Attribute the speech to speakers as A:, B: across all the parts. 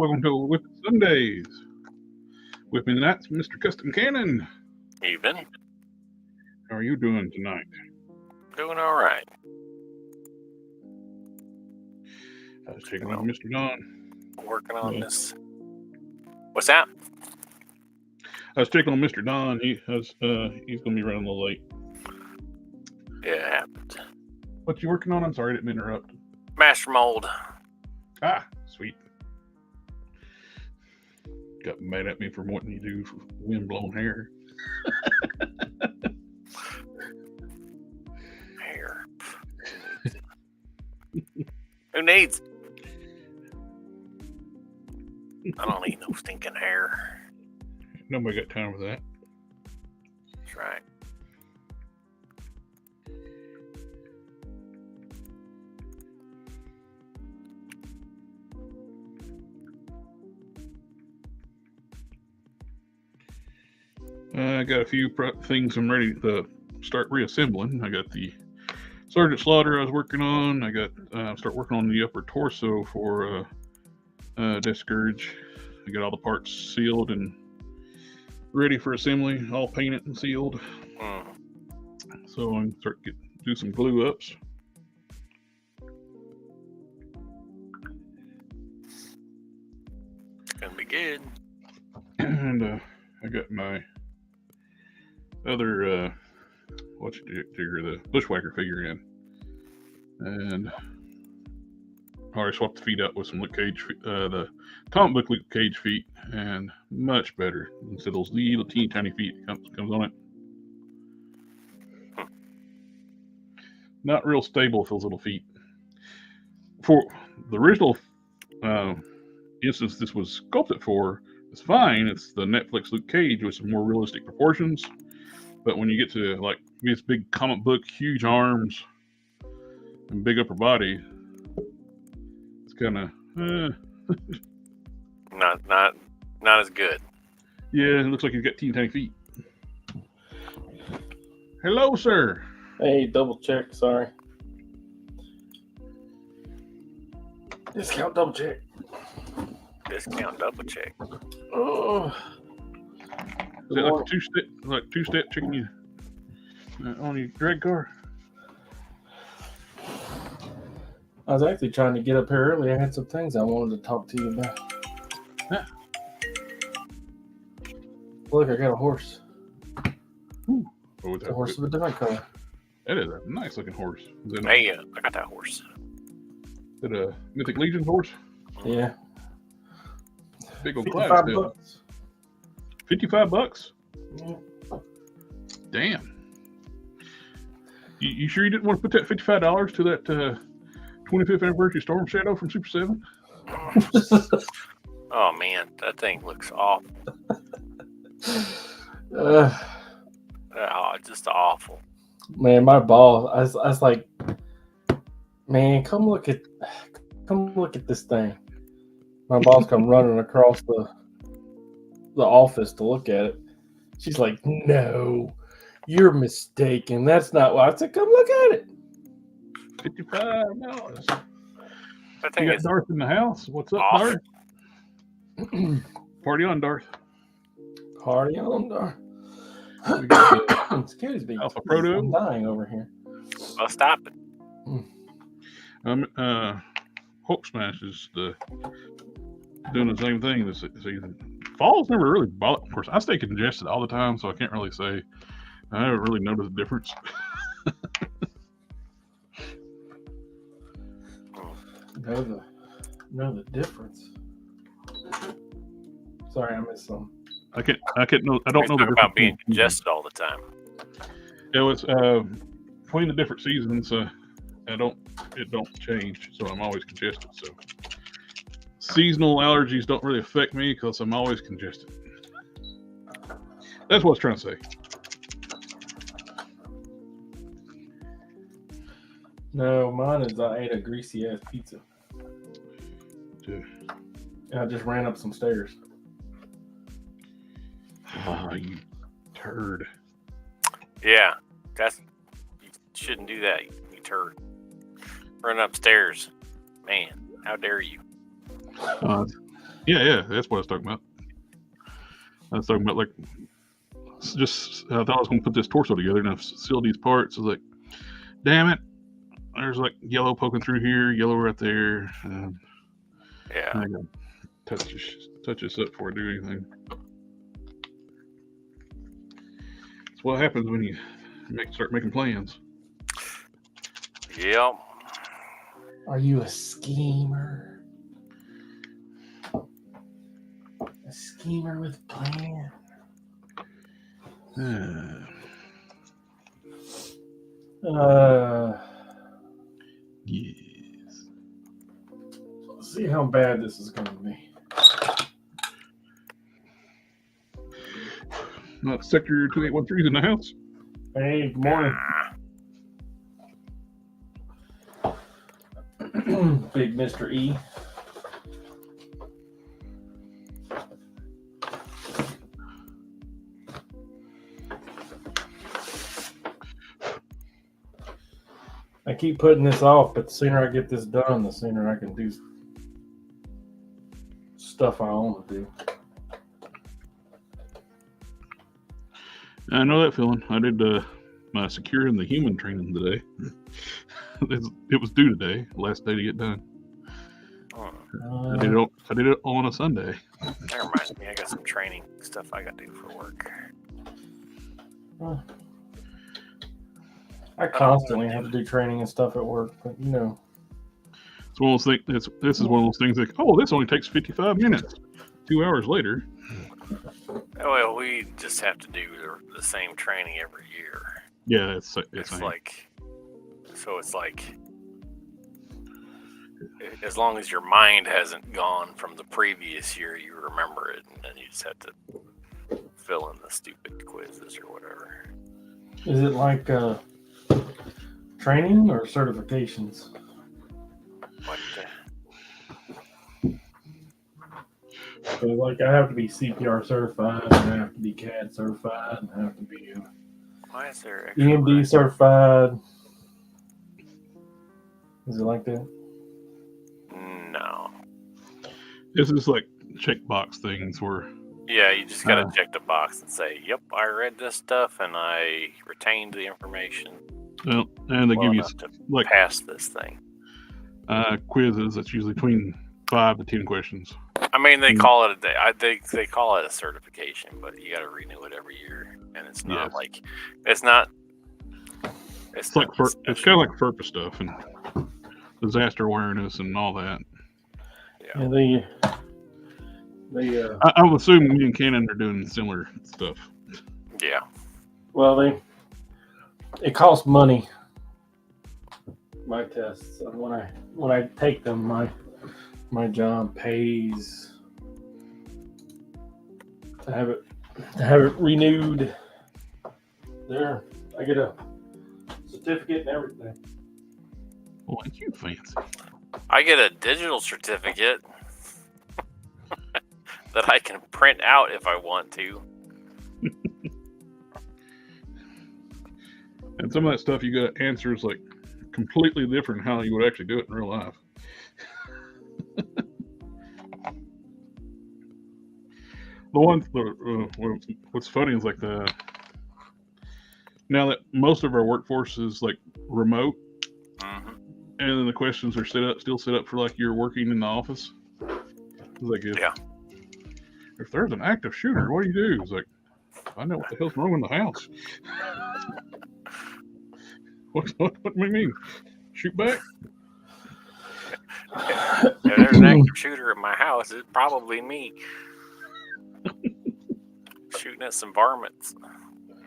A: welcome to WIP IT Sundays. With me tonight's Mr. Custom Cannon.
B: Evening.
A: How are you doing tonight?
B: Doing all right.
A: I was checking on Mr. Don.
B: Working on this. What's that?
A: I was checking on Mr. Don. He's going to be running a little late.
B: Yeah, it happened.
A: What you working on? I'm sorry, I didn't interrupt.
B: Master mold.
A: Ah, sweet. Got mad at me for wanting you to do wind-blown hair.
B: Hair. Who needs it? I don't need no stinking hair.
A: Nobody got time for that.
B: That's right.
A: I got a few things I'm ready to start reassembling. I got the Sergeant Slaughter I was working on. I got start working on the upper torso for Death Scourge. I got all the parts sealed and ready for assembly, all painted and sealed. So I'm start do some glue ups.
B: It's gonna be good.
A: And I got my other the Bushwhacker figure in, and I already swapped the feet out with some Luke Cage, the comic book Luke Cage feet, and much better instead of those little teeny tiny feet that comes on it. Not real stable with those little feet. For the original instance this was sculpted for, it's fine. It's the Netflix Luke Cage with some more realistic proportions. But when you get to like this big comic book, huge arms and big upper body, it's kind of
B: not as good.
A: Yeah, it looks like he's got teeny tiny feet. Hello, sir.
C: Hey, double check. Sorry. Discount double check.
B: Discount double check.
C: Oh.
A: Is that like a two-step checking you on your drag car?
C: I was actually trying to get up here early. I had some things I wanted to talk to you about.
A: Yeah.
C: Look, I got a horse.
A: Ooh. Oh,
C: It's a horse of a different color.
A: That is a nice looking horse.
B: Hey, I got that horse.
A: Is it a Mythic Legion horse?
C: Yeah.
A: Big old
C: 55
A: Clydesdale.
C: bucks.
A: $55?
C: Yeah.
A: Damn. You sure you didn't want to put that $55 to that 25th anniversary Storm Shadow from Super 7?
B: Oh man, that thing looks awful. Just awful.
C: Man, my ball. I was like, man, come look at this thing. My boss come running across the office to look at it. She's like, no, you're mistaken. That's not what I said. Come look at it.
A: $55.
B: That thing
A: You got
B: is
A: Darth in the house. What's up,
B: awful.
A: Darth? Party on, Darth.
C: Party on, Dar.
A: We got the
C: Excuse me.
A: Alpha Proto.
C: I'm dying over here.
B: Well, stop it.
A: Hulk Smash is doing the same thing this season. Fall's never really bothered. Of course, I stay congested all the time, so I can't really say. I never really noticed the difference.
C: Know the difference. Sorry, I missed some.
A: I don't know the
B: Talk
A: difference
B: about being
A: between-
B: congested all the time.
A: Yeah, it's between the different seasons. It don't change, so I'm always congested. So seasonal allergies don't really affect me because I'm always congested. That's what I was trying to say.
C: No, mine is I ate a greasy ass pizza.
A: Yeah.
C: And I just ran up some stairs.
A: Oh, you turd.
B: Yeah, you shouldn't do that, you turd. Run upstairs. Man, how dare you?
A: Yeah, that's what I was talking about. I was talking about like just I thought I was going to put this torso together and I've sealed these parts. I was like, damn it, there's like yellow poking through here, yellow right there.
B: Yeah.
A: I got to touch this up before I do anything. That's what happens when you start making plans.
B: Yep.
C: Are you a schemer? A schemer with a plan.
A: Yes.
C: Let's see how bad this is going to be.
A: Not Sector 2813 in the house.
C: Hey, good morning. Big Mr. E. I keep putting this off, but the sooner I get this done, the sooner I can do stuff I want to do.
A: I know that feeling. I did my securing the human training today. It was due today, last day to get done. I did it on a Sunday.
B: That reminds me, I got some training stuff I got to do for work.
C: I constantly have to do training and stuff at work, but you know.
A: It's one of those things. This is one of those things like, oh, this only takes 55 minutes. 2 hours later.
B: Well, we just have to do the same training every year.
A: Yeah, it's
B: like, so it's like, as long as your mind hasn't gone from the previous year, you remember it, and then you just have to fill in the stupid quizzes or whatever.
C: Is it like training or certifications?
B: What?
C: So like I have to be CPR certified, and I have to be CAD certified, and I have to be
B: Why is there
C: EMD certified. Is it like that?
B: No.
A: This is like checkbox things where.
B: Yeah, you just gotta check the box and say, "Yep, I read this stuff and I retained the information."
A: Well, and they give you
B: to
A: like
B: pass this thing.
A: Quizzes. That's usually between 5 to 10 questions.
B: I mean, they call it a day. They call it a certification, but you got to renew it every year, and it's not like it's not.
A: It's like it's kind of like FERPA stuff and disaster awareness and all that.
C: Yeah,
A: I would assume me and Cannon are doing similar stuff.
B: Yeah.
C: Well, it costs money. My tests. When I take them, my job pays to have it renewed. There, I get a certificate and everything.
A: Well, you fancy.
B: I get a digital certificate that I can print out if I want to.
A: And some of that stuff you got answers like completely different how you would actually do it in real life. What's funny is like now that most of our workforce is like remote, and then the questions are still set up for like you're working in the office. It's like if there's an active shooter, what do you do? It's like, I know what the hell's wrong in the house. What do you mean? Shoot back?
B: If there's an active shooter in my house, it's probably me. Shooting at some varmints.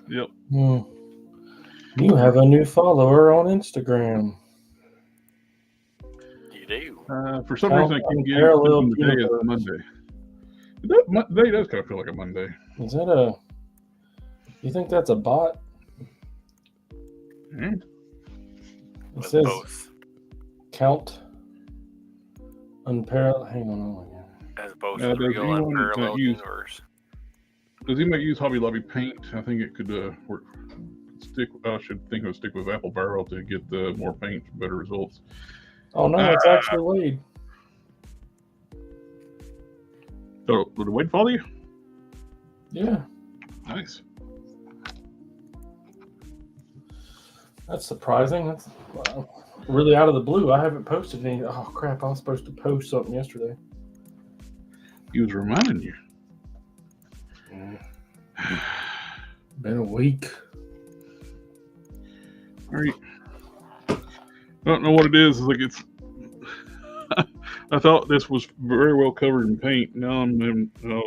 A: Yep.
C: You have a new follower on Instagram.
B: You do.
A: For some reason, I can't get it today as a Monday. Today does kind of feel like a Monday.
C: Is that you think that's a bot?
A: Mm.
C: It says
B: both.
C: Count unparalleled. Hang on.
B: As both real unparalleled universe.
A: Does anybody use Hobby Lobby Paint? I think it could work. I should think it would stick with Apple Barrel to get more paint, better results.
C: Oh no, it's actually Wade.
A: So, did the weight follow you?
C: Yeah,
A: Nice.
C: that's surprising. That's really out of the blue. I haven't posted any. Oh crap! I was supposed to post something yesterday.
A: He was reminding you.
C: Been a week.
A: All right. I don't know what it is. Like it's. I thought this was very well covered in paint. Now I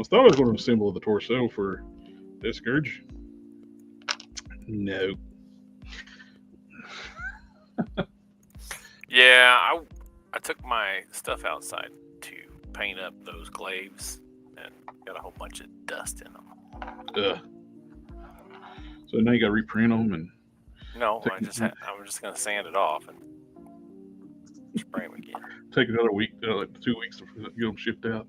A: thought I was going to assemble the torso for this scourge. No.
B: Yeah, I took my stuff outside to paint up those glaives and got a whole bunch of dust in them.
A: So now you got to reprint them and.
B: No, I'm just gonna sand it off and spray them again.
A: Take another week, like 2 weeks to get them shipped out.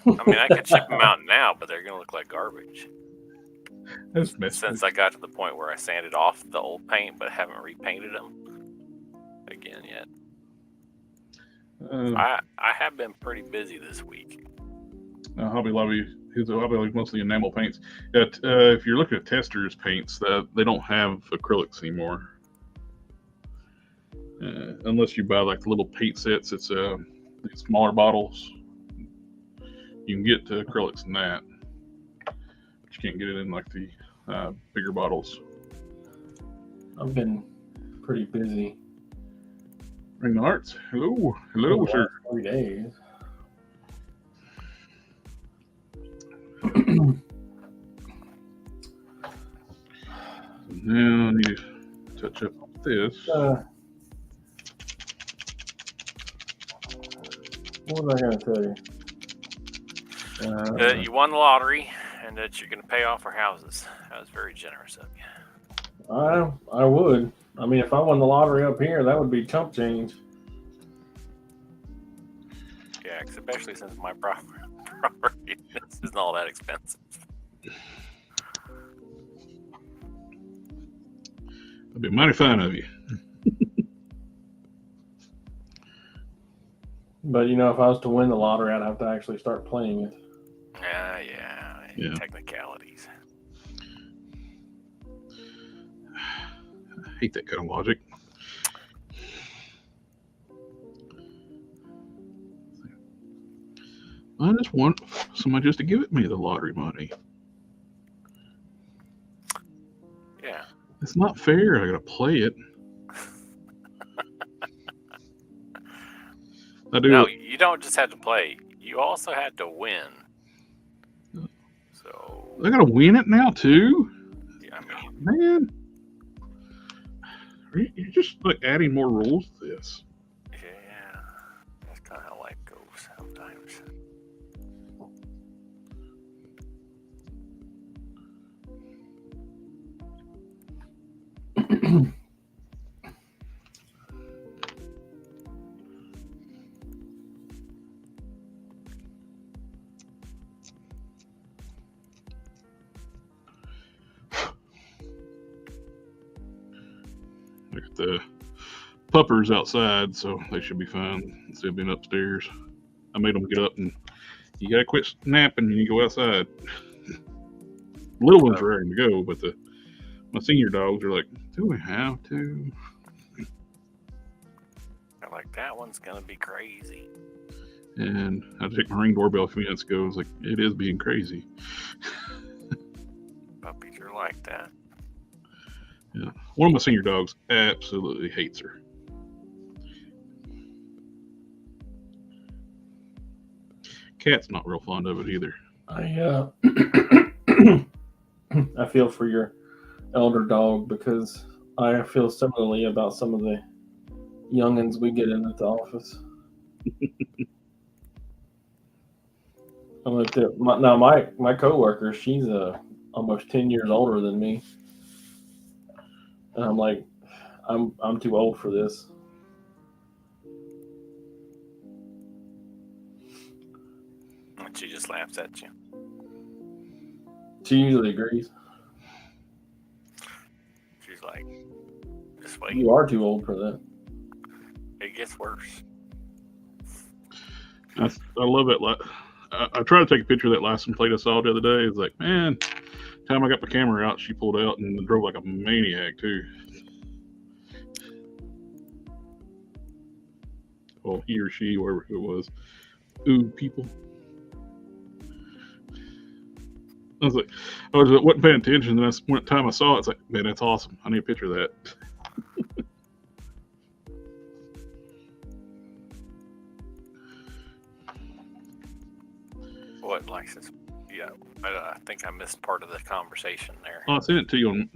B: I mean, I could ship them out now, but they're gonna look like garbage.
A: That's messy.
B: Since I got to the point where I sanded off the old paint, but haven't repainted them again yet. I have been pretty busy this week.
A: Hobby Lobby mostly enamel paints. If you're looking at testers paints, they don't have acrylics anymore. Unless you buy like the little paint sets, it's these smaller bottles. You can get acrylics in that, but you can't get it in like the bigger bottles.
C: I've been pretty busy.
A: Ring the Arts. Hello, sir.
C: 3 days.
A: Now I need to touch up this.
C: What was I going to tell you?
B: You won the lottery, and that you're going to pay off our houses. That was very generous of you.
C: I would. I mean, if I won the lottery up here, that would be chump change.
B: Yeah, especially since my property isn't all that expensive.
A: I'd be mighty fine of you.
C: But if I was to win the lottery, I'd have to actually start playing it.
B: Yeah. Technicalities.
A: I hate that kind of logic. I just want somebody just to give me the lottery money.
B: Yeah.
A: It's not fair. I gotta play it. I do.
B: No, you don't just have to play. You also had to win. So
A: I gotta win it now too.
B: Yeah, I mean,
A: man, you're just like adding more rules to this.
B: yeah, that's kind of how life goes sometimes.
A: Look at the puppers outside, so they should be fine instead of being upstairs. I made them get up, and you gotta quit napping and you go outside. Little ones are ready to go, but my senior dogs are like, do we have to?
B: I'm like, that one's gonna be crazy.
A: And I checked my Ring doorbell a few minutes ago. I was like, it is being crazy.
B: Puppies are like that.
A: Yeah. One of my senior dogs absolutely hates her. Cat's not real fond of it either.
C: I feel for your elder dog because I feel similarly about some of the youngins we get in at the office. I looked at my coworker. She's almost 10 years older than me, and I'm like, I'm too old for this.
B: And she just laughs at you.
C: She usually agrees.
B: She's like, just wait.
C: You are too old for that.
B: It gets worse.
A: I love that. I tried to take a picture of that license plate I saw the other day. It's like, man, time I got my camera out, she pulled out and drove like a maniac too. Well, he or she, whoever it was. Ooh, people. I wasn't paying attention. And one time I saw it, it's like, man, that's awesome. I need a picture of that.
B: What license? Yeah, I think I missed part of the conversation there.
A: Oh, I sent it to you on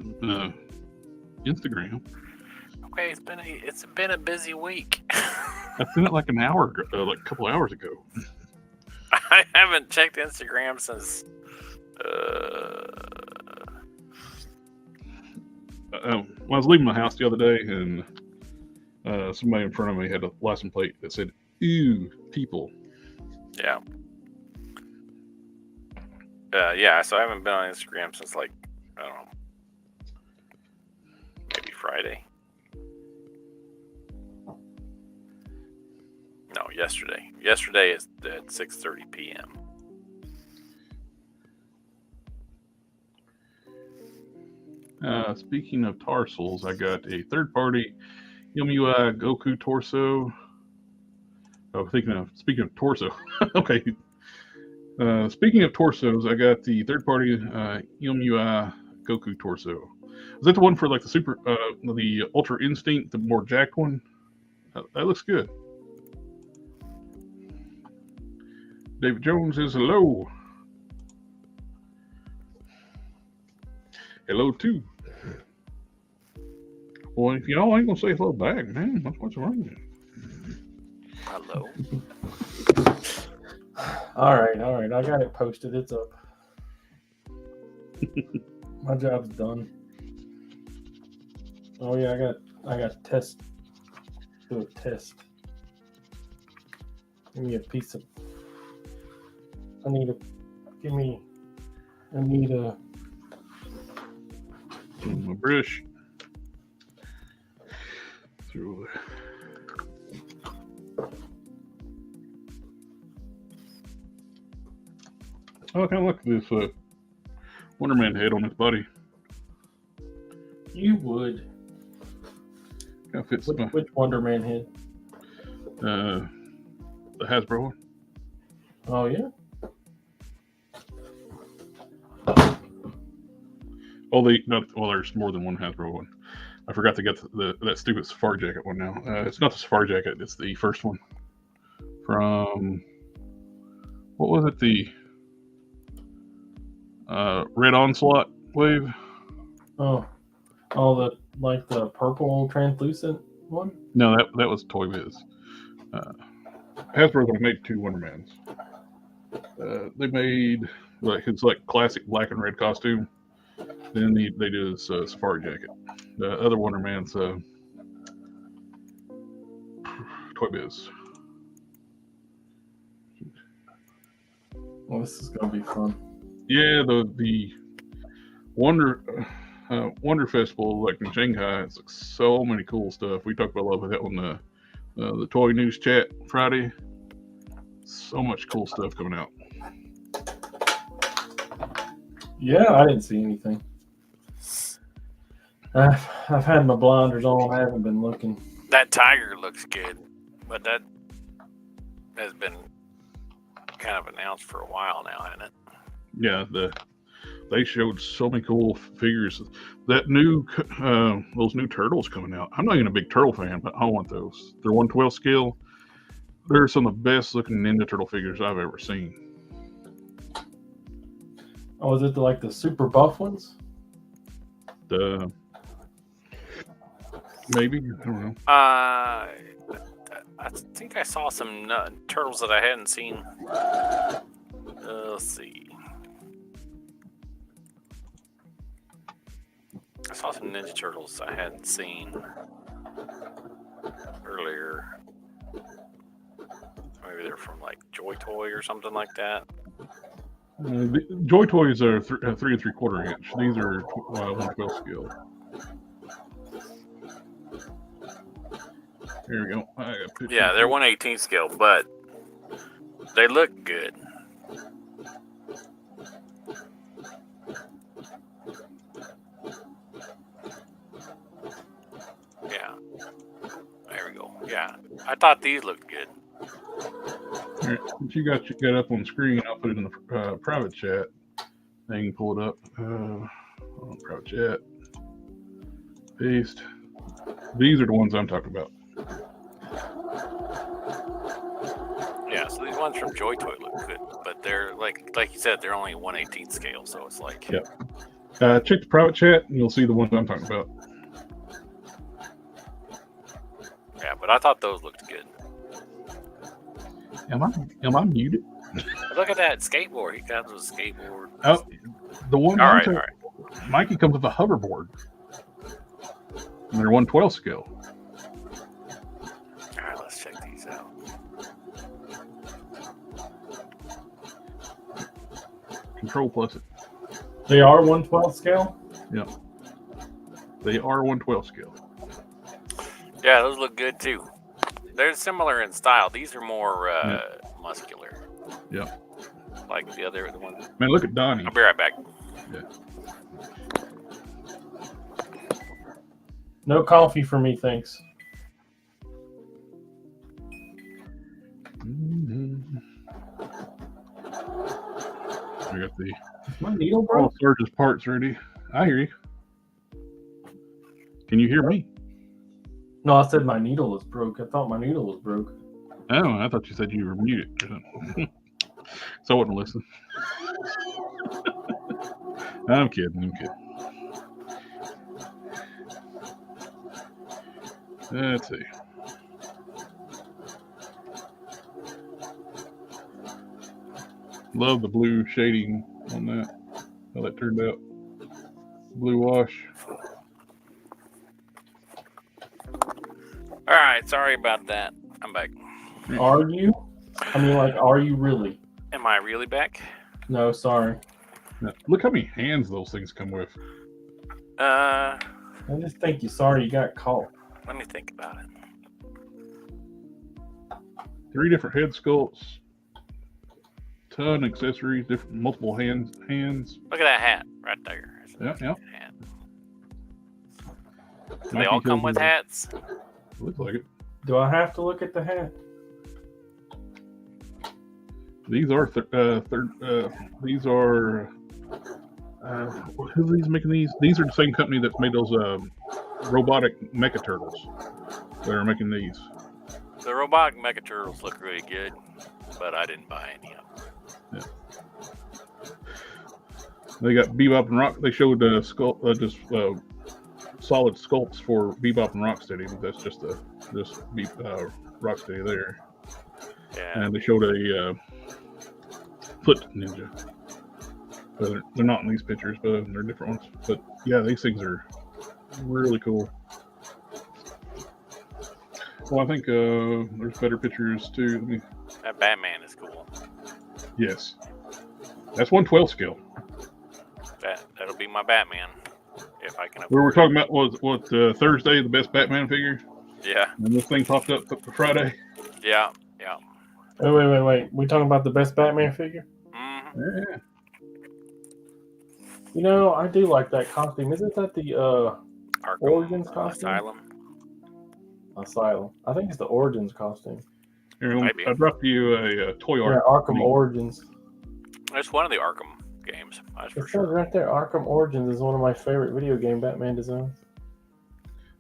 A: Instagram.
B: Okay, it's been a busy week.
A: I sent it like an hour ago, like a couple hours ago.
B: I haven't checked Instagram since.
A: When I was leaving my house the other day, and somebody in front of me had a license plate that said "Ew, people."
B: Yeah. Yeah. So I haven't been on Instagram since like I don't know, maybe Friday. No, yesterday. Yesterday is at 6:30 p.m.
A: Speaking of tarsals, I got a third-party MUI Goku torso. Oh, speaking of torso. Okay. Speaking of torsos, I got the third-party MUI Goku torso. Is that the one for like the Ultra Instinct, the more jacked one? That looks good. David Jones says hello. Hello too. Well, if y'all ain't gonna say hello back, man, what's wrong with you?
B: Hello.
C: All right. I got it posted. It's up. My job's done. Oh yeah, I got to do a test. Give me a piece of. I need a
A: my brush. Through there. Oh, I kind of like this Wonder Man head on his body.
C: You would.
A: Kind of fits
C: Which Wonder Man head?
A: The Hasbro one.
C: Oh yeah.
A: There's more than one Hasbro one. I forgot to get that stupid Safari Jacket one now. It's not the Safari Jacket, it's the first one. From, what was it, the Red Onslaught wave?
C: Oh, the purple translucent one?
A: No, that was Toy Biz. Hasbro's made two Wondermans. They made his classic black and red costume. Then they did his Safari Jacket. The other Wonderman's Toy Biz.
C: Well, this is gonna be fun.
A: Yeah, the Wonder Festival in Shanghai. It's so many cool stuff. We talked about a lot of that on the Toy News Chat Friday. So much cool stuff coming out.
C: Yeah, I didn't see anything. I've had my blinders on. I haven't been looking.
B: That tiger looks good, but that has been kind of announced for a while now, hasn't it?
A: Yeah, they showed so many cool figures. That those new turtles coming out. I'm not even a big turtle fan, but I want those. They're 1/12 scale. They're some of the best looking Ninja Turtle figures I've ever seen.
C: Oh, is it the super buff ones?
A: Maybe, I don't know.
B: I think I saw some turtles that I hadn't seen. Let's see. I saw some Ninja Turtles I hadn't seen earlier. Maybe they're from Joy Toy or something like that.
A: The Joy Toys are 3 3/4 inch. These are 1/12 scale. Here we go.
B: Yeah, they're 1/18 scale, but They look good. Yeah. There we go. Yeah. I thought these looked good.
A: All right, since you got up on the screen, I'll put it in the private chat. I can pull it up. On private chat. Paste. These are the ones I'm talking about.
B: Yeah, so these ones from Joy Toy look good, but they're like you said, they're only 1/18 scale, so it's like.
A: Yep. Check the private chat, and you'll see the ones I'm talking about.
B: Yeah, but I thought those looked good.
A: Am I muted?
B: Look at that skateboard. He comes with a skateboard.
A: Oh, the one.
B: All right.
A: Mikey comes with a hoverboard. And they're 1/12 scale.
B: All right, let's check these out.
A: Control plus it.
C: They are 1/12 scale?
A: Yep. They are 1/12 scale.
B: Yeah, those look good too. They're similar in style. These are more muscular.
A: Yep.
B: Like the one.
A: Man, look at Donnie.
B: I'll be right back.
A: Yeah.
C: No coffee for me, thanks.
A: Mm-hmm. I got the
C: My needle broke.
A: all Surge's parts ready. I hear you. Can you hear me?
C: No, I said my needle was broke. I thought my needle was broke.
A: Oh, I thought you said you were muted. So I wouldn't listen. I'm kidding. Let's see. Love the blue shading on that. How that turned out. Blue wash.
B: All right, sorry about that. I'm back.
C: Are you? I mean, like, are you really?
B: Am I really back?
C: No, sorry.
A: Now, look how many hands those things come with.
C: I just think you sorry you got caught.
B: Let me think about it.
A: 3 different head sculpts. Ton of accessories, different multiple hands.
B: Look at that hat right there.
A: Yep.
B: Hat. Do they all come with hats?
A: Looks like it.
C: Do I have to look at the hat?
A: These are these are who's these making these? These are the same company that made those robotic mecha turtles. That are making these.
B: The robotic mecha turtles look really good, but I didn't buy any of them.
A: Yeah. They got Bebop and Rock. They showed solid sculpts for Bebop and Rocksteady, but that's just Rocksteady there.
B: Yeah.
A: And they showed a foot ninja. But they're not in these pictures, but they're different ones. But yeah, these things are really cool. Well, I think there's better pictures too.
B: That Batman is cool.
A: Yes, that's 1/12 scale.
B: That'll be my Batman if I can.
A: We were talking about what Thursday, the best Batman figure.
B: Yeah.
A: And this thing popped up for Friday.
B: Yeah.
C: Wait. We talking about the best Batman figure?
B: Mm-hmm.
A: Yeah.
C: You know, I do like that costume. Isn't that the Origins costume? Asylum. I think it's the Origins costume.
A: Here, I dropped you a toy
C: Yeah,
A: art.
C: Arkham Origins.
B: It's one of the Arkham games. That's
C: It
B: for
C: says
B: sure.
C: right there, Arkham Origins is one of my favorite video game Batman designs.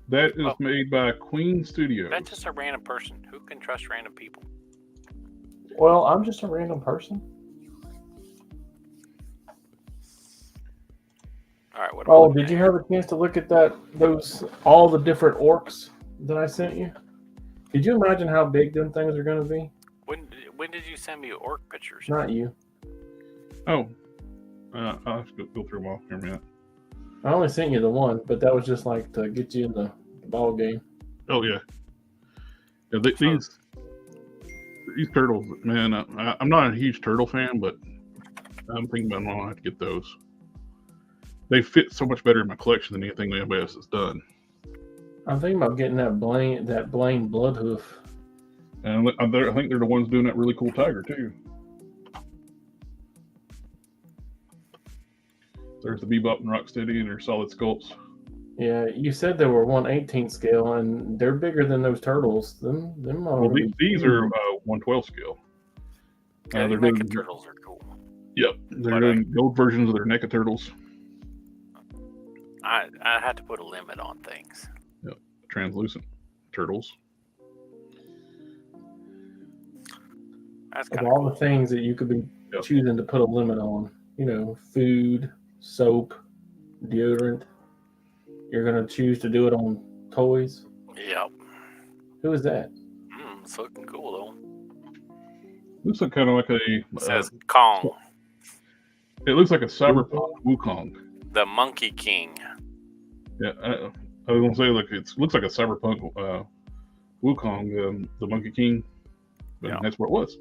A: That is made by Queen Studios.
B: That's just a random person. Who can trust random people?
C: Well, I'm just a random person.
B: All right. What?
C: Oh, did you have a chance to look at all the different orcs that I sent you? Could you imagine how big them things are going to be?
B: When did you send me orc pictures?
C: Not you.
A: Oh, I'll have to go through them all here in a minute.
C: I only sent you the one, but that was just like to get you in the ball game.
A: Oh yeah. These turtles, man. I'm not a huge turtle fan, but I'm thinking about I'll have to get those. They fit so much better in my collection than anything anybody else has done.
C: I'm thinking about getting that Blaine Bloodhoof
A: And I think they're the ones doing that really cool tiger too. There's the Bebop and Rocksteady and their solid sculpts.
C: Yeah, you said they were 1/18 scale, and they're bigger than those turtles. Them
A: Well, these are 1/12 scale.
B: Yeah, the mecha turtles are cool.
A: Yep, they're doing gold versions of their NECA turtles.
B: I had to put a limit on things.
A: Yep, translucent turtles.
B: That's
C: of
B: kind
C: all
B: cool.
C: the things that you could be choosing to put a limit on, food, soap, deodorant, you're going to choose to do it on toys?
B: Yep.
C: Who is that?
B: It's looking cool, though.
A: Looks like kind of like a...
B: It says Kong.
A: It looks like a cyberpunk Wukong.
B: The Monkey King.
A: Yeah, I was going to say, like, it looks like a cyberpunk Wukong, the Monkey King. But that's what it was.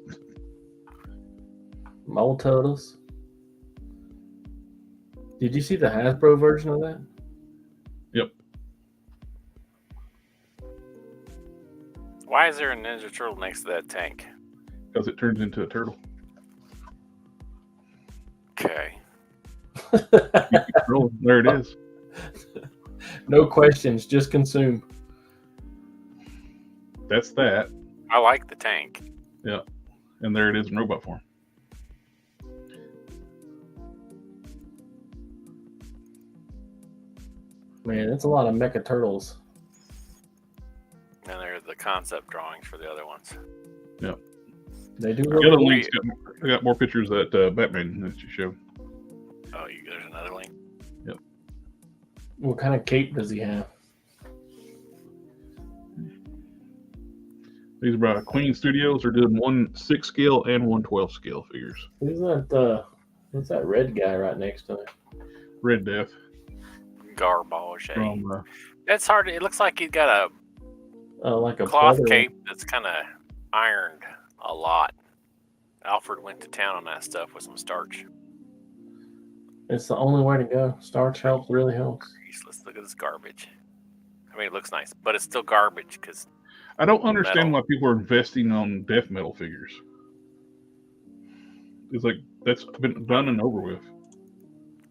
C: Mole turtles. Did you see the Hasbro version of that?
A: Yep.
B: Why is there a Ninja Turtle next to that tank?
A: Because it turns into a turtle.
B: Okay.
A: There it is.
C: No questions, just consume.
A: That's that.
B: I like the tank.
A: Yeah. And there it is in robot form.
C: Man, it's a lot of mecha turtles.
B: And there's the concept drawings for the other ones.
A: Yeah.
C: They do.
A: The other link's got more pictures of that Batman that you showed.
B: Oh, there's another link?
A: Yep.
C: What kind of cape does he have?
A: These are by Queen Studios. They're doing 1/6 scale and 1/12 scale figures.
C: Who's that? What's that red guy right next to him?
A: Red Death.
B: Garbage.
A: From,
B: it's hard. It looks like he's got
C: like a
B: cloth
C: pleather.
B: cape that's kind of ironed a lot. Alfred went to town on that stuff with some starch.
C: It's the only way to go. Starch helps, really helps.
B: Let's look at this garbage. I mean, it looks nice, but it's still garbage because
A: I don't understand why people are investing on death metal figures. It's like that's been done and over with.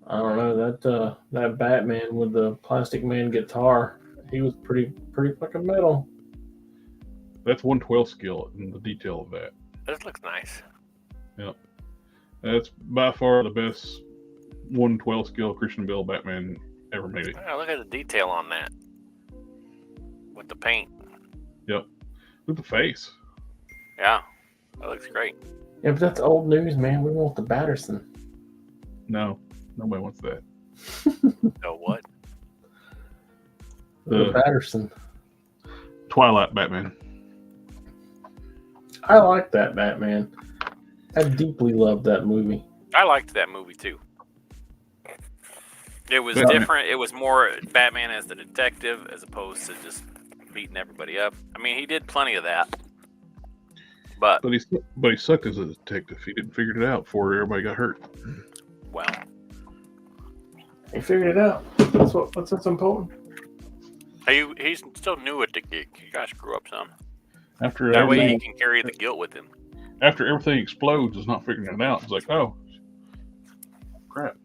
C: I don't know that Batman with the Plastic Man guitar. He was pretty fucking metal.
A: That's 1/12 scale in the detail of that.
B: This looks nice.
A: Yep. That's by far the best 1/12 scale Christian Bale Batman ever made it.
B: Oh, look at the detail on that. With the paint.
A: Yep. Look at the face.
B: Yeah. That looks great.
C: Yeah, but that's old news, man. We want the Batterson.
A: No. Nobody wants that.
B: No what?
C: The Batterson.
A: Twilight Batman.
C: I like that Batman. I deeply loved that movie.
B: I liked that movie too. It was different. It was more Batman as the detective as opposed to just beating everybody up. I mean, he did plenty of that. But
A: he sucked as a detective. He didn't figure it out before everybody got hurt.
B: Well,
C: he figured it out. That's what's important.
B: He's still new at the gig. You guys grew up some.
A: That
B: way he can carry the guilt with him.
A: After everything explodes, it's not figuring it out. It's like, oh, crap.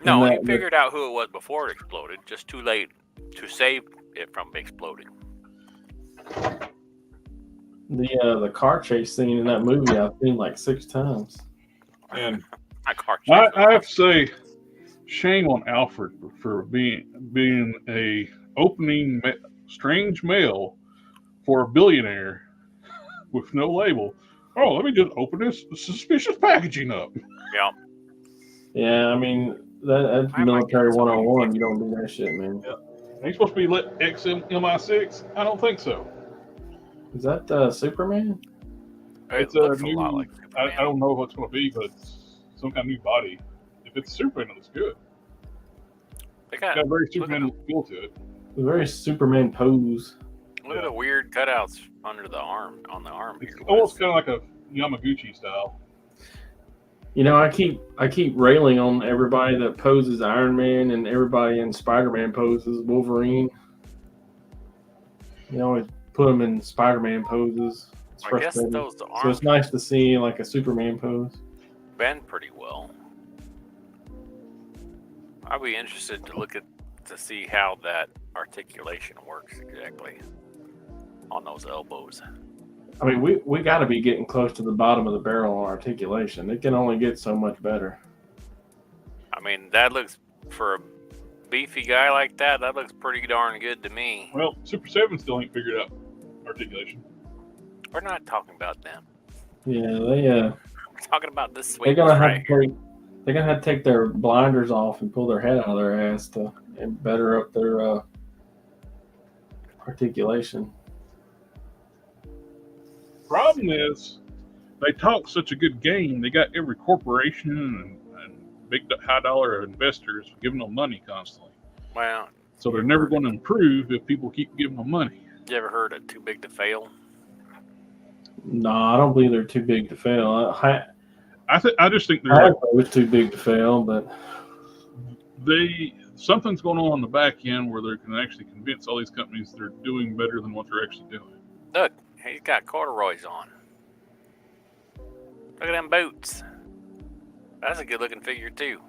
B: No, he figured out who it was before it exploded. Just too late to save it from exploding.
C: The car chase scene in that movie I've seen like 6 times.
A: And
B: I
A: have to say, shame on Alfred for being a opening strange mail for a billionaire with no label. Oh, let me just open this suspicious packaging up.
B: Yeah.
C: Yeah, I mean that's military 101. You don't do that shit, man.
A: Yeah. Ain't supposed to be lit XMI6? I don't think so.
C: Is that Superman?
A: It's a new. A lot like Superman. I don't know what it's going to be, but it's some kind of new body. If it's Superman, it looks good. It's got a very Superman feel to it.
C: A very Superman pose.
B: Look at the weird cutouts under the arm, on the arm.
A: It's almost kind of like a Yamaguchi style.
C: You know, I keep railing on everybody that poses Iron Man and everybody in Spider-Man poses Wolverine. You know, put them in Spider-Man poses. It's
B: I guess
C: frustrating.
B: those
C: So
B: aren't
C: it's nice to see like a Superman pose.
B: bend pretty well. I'd be interested to see how that articulation works exactly on those elbows.
C: I mean, we got to be getting close to the bottom of the barrel on articulation. It can only get so much better.
B: I mean, that looks, for a beefy guy like that looks pretty darn good to me.
A: Well, Super 7 still ain't figured out articulation.
B: We're not talking about them.
C: Yeah,
B: We're talking about this sweet
C: they're gonna
B: right
C: have
B: here.
C: to they're gonna have to take their blinders off and pull their head out of their ass and better up their articulation.
A: Problem is, they talk such a good game. They got every corporation and big high dollar investors giving them money constantly.
B: Well,
A: So they're never going to improve if people keep giving them money.
B: you ever heard of Too Big to Fail?
C: No, I don't believe they're too big to fail.
A: I just think they're like,
C: it was too big to fail, but
A: something's going on the back end where they can actually convince all these companies they're doing better than what they're actually doing.
B: Look, he's got corduroys on. Look at them boots. That's a good looking figure too.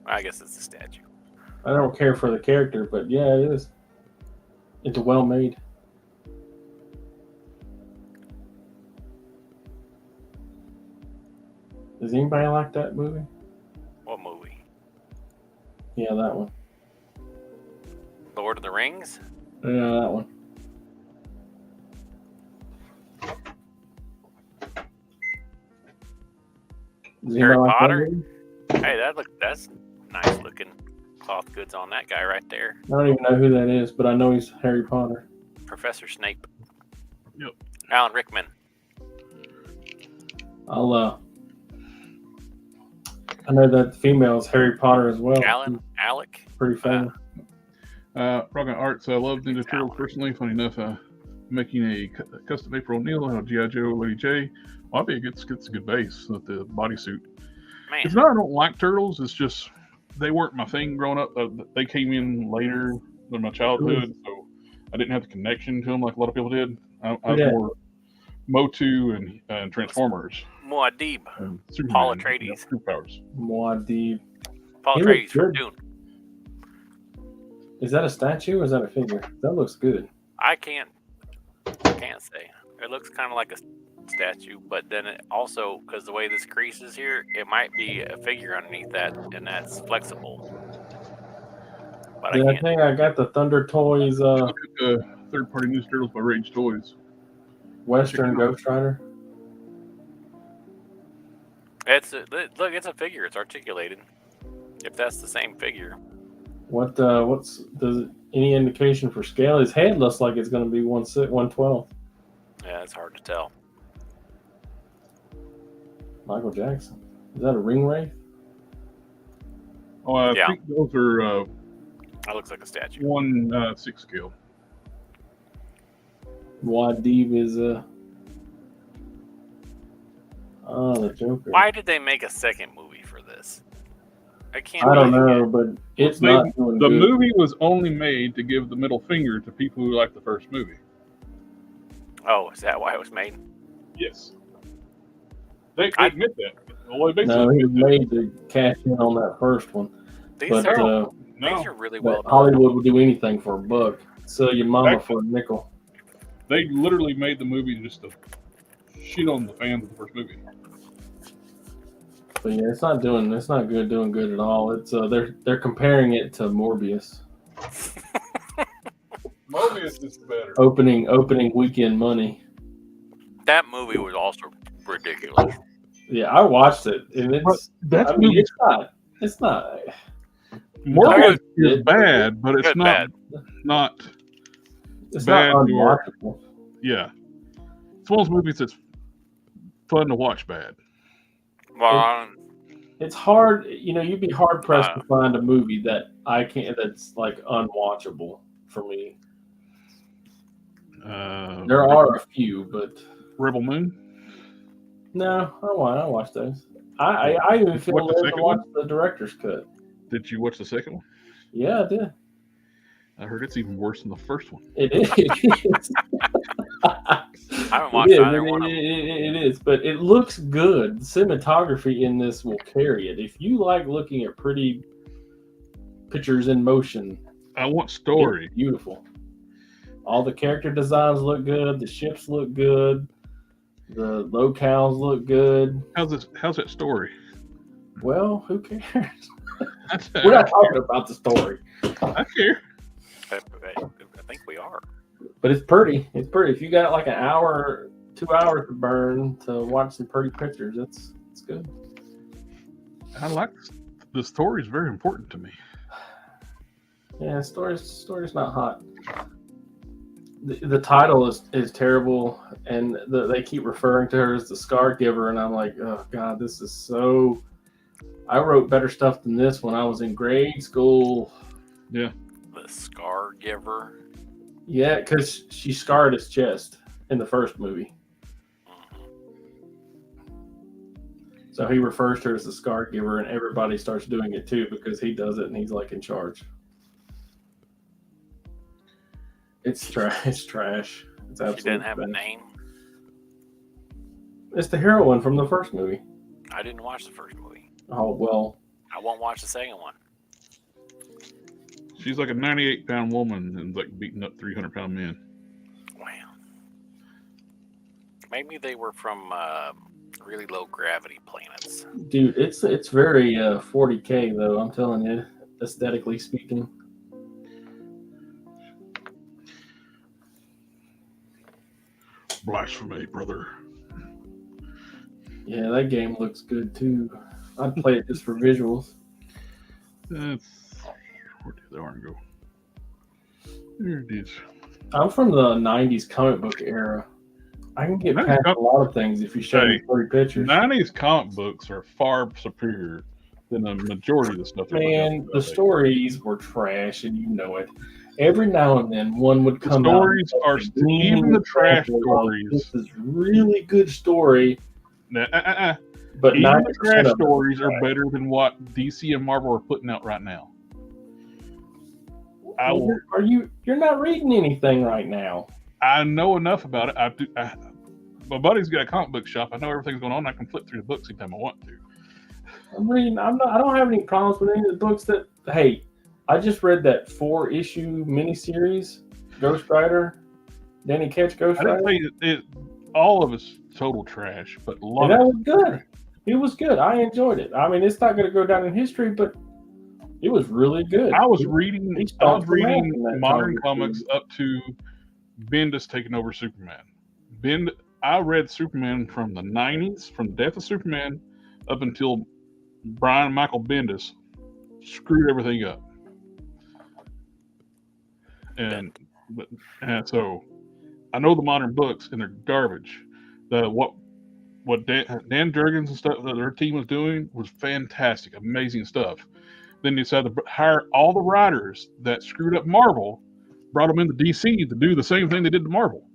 B: I guess it's a statue.
C: I don't care for the character. But yeah, it is. It's well made. Does anybody like that movie?
B: What movie?
C: Yeah, that one.
B: Lord of the Rings?
C: Yeah, that one. Does
B: Harry
C: anybody like that
B: Potter?
C: movie?
B: Hey, that's nice looking cloth goods on that guy right there.
C: I don't even know who that is, but I know he's Harry Potter.
B: Professor Snape.
A: Yep.
B: Alan Rickman.
C: I know that female is Harry Potter as well.
B: Alec.
C: Pretty famous.
A: Rogan Arts, I love Ninja Turtles personally. Funny enough, making a custom April O'Neil out of G.I. Joe, Lady J. Well, I think it's a good base with the bodysuit.
B: Man.
A: It's not I don't like turtles. It's just they weren't my thing growing up. They came in later than my childhood, so I didn't have the connection to them like a lot of people did. I was more Motu and Transformers.
B: Muad'Dib.
A: And
B: Paul
A: Superman,
B: Atreides.
A: Superpowers.
C: Muad'Dib.
B: Paul
C: He
B: Atreides
C: looks
B: from
C: good.
B: Dune.
C: Is that a statue or is that a figure? That looks good.
B: I can't say. It looks kind of like a statue, but then it also, because the way this crease is here, it might be a figure underneath that, and that's flexible. But
C: Did
B: I
C: I
B: can't.
C: think I got the Thunder Toys
A: Look at the third-party Ninja Turtles by Rage Toys.
C: Western Ghost Rider?
B: Look, it's a figure. It's articulated. If that's the same figure.
C: What's any indication for scale? His head looks like it's going to be 1/12.
B: Yeah, it's hard to tell.
C: Michael Jackson. Is that a ring wraith?
A: Oh, I
B: Yeah.
A: think those are
B: That looks like a statue.
A: 1/6 scale.
C: Muad'Dib is the Joker.
B: Why did they make a second movie for this? I can't.
C: I don't
B: believe
C: know,
B: it.
C: but it's
A: They-
C: not doing
A: The
C: good.
A: movie was only made to give the middle finger to people who liked the first movie.
B: Oh, is that why it was made?
A: Yes. They admit that. Well, they
C: No,
A: basically
C: he was
A: admit
C: made to cash in on that first one.
B: These
C: But
B: are
A: that. No,
B: these are really well done.
C: Hollywood would do anything for a buck. Sell your mama for a nickel.
A: they literally made the movie just to shit on the fans of the first movie.
C: But yeah, it's not doing good at all. It's they're comparing it to Morbius.
A: Mobius is better.
C: Opening weekend money.
B: That movie was also ridiculous.
C: Yeah, I watched it, and
A: That's
C: I mean, it's not.
A: Morbius is
C: Good.
A: bad, but it's
B: Good,
A: not
B: bad.
A: not
C: It's
A: bad
C: not
A: or-
C: unwatchable.
A: yeah. It's one of those movies that's fun to watch bad.
B: Well,
C: It's hard, you'd be hard pressed to find a movie that's like unwatchable for me. There are a few, but
A: Rebel Moon.
C: no, I watch those. I even feel
A: What, the
C: led to
A: second
C: watch the director's cut.
A: Did you watch the second one?
C: Yeah, I did.
A: I heard it's even worse than the first one.
C: It is.
B: I haven't watched either one.
C: It is, but it looks good. The cinematography in this will carry it. If you like looking at pretty pictures in motion,
A: I want story.
C: it's beautiful. All the character designs look good. The ships look good. The locales look good.
A: How's that story?
C: Well, who cares? We're not talking about the story.
A: I care.
B: I think we are.
C: But it's pretty. It's pretty. If you got like an hour, 2 hours to burn to watch some pretty pictures, it's good.
A: I like the story is very important to me.
C: Yeah, story's not hot. The title is terrible, and they keep referring to her as the Scar Giver, and I'm like, oh god, this is so. I wrote better stuff than this when I was in grade school.
A: Yeah.
B: The Scar Giver.
C: Yeah, because she scarred his chest in the first movie. So he refers to her as the Scar Giver, and everybody starts doing it too because he does it and he's like in charge. It's trash. It's trash. It's absolutely.
B: She didn't have a name.
C: It's the heroine from the first movie.
B: I didn't watch the first movie.
C: Oh well.
B: I won't watch the second one.
A: She's like a 98-pound woman and like beating up 300-pound men.
B: Wow. Maybe they were from really low gravity planets.
C: Dude, it's very 40K though. I'm telling you, aesthetically speaking.
A: Blasphemy, brother.
C: Yeah, that game looks good too. I'd play it just for visuals.
A: Where did the arm go? There it is.
C: I'm from the 90s comic book era. I can get past a lot of things if you show me 30 pictures.
A: 90s comic books are far superior than the majority of the stuff.
C: Man, the stories were trash, and you know it. Every now and then, one would come out.
A: Stories are even the trash stories.
C: This is really good story. But
A: even the trash stories are better than what DC and Marvel are putting out right now.
C: You're not reading anything right now.
A: I know enough about it. My buddy's got a comic book shop. I know everything's going on. I can flip through the books anytime I want to.
C: I'm reading. I don't have any problems with any of the books that. Hey, I just read that 4-issue miniseries, Ghost Rider. Danny Ketch Ghost Rider.
A: I didn't say all of it's total trash, but a lot.
C: And that was good. It was good. I enjoyed it. I mean, it's not going to go down in history, but it was really good.
A: I was reading modern comics up to Bendis taking over Superman. I read Superman from the 90s, from the death of Superman, up until Brian Michael Bendis screwed everything up. And so I know the modern books, and they're garbage. What Dan Jurgens and stuff that their team was doing was fantastic, amazing stuff. Then they decided to hire all the writers that screwed up Marvel, brought them into DC to do the same thing they did to Marvel.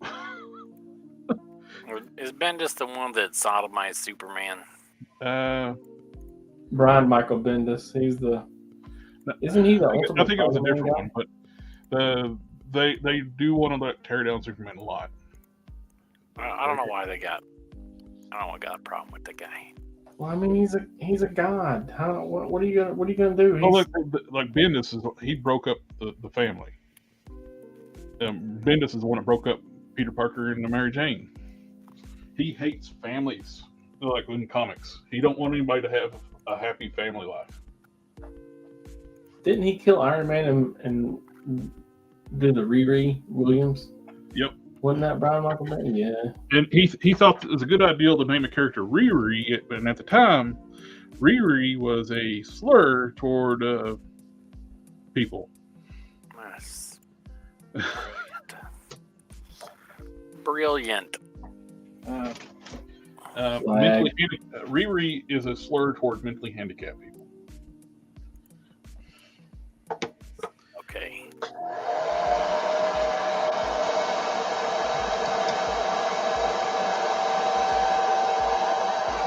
B: Is Bendis the one that sodomized Superman?
C: Brian Michael Bendis. Isn't he the ultimate?
A: I think it was a different one, but they do want to tear down Superman a lot.
B: I don't know why they got. I don't got a problem with the guy.
C: Well, I mean, he's a god. What are you gonna do?
A: Well, like Bendis he broke up the family. Bendis is the one that broke up Peter Parker and Mary Jane. He hates families, like in comics. He don't want anybody to have a happy family life.
C: Didn't he kill Iron Man and do the Riri Williams?
A: Yep.
C: Wasn't that Brian Michael Bendis? Yeah.
A: And he thought it was a good idea to name a character Riri, and at the time, Riri was a slur toward people.
B: Nice. Brilliant.
A: Riri is a slur toward mentally handicapped people.
B: Okay.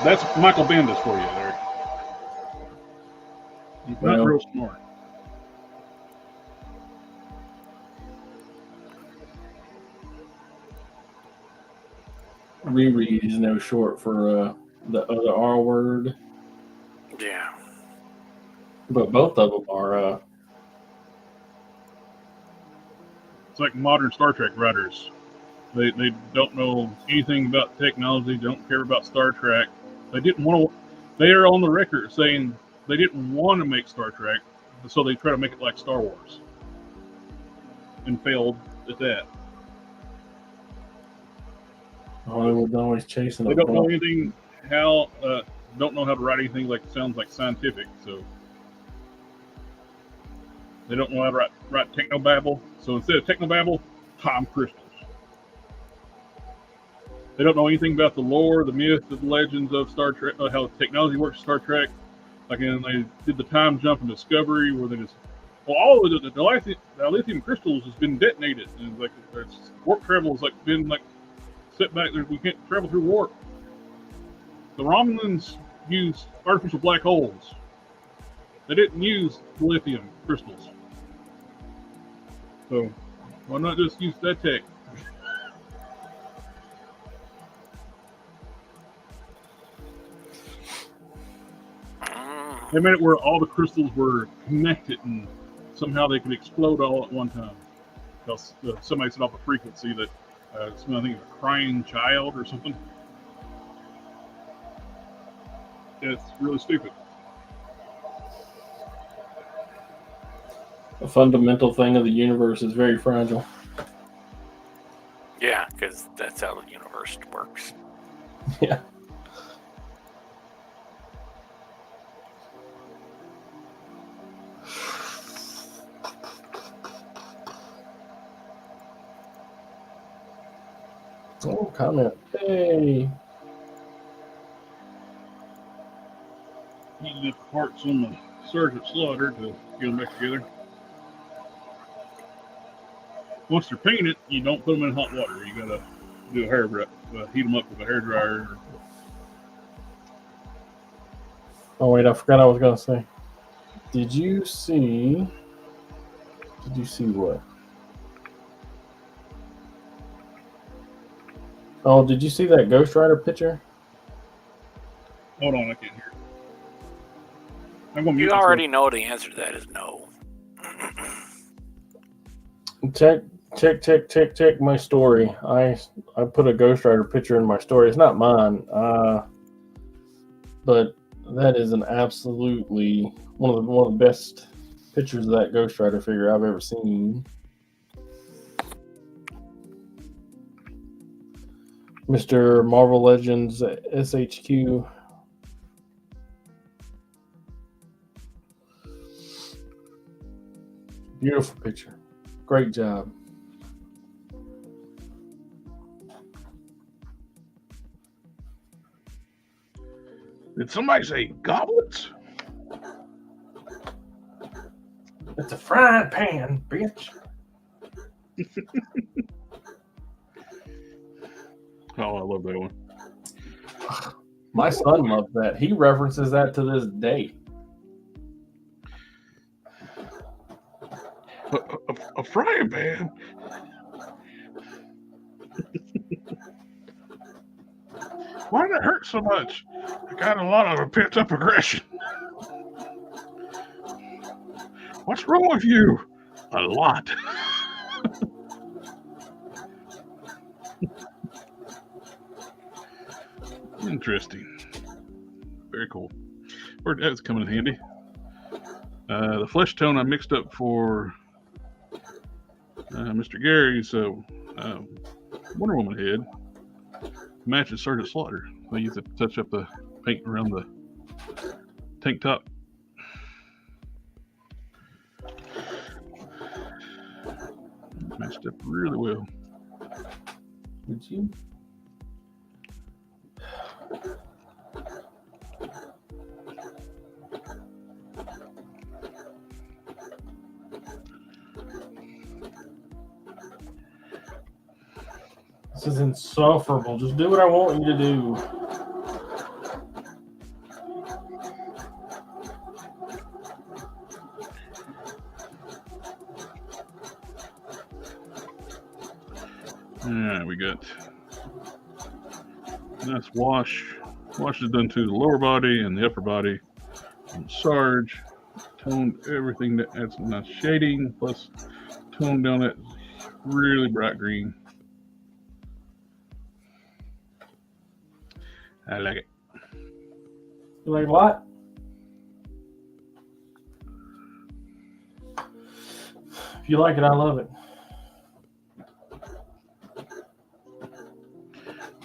A: That's Michael Bendis for you there. He's not real smart.
C: Riri is no short for the other R word.
B: Yeah.
C: But both of them are.
A: It's like modern Star Trek writers. They don't know anything about technology. They don't care about Star Trek. They didn't want to. They are on the record saying they didn't want to make Star Trek, so they try to make it like Star Wars, and failed at that.
C: Hollywood's always chasing.
A: They don't know anything don't know how to write anything like sounds like scientific. So they don't know how to write technobabble. So instead of technobabble, time crystals. They don't know anything about the lore, the myth, the legends of Star Trek, how technology works in Star Trek. Like, and they did the time jump in Discovery, where they just, well, all of the lithium crystals has been detonated, and like warp travel has like been like set back. We can't travel through warp. The Romulans used artificial black holes. They didn't use lithium crystals. So why not just use that tech? They made it where all the crystals were connected and somehow they could explode all at one time. Because somebody set off a frequency that, I think, a crying child or something. It's really stupid.
C: A fundamental thing of the universe is very fragile.
B: Yeah, because that's how the universe works.
C: Yeah. Oh, comment. Hey.
A: Heating up the parts on the Sergeant Slaughter to get them back together. Once they're painted, you don't put them in hot water. You gotta do heat them up with a hair dryer.
C: Oh wait, I forgot I was gonna say. Did you see what? Oh, did you see that Ghost Rider picture?
A: Hold on, I can't hear. I'm gonna
B: You already know the answer to that is no.
C: Check my story. I put a Ghost Rider picture in my story. It's not mine, but that is an absolutely one of the best pictures of that Ghost Rider figure I've ever seen. Mr. Marvel Legends SHQ. Beautiful picture. Great job.
A: Did somebody say goblets?
C: It's a frying pan, bitch.
A: Oh, I love that one.
C: My son loves that. He references that to this day.
A: A frying pan? Why did it hurt so much? I got a lot of pent-up aggression. What's wrong with you? A lot. Interesting. Very cool. That's coming in handy. The flesh tone I mixed up for Mr. Gary's Wonder Woman head matches Sergeant Slaughter. I used to touch up the paint around the tank top. Matched up really well.
C: Would you? This is insufferable. Just do what I want you to do.
A: Yeah, we got That's wash. Wash is done to the lower body and the upper body. And Sarge toned everything that adds some nice shading, plus toned down that really bright green. I like it.
C: You like what? If you like it, I love it.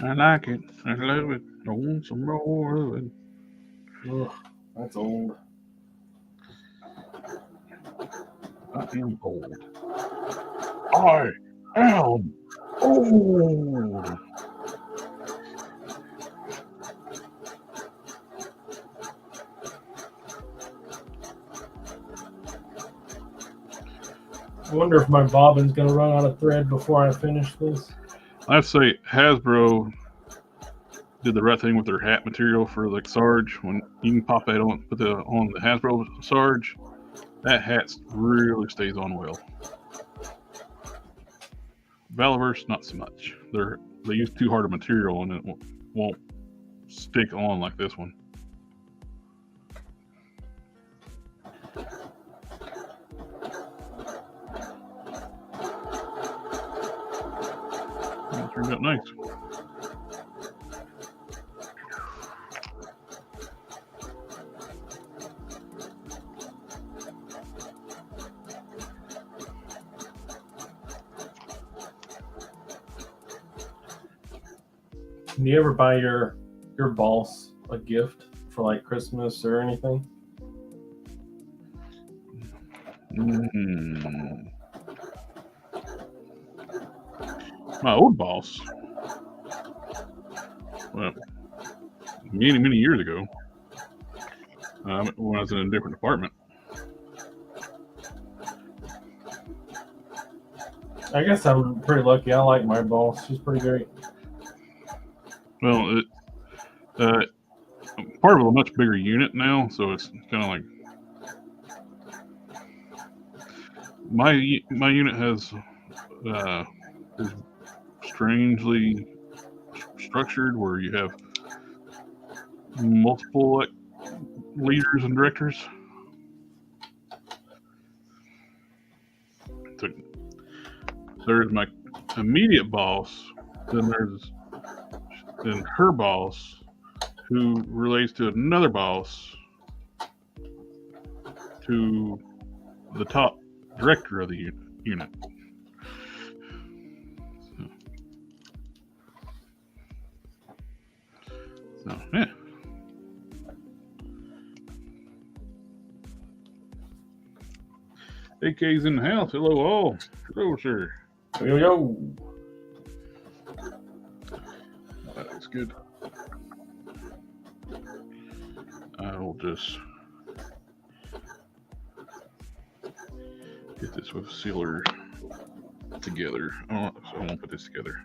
A: I like it. I love it. I want some more of it.
C: Ugh, that's old.
A: I am old. I am old.
C: I wonder if my bobbin's going to run out of thread before I finish this.
A: I'd say Hasbro did the right thing with their hat material for like Sarge. When you can pop that on, put the on the Hasbro Sarge, that hat really stays on well. Valiverse, not so much. They use too hard a material and it won't stick on like this one. That turned out nice.
C: Do you ever buy your boss a gift for like Christmas or anything?
A: My old boss, well, many years ago, when I was in a different department.
C: I guess I'm pretty lucky. I like my boss. She's pretty great.
A: Well, part of a much bigger unit now, so it's kind of like my unit has is strangely structured where you have multiple leaders and directors. So there's my immediate boss, then there's her boss, who relates to another boss, to the top director of the unit. So yeah. AK's in the house. Hello all. Hello, sir.
C: Yo, yo.
A: That's good. I will just get this with sealer together. I won't put this together.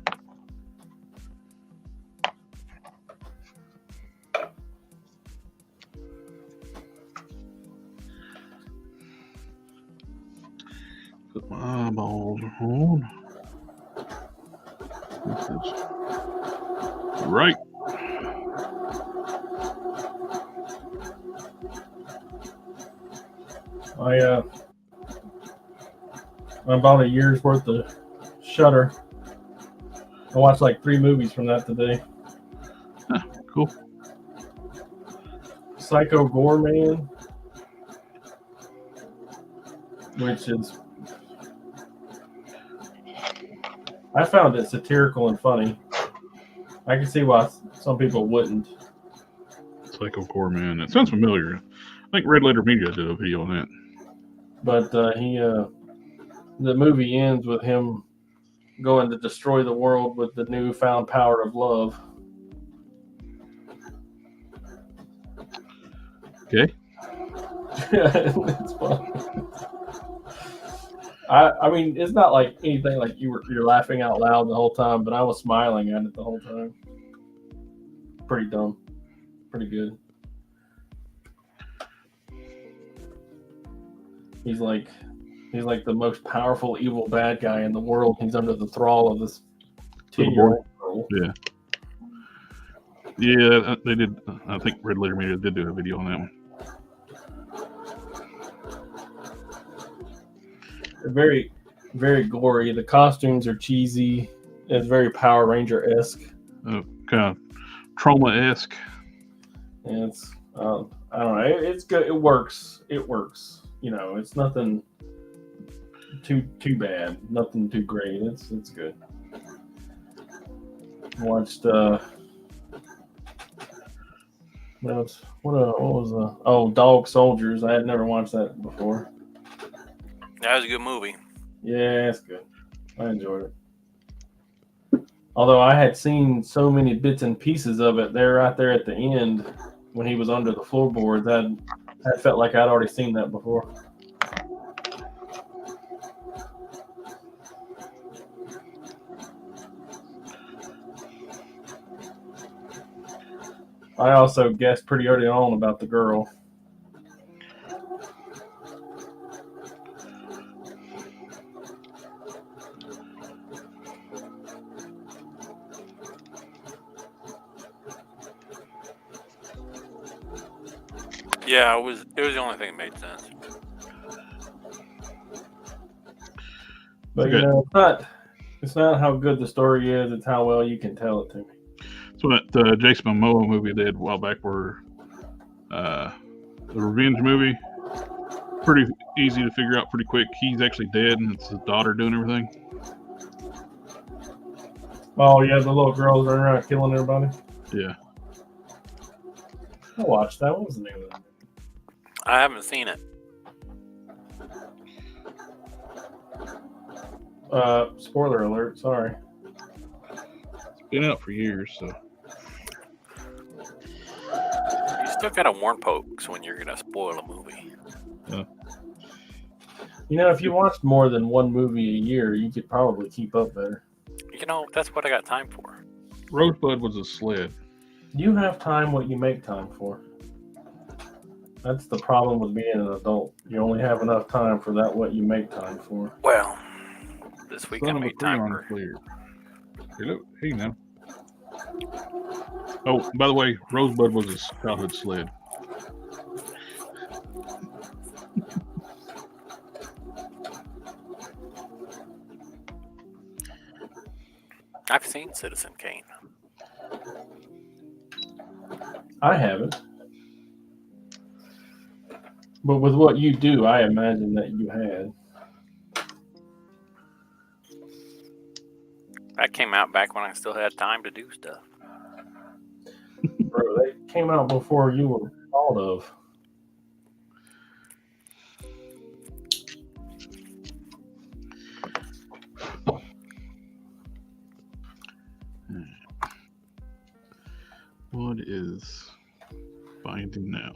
A: Put my eyeballs on. This is right.
C: I bought a year's worth of Shudder. I watched like 3 movies from that today.
A: Huh, cool.
C: Psycho Goreman, which is, I found it satirical and funny. I can see why some people wouldn't.
A: Psycho Goreman. It sounds familiar. I think Red Letter Media did a video on that.
C: But the movie ends with him going to destroy the world with the newfound power of love.
A: Okay.
C: It's fun. I mean, it's not like anything like you're laughing out loud the whole time, but I was smiling at it the whole time. Pretty dumb. Pretty good. He's like the most powerful evil bad guy in the world. He's under the thrall of this 10-year-old girl.
A: Yeah. Yeah, they did. I think Red Letter Media did do a video on that one.
C: They're very, very gory. The costumes are cheesy. It's very Power Ranger-esque.
A: Kind of trauma-esque.
C: And it's, I don't know. It's good. It works. It works. You know, it's nothing too bad. Nothing too great. It's good. Watched what was Dog Soldiers. I had never watched that before.
B: That was a good movie.
C: Yeah, it's good. I enjoyed it. Although I had seen so many bits and pieces of it there right there at the end when he was under the floorboards, that felt like I'd already seen that before. I also guessed pretty early on about the girl.
B: Yeah, it was the only thing that made sense.
C: But you know, it's not how good the story is, it's how well you can tell it to me.
A: So that Jason Momoa movie they did a while back were the revenge movie. Pretty easy to figure out pretty quick. He's actually dead and it's his daughter doing everything.
C: Oh yeah, the little girls running around killing everybody.
A: Yeah.
C: I watched that. What was the name of that?
B: I haven't seen it.
C: Spoiler alert, sorry.
A: It's been out for years, so.
B: You still gotta warn folks when you're gonna spoil a movie.
A: Yeah.
C: You know, if you watched more than one movie a year, you could probably keep up better.
B: You know, that's what I got time for.
A: Rosebud was a sled.
C: You have time what you make time for. That's the problem with being an adult. You only have enough time for that what you make time for.
B: Well, this week I
A: Son of a
B: made time
A: freon
B: for.
A: clear. Hello, hey now. Oh, by the way, Rosebud was his childhood sled.
B: I've seen Citizen Kane.
C: I haven't. But with what you do, I imagine that you had.
B: That came out back when I still had time to do stuff.
C: Bro, they came out before you were thought of.
A: What is binding now?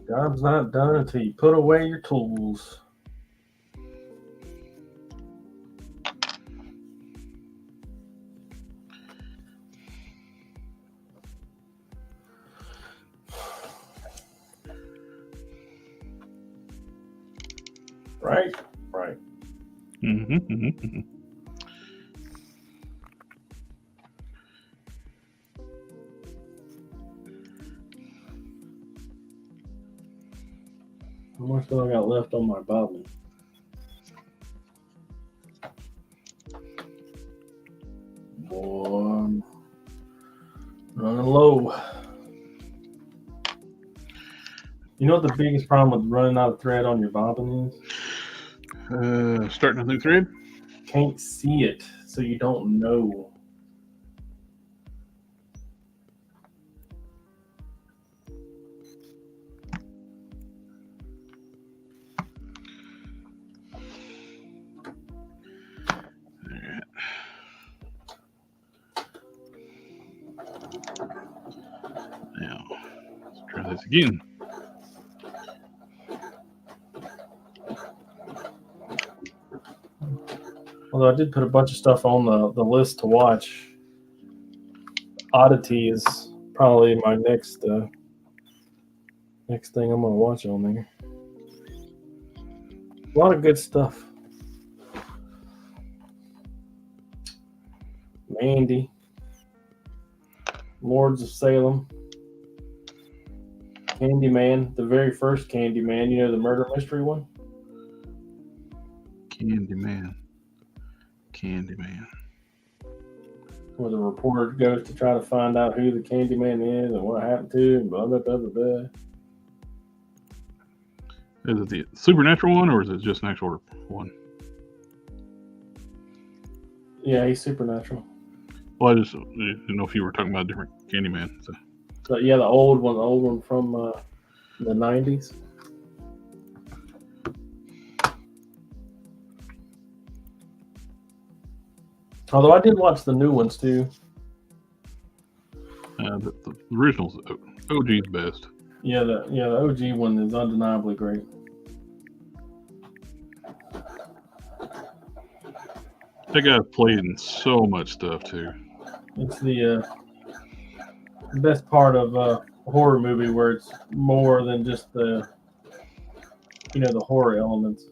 C: Job's not done until you put away your tools. Right? Right.
A: Mm-hmm.
C: How much do I got left on my bobbin? Boy, I'm running low. You know what the biggest problem with running out of thread on your bobbin is?
A: Starting a new thread?
C: Can't see it, so you don't know.
A: Now, let's try this again.
C: Although I did put a bunch of stuff on the list to watch. Oddity is probably my next thing I'm gonna watch on there. A lot of good stuff. Andy, Lords of Salem, Candyman, the very first Candyman, you know, the murder mystery one?
A: Candyman.
C: Where the reporter goes to try to find out who the Candyman is and what happened to him, blah, blah, blah, blah, blah.
A: Is it the supernatural one, or is it just an actual one?
C: Yeah, he's supernatural.
A: Well, I just didn't know if you were talking about a different Candyman. So.
C: So, yeah, the old one from the 90s. Although I did watch the new ones too.
A: The original's OG's best.
C: Yeah, the OG one is undeniably great.
A: That guy played in so much stuff too.
C: It's the best part of a horror movie where it's more than just the horror elements.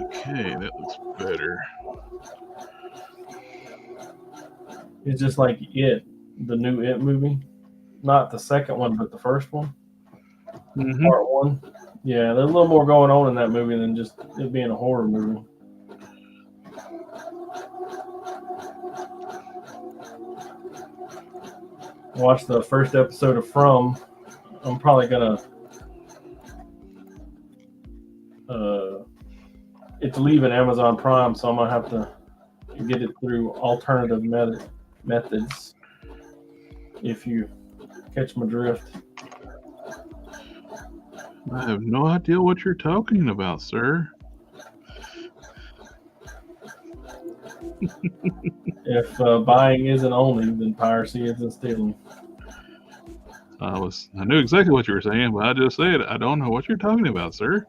A: Okay, that looks better.
C: It's just like It, the new It movie. Not the second one, but the first one.
A: Mm-hmm.
C: Part one. Yeah, there's a little more going on in that movie than just it being a horror movie. Watch the first episode of From. I'm probably gonna it's leaving Amazon Prime, so I'm gonna have to get it through alternative methods. If you catch my drift.
A: I have no idea what you're talking about, sir.
C: If buying isn't owning, then piracy isn't stealing.
A: I knew exactly what you were saying, but I just said I don't know what you're talking about, sir.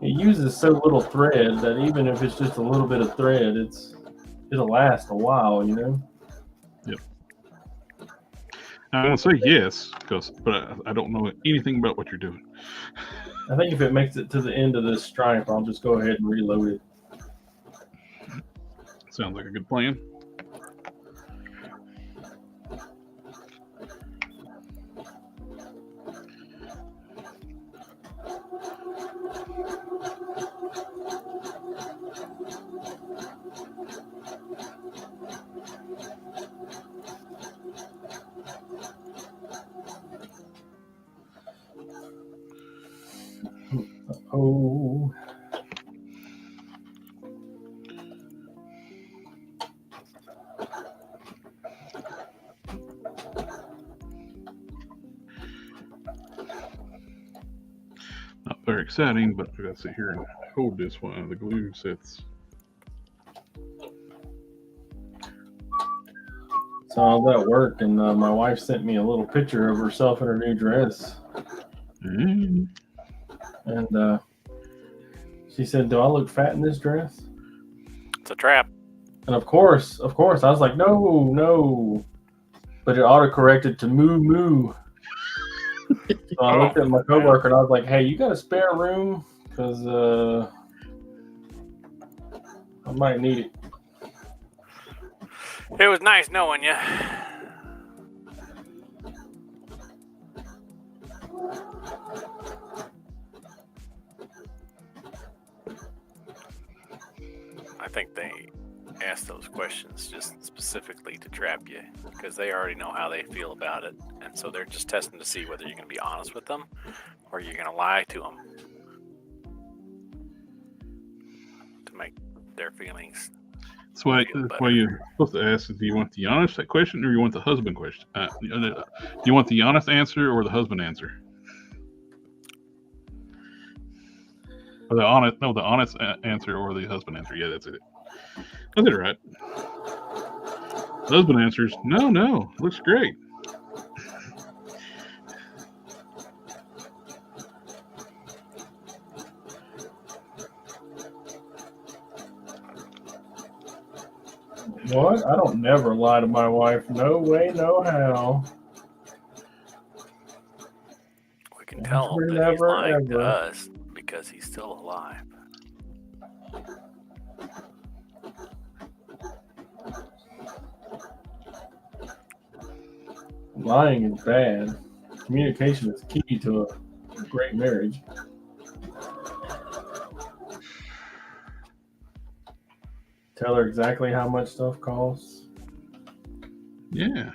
C: It uses so little thread that even if it's just a little bit of thread, it'll last a while, you know?
A: Yep. I'm going to say yes, but I don't know anything about what you're doing.
C: I think if it makes it to the end of this stripe, I'll just go ahead and reload it.
A: Sounds like a good plan.
C: Oh.
A: Not very exciting, but I gotta sit here and hold this while the glue sets.
C: So I was at work, and my wife sent me a little picture of herself in her new dress.
A: Mm.
C: And she said, "Do I look fat in this dress?"
B: It's a trap.
C: And of course, I was like, no. But it auto-corrected to moo moo. So I looked at my coworker and I was like, "Hey, you got a spare room? Because I might need it."
B: It was nice knowing you. I think they ask those questions just specifically to trap you because they already know how they feel about it. And so they're just testing to see whether you're going to be honest with them or you're going to lie to them to make their feelings.
A: That's why you're supposed to ask: do you want the honest question or you want the husband question? Do you want the honest answer or the husband answer? Or the honest answer or the husband answer. Yeah, that's it. That's it, right? Husband answers, no, looks great.
C: What? I don't never lie to my wife. No way, no how.
B: We can tell him that he's lying to us because he's still alive.
C: Lying is bad. Communication is key to a great marriage. Tell her exactly how much stuff costs.
A: Yeah.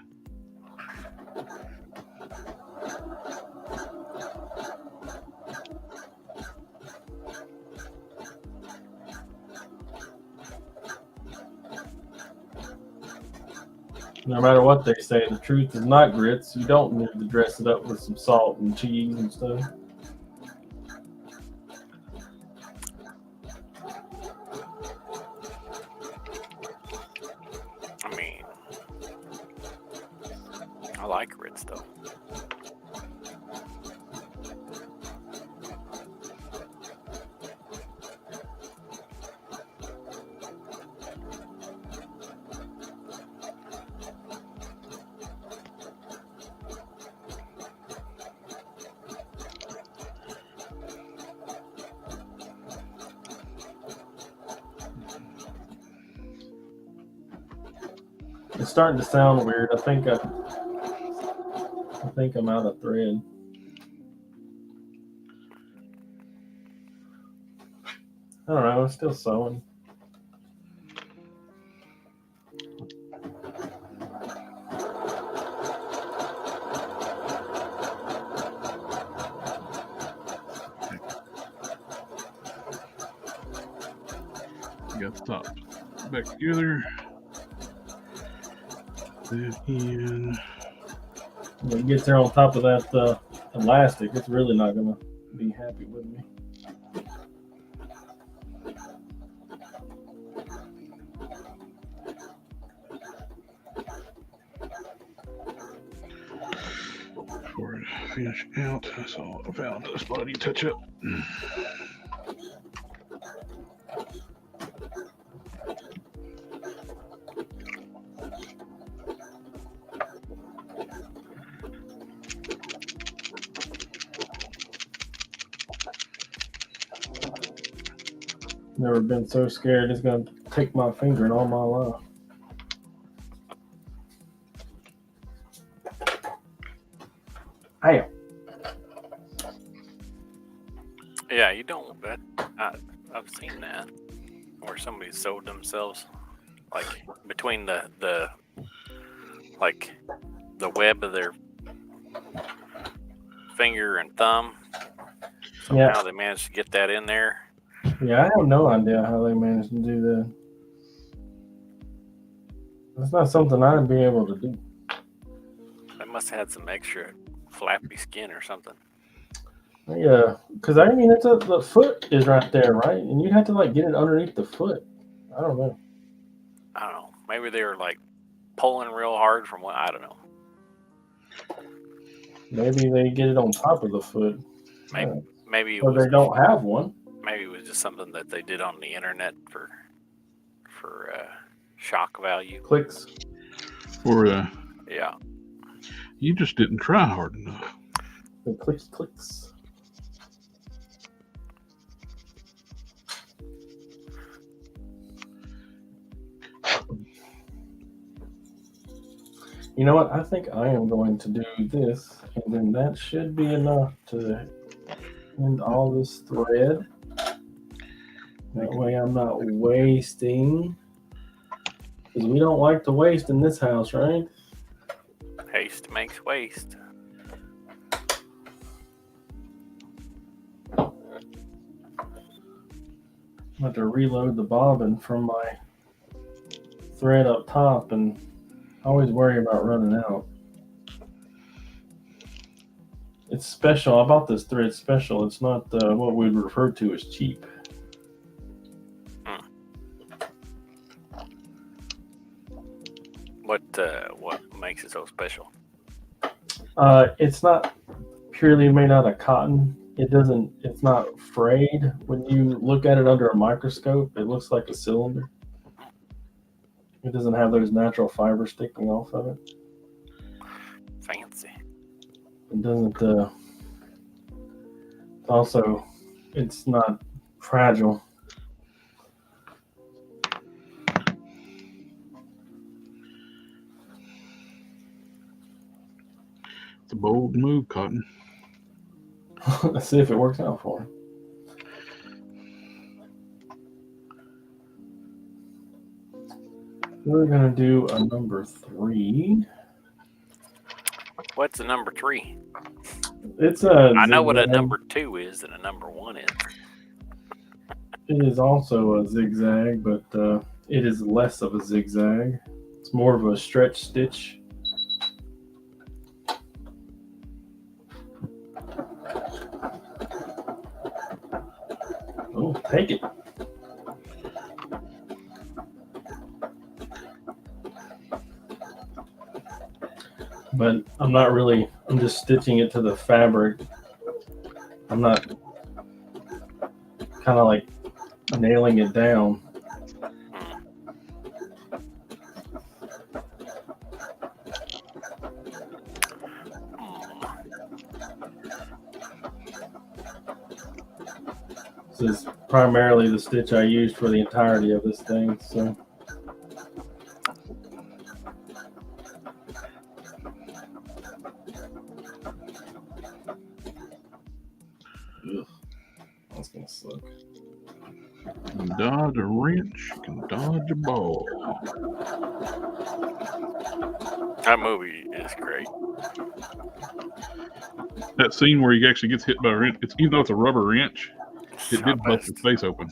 C: No matter what they say, the truth is not grits. You don't need to dress it up with some salt and cheese and stuff.
B: I mean, I like grits though.
C: It's starting to sound weird. I think I'm out of thread. I don't know. I'm still sewing.
A: Got the top back together. That in.
C: When it gets there on top of that elastic, it's really not going to be happy with me.
A: Before I finish out, so I found a spot I need to touch up.
C: Never been so scared it's going to take my finger in all my life. Ow.
B: Yeah, you don't. I've seen that where somebody sewed themselves, like between the web of their finger and thumb. Somehow they managed to get that in there.
C: Yeah, I have no idea how they managed to do that. That's not something I'd be able to do.
B: They must have had some extra flappy skin or something.
C: Yeah, because I mean, the foot is right there, right? And you have to like get it underneath the foot. I don't know.
B: Maybe they were like pulling real hard from what, I don't know.
C: Maybe they get it on top of the foot.
B: Maybe it
C: or
B: was,
C: they don't have one.
B: Maybe it was just something that they did on the internet for shock value.
C: Clicks.
A: Or
B: yeah.
A: You just didn't try hard enough.
C: The clicks. You know what? I think I am going to do this, and then that should be enough to end all this thread. That way I'm not wasting. Because we don't like to waste in this house, right?
B: Haste makes waste.
C: I'm going to reload the bobbin from my thread up top, and I always worry about running out. It's special. I bought this thread special. It's not what we'd refer to as cheap.
B: special?
C: It's not purely made out of cotton. It's not frayed. When you look at it under a microscope, it looks like a cylinder. It doesn't have those natural fibers sticking off of it.
B: Fancy.
C: It doesn't, also, it's not fragile.
A: It's a bold move, Cotton.
C: Let's see if it works out for him. We're gonna do a number 3.
B: What's a number 3?
C: It's a.
B: I know what a
C: zigzag.
B: number 2 is and a number 1 is.
C: It is also a zigzag, but it is less of a zigzag. It's more of a stretch stitch. Oh, take it. But I'm not really, I'm just stitching it to the fabric. I'm not kind of like nailing it down. This is primarily the stitch I used for the entirety of this thing, so. Ugh, that's gonna suck.
A: You can dodge a wrench, you can dodge a ball.
B: That movie is great.
A: That scene where he actually gets hit by a wrench, even though it's a rubber wrench, it
B: Not
A: did bust his
B: best.
A: face open.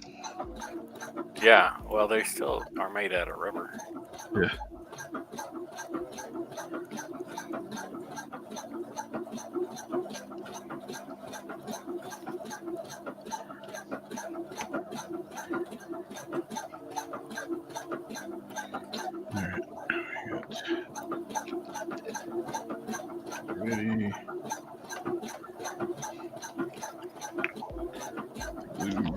B: Yeah, well, they still are made out of rubber.
A: Yeah. All right. Ready. Blue, ready.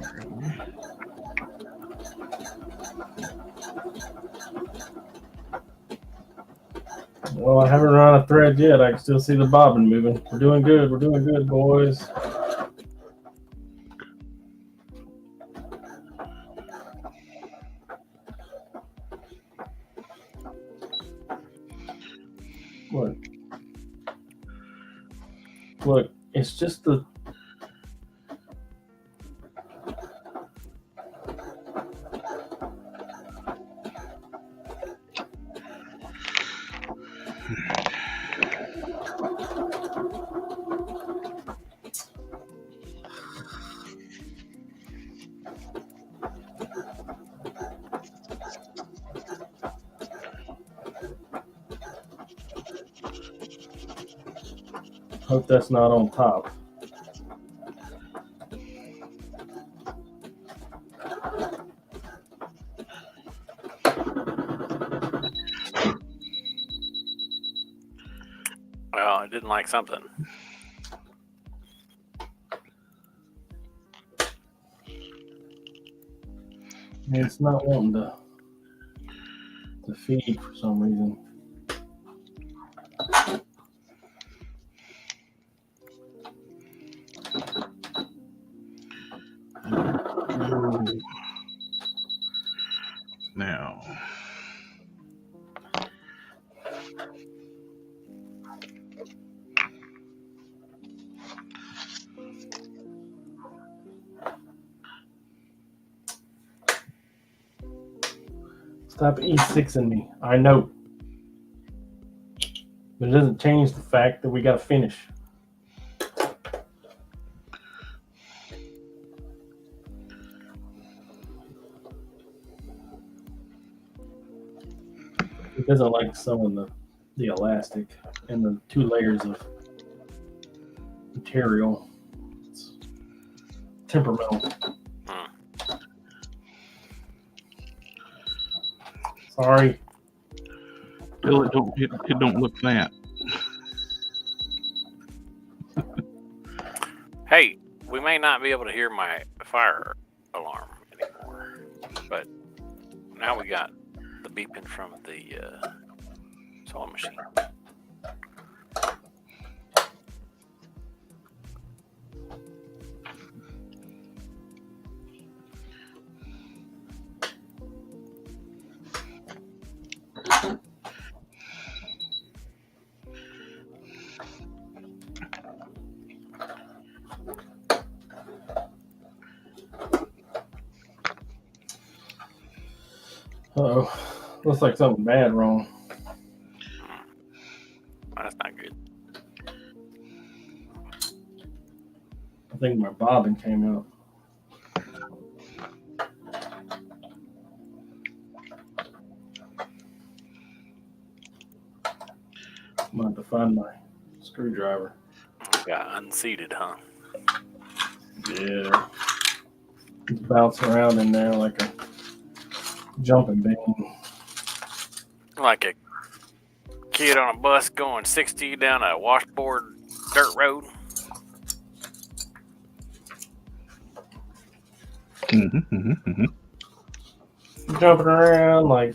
C: Well, I haven't run out of thread yet. I can still see the bobbin moving. We're doing good. We're doing good, boys. Look, it's just the. Hope that's not on top.
B: Well, I didn't like something.
C: It's not wanting to feed for some reason.
A: Now.
C: Stop E6ing me. I know. But it doesn't change the fact that we got to finish. It doesn't like sewing the elastic and the 2 layers of material. It's temperamental. Sorry.
A: Still, it don't look that.
B: Hey, we may not be able to hear my fire alarm anymore, but now we got the beeping from the sewing machine.
C: Uh-oh. Looks like something bad wrong.
B: That's not good.
C: I think my bobbin came out. I'm going to have to find my screwdriver.
B: Got unseated, huh?
C: Yeah. It's bouncing around in there like a jumping bean.
B: Like a kid on a bus going 60 down a washboard dirt road.
C: Jumping around like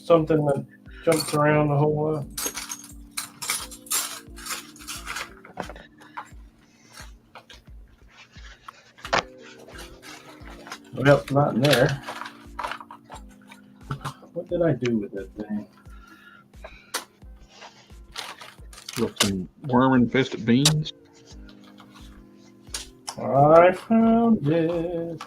C: something that jumps around a whole lot. Well, not in there. What did I do with that thing?
A: With some worm-infested beans.
C: I found it.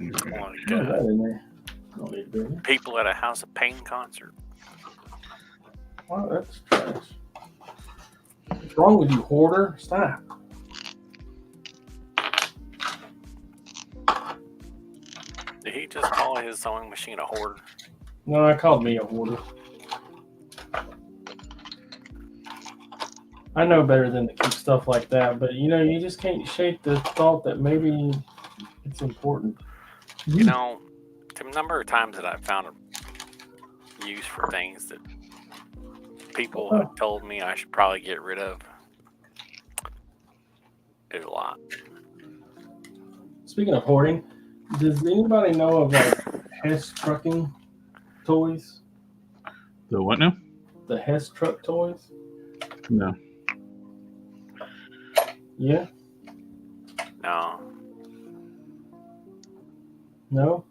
B: Like
C: That in there. Don't need to be there.
B: people at a House of Pain concert.
C: Wow, that's trash. What's wrong with you, hoarder? Stop.
B: Did he just call his sewing machine a hoarder?
C: No, I called me a hoarder. I know better than to keep stuff like that, but you know, you just can't shake the thought that maybe it's important.
B: You know, the number of times that I've found a use for things that people have told me I should probably get rid of is a lot.
C: Speaking of hoarding, does anybody know of like Hess trucking toys?
A: The what now?
C: The Hess truck toys?
A: No.
C: Yeah?
B: No.
C: No?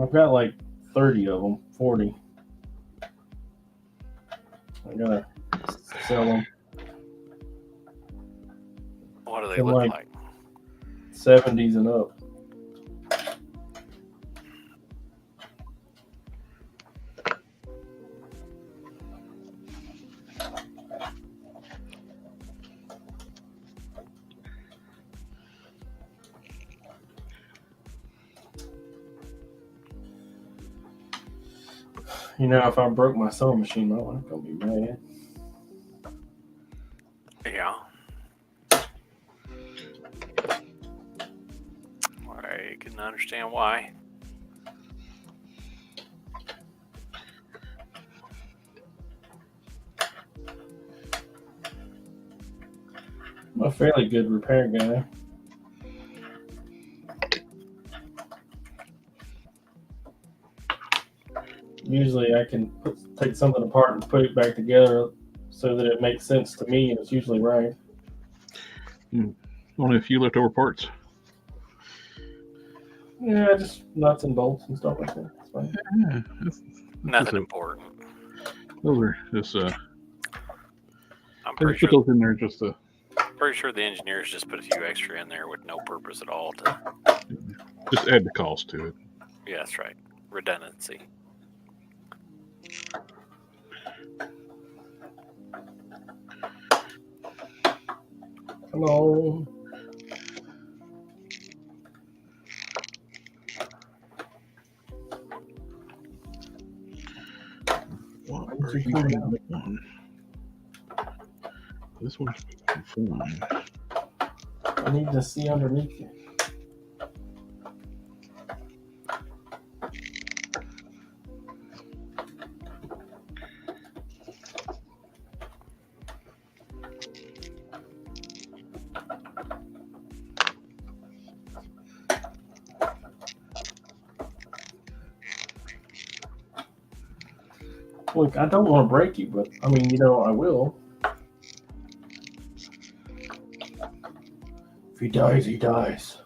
C: I've got like 30 of them, 40. I gotta sell them.
B: What do they
C: They're
B: look
C: like
B: like?
C: 70s and up. You know, if I broke my sewing machine, my wife's gonna be mad.
B: Yeah. I can understand why.
C: I'm a fairly good repair guy. Usually I can take something apart and put it back together so that it makes sense to me, and it's usually right.
A: Only a few leftover parts.
C: Yeah, just nuts and bolts and stuff like that. It's fine.
A: Yeah,
B: Nothing important.
A: those are just
B: I'm
A: they
B: pretty
A: put
B: sure.
A: those in there just to
B: Pretty sure the engineers just put a few extra in there with no purpose at all.
A: just add the cost to it.
B: Yeah, that's right. Redundancy.
C: Come on.
A: What
C: Where'd
A: are
C: you
A: you
C: find
A: doing? This one's fine.
C: I need to see underneath you. Look, I don't want to break you, but I mean, I will. If he dies, he dies.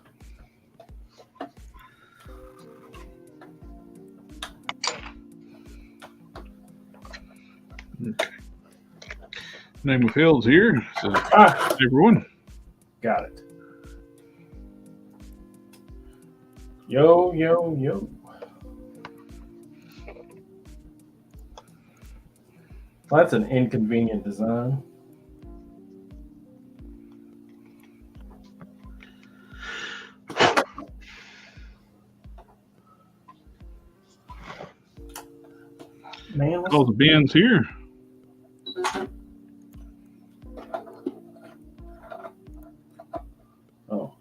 A: Okay. Name of Hills here. So, everyone.
C: Got it. Yo. Well, that's an inconvenient design. Man,
A: All the bins here.
C: Oh.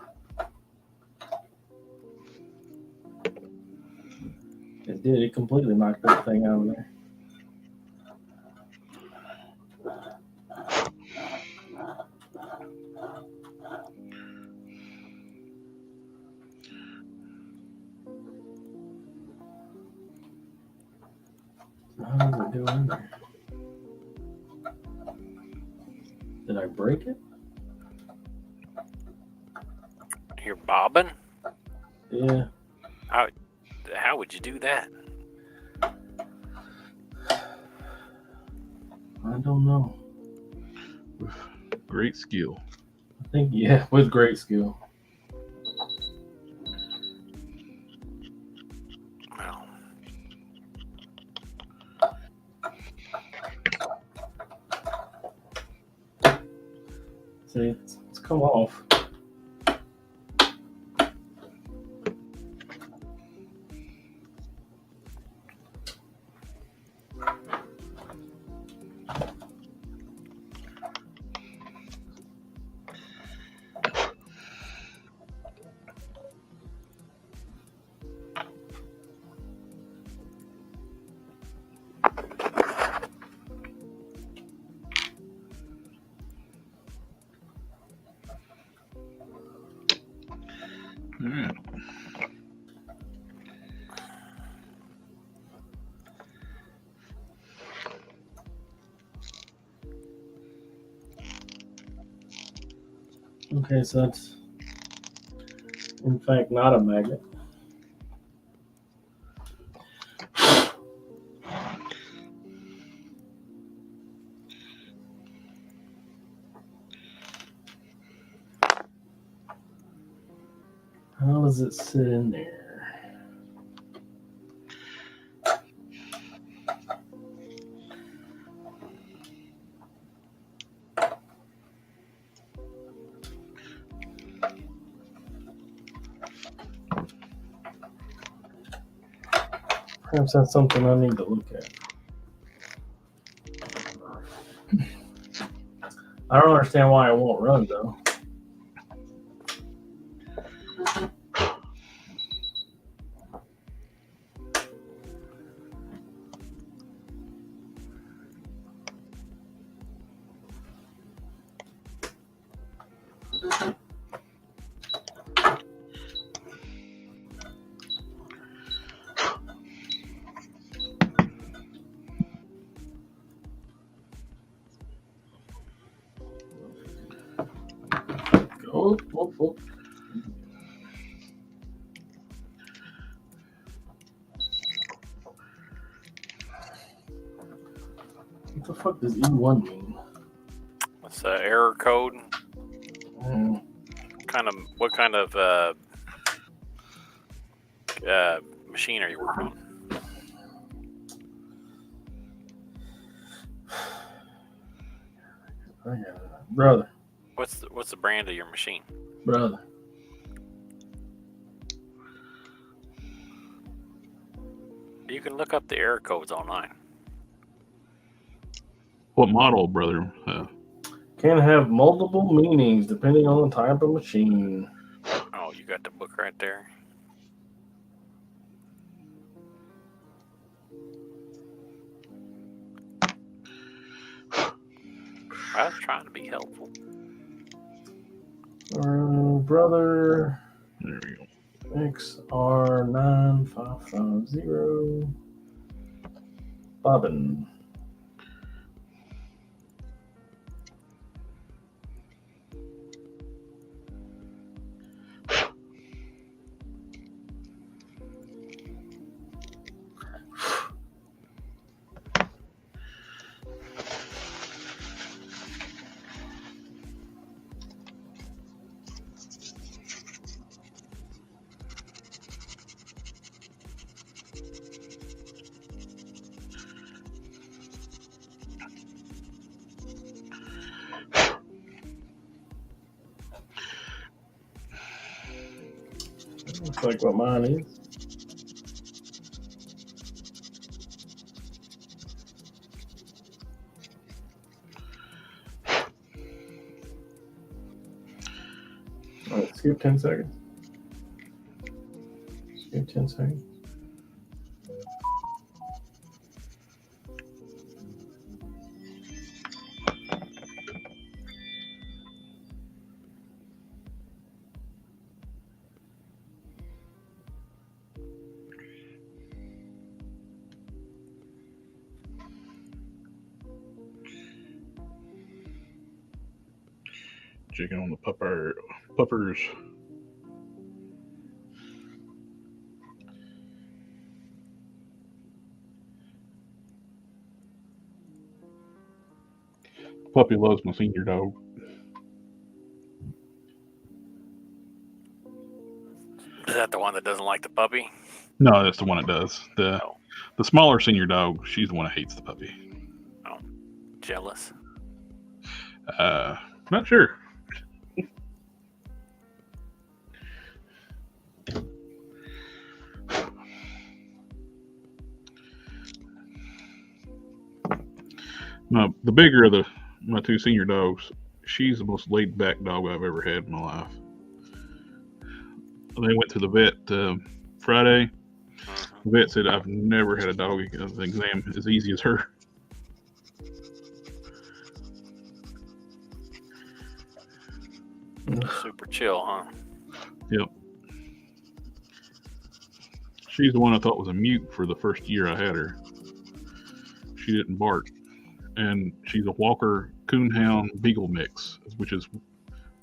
C: It did. It completely knocked that thing out of there. How does it go in there? Did I break it?
B: You're bobbing?
C: Yeah.
B: How would you do that?
C: I don't know.
A: With great skill.
C: I think, yeah, with great skill.
B: Well,
C: See, it's come off.
A: All right.
C: Okay, so that's in fact not a magnet. How does it sit in there? Perhaps that's something I need to look at. I don't understand why it won't run though. Oh. What the fuck does E1 mean?
B: what's the error code?
C: Mm.
B: What kind of machine are you working on?
C: Brother.
B: What's the brand of your machine?
C: Brother.
B: You can look up the error codes online.
A: What model, brother?
C: Can have multiple meanings depending on the type of machine.
B: Oh, you got the book right there. I was trying to be helpful.
C: Brother.
A: There we go.
C: XR9550. Bobbin. Looks like what mine is. All right, skip 10 seconds. Skip 10 seconds.
A: Checking on the puppers. Puppy loves my senior dog.
B: Is that the one that doesn't like the puppy?
A: No, that's the one that does. The smaller senior dog, she's the one that hates the puppy.
B: Oh, jealous.
A: Not sure. No, the bigger of my two senior dogs, she's the most laid back dog I've ever had in my life. They went to the vet Friday. The vet said I've never had a dog exam as easy as her.
B: Super chill, huh?
A: Yep. She's the one I thought was a mute for the first year I had her. She didn't bark. And she's a Walker Coonhound Beagle mix, which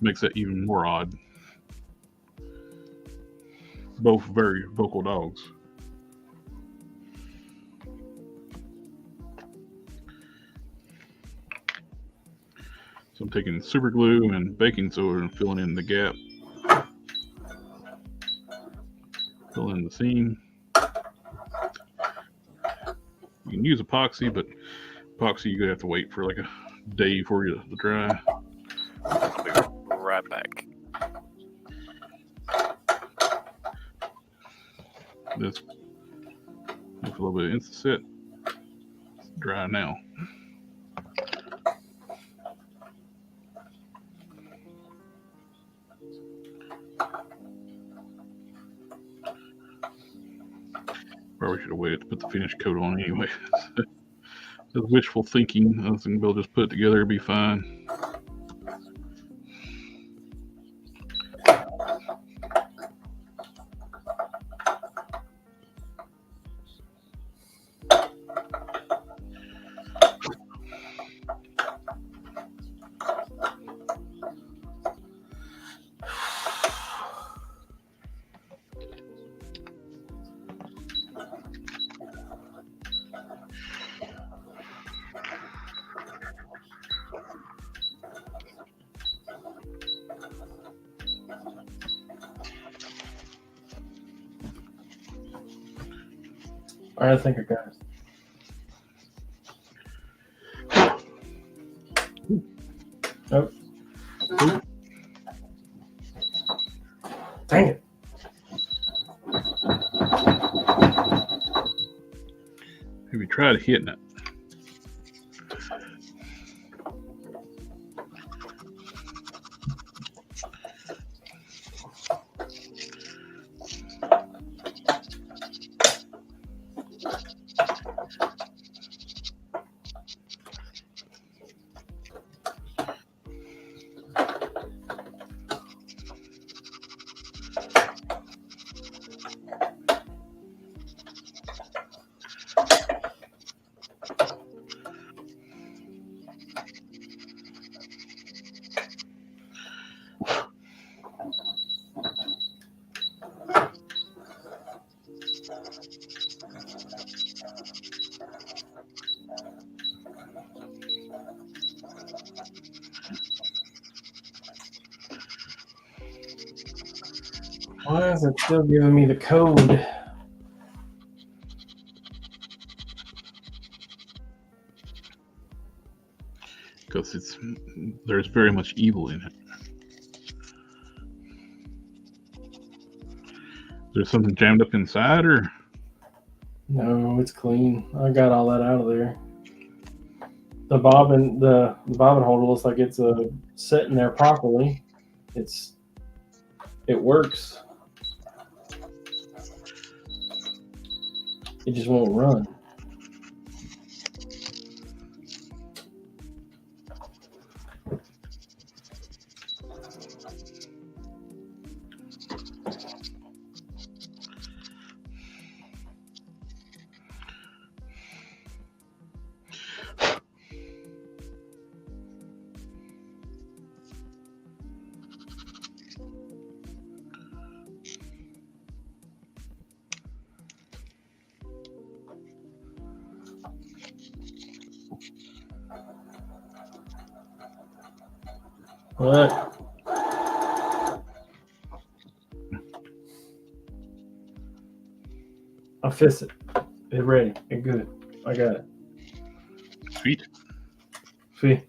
A: makes that even more odd. Both very vocal dogs. So I'm taking super glue and baking soda and filling in the gap. Fill in the seam. You can use epoxy, but epoxy you're gonna have to wait for like a day for it to dry.
B: I'll be right back.
A: This with a little bit of Instaset. It's dry now. Probably should have waited to put the finish coat on anyway. That's wishful thinking. I think we'll just put it together, it'll be fine.
C: All right, I think I got it. Nope. Dang it.
A: Have you tried hitting it?
C: Why is it still giving me the code?
A: Because there's very much evil in it. there something jammed up inside, or?
C: No, it's clean. I got all that out of there. The bobbin holder looks like it's sitting there properly. It works. It just won't run. What? I fix it. It's ready. It's good. I got it.
A: Sweet.
C: See?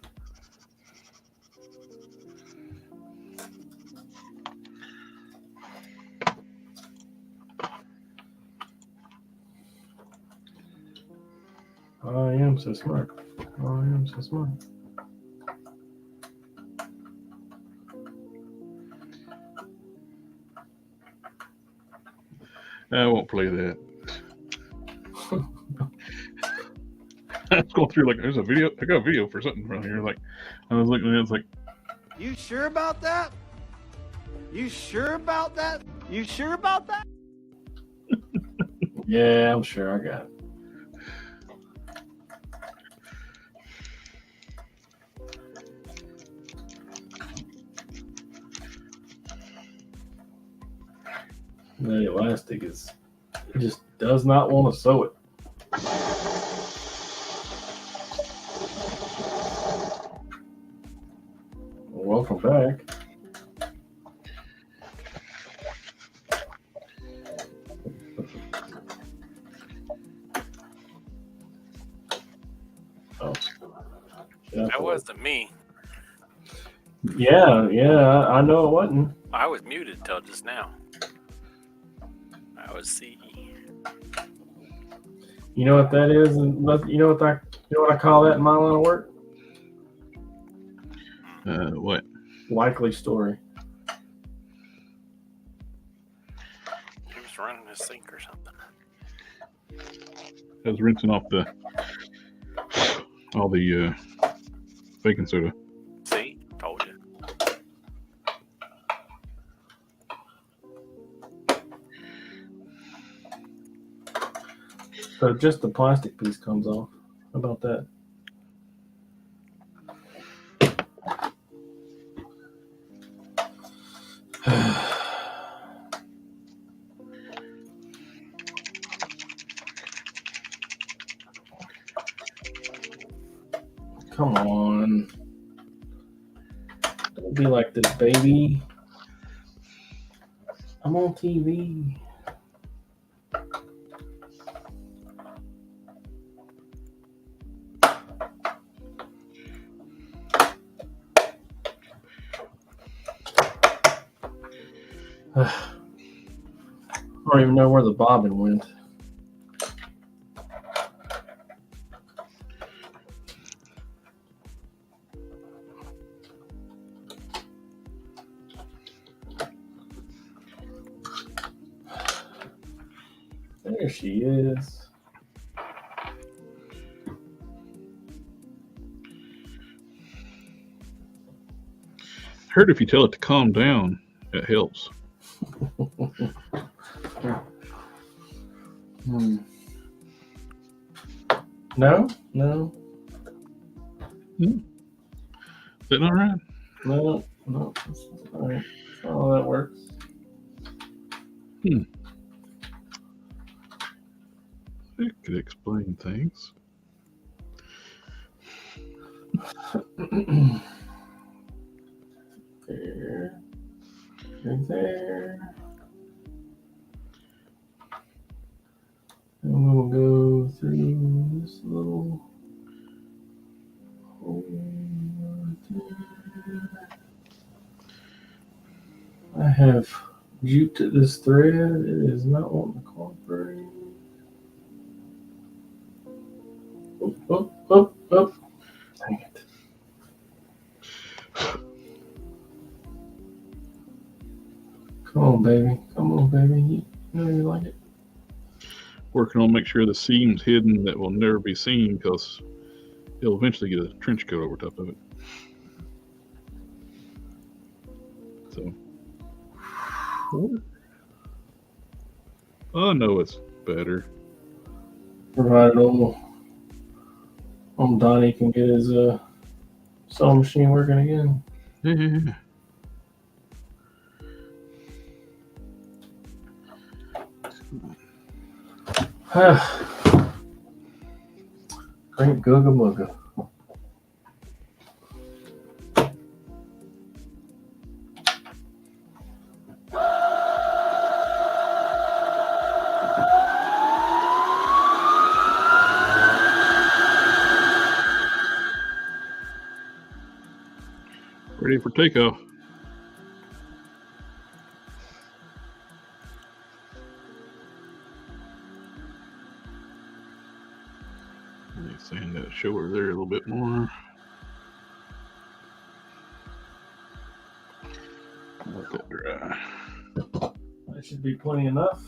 C: I am so smart. I am so smart.
A: I won't play that. I was going through like there's a video. I got a video for something from here. Like I was looking at it, it's like,
D: you sure about that? You sure about that? You sure about that?
C: Yeah, I'm sure I got it. The elastic it just does not want to sew it. Welcome back. Oh,
B: That wasn't me.
C: Yeah, I know it wasn't.
B: I was muted till just now. I was CE.
C: You know what that is? You know what I call that in my line of work?
A: what?
C: Likely story.
B: He was running his sink or something.
A: I was rinsing off all the baking soda.
B: See? Told you.
C: So just the plastic piece comes off. How about that? Come on. Don't be like this, baby. I'm on TV. I don't even know where the bobbin went. There she is.
A: Heard if you tell it to calm down, it helps.
C: No.
A: Is that not right?
C: No. That's all right. That's not how that works.
A: It could explain things.
C: There. And there. And we'll go through this little hole right there. I have jute to this thread. It is not wanting to cooperate. Up. Dang it. Come on, baby. You know you like it.
A: Working on make sure the seam's hidden that will never be seen because it'll eventually get a trench coat over top of it. So, oh no, it's better.
C: Provided Donnie can get his sewing machine working again.
A: Yeah.
C: Great googa mooga.
A: Ready for takeoff. Sand that shoulder there a little bit more. Let that dry.
C: That should be plenty enough.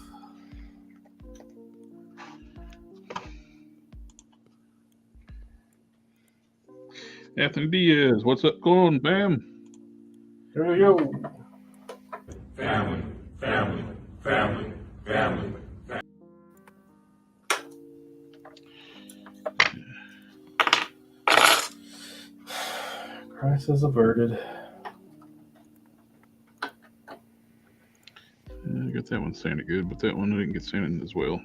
A: Anthony Diaz, what's up going on, Bam?
C: Here we go.
E: Family.
C: Crisis averted.
A: I got that one sanded good, but that one I didn't get sanded as well.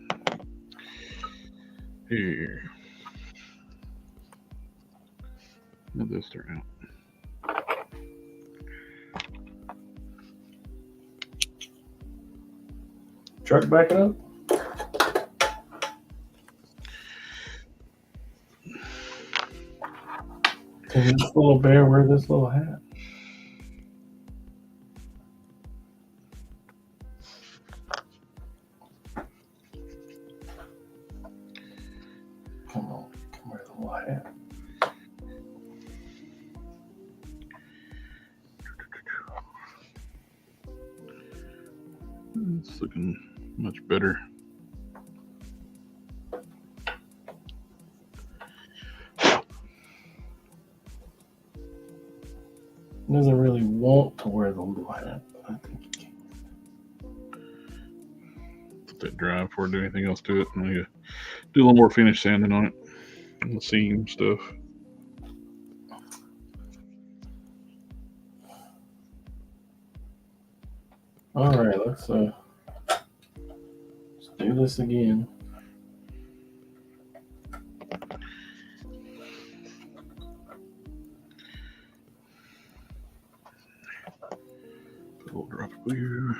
A: Here. Let this turn out.
C: Truck backing up. Can this little bear wear this little hat? Come on, come wear the little hat.
A: It's looking much better.
C: He doesn't really want to wear the little hat, but I think he can.
A: Let that dry before I do anything else to it. And I do a little more finish sanding on it. And the seam stuff.
C: All right, let's do this again.
A: Put a little drop of glue.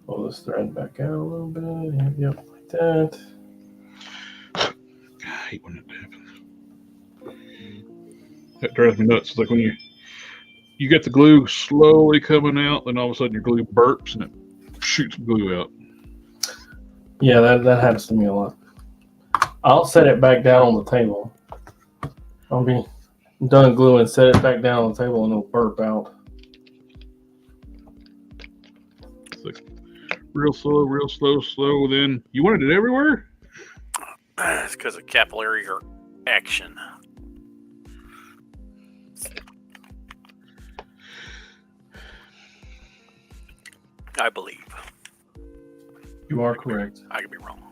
C: Pull this thread back out a little bit. Yep, like that.
A: I hate when that happens. That drives me nuts. It's like when you get the glue slowly coming out, then all of a sudden your glue burps and it shoots glue out.
C: Yeah, that happens to me a lot. I'll set it back down on the table. I'll be done gluing, set it back down on the table, and it'll burp out.
A: It's like real slow. Then you wanted it everywhere?
B: It's because of capillary action. I believe.
C: You are correct.
B: I could be wrong.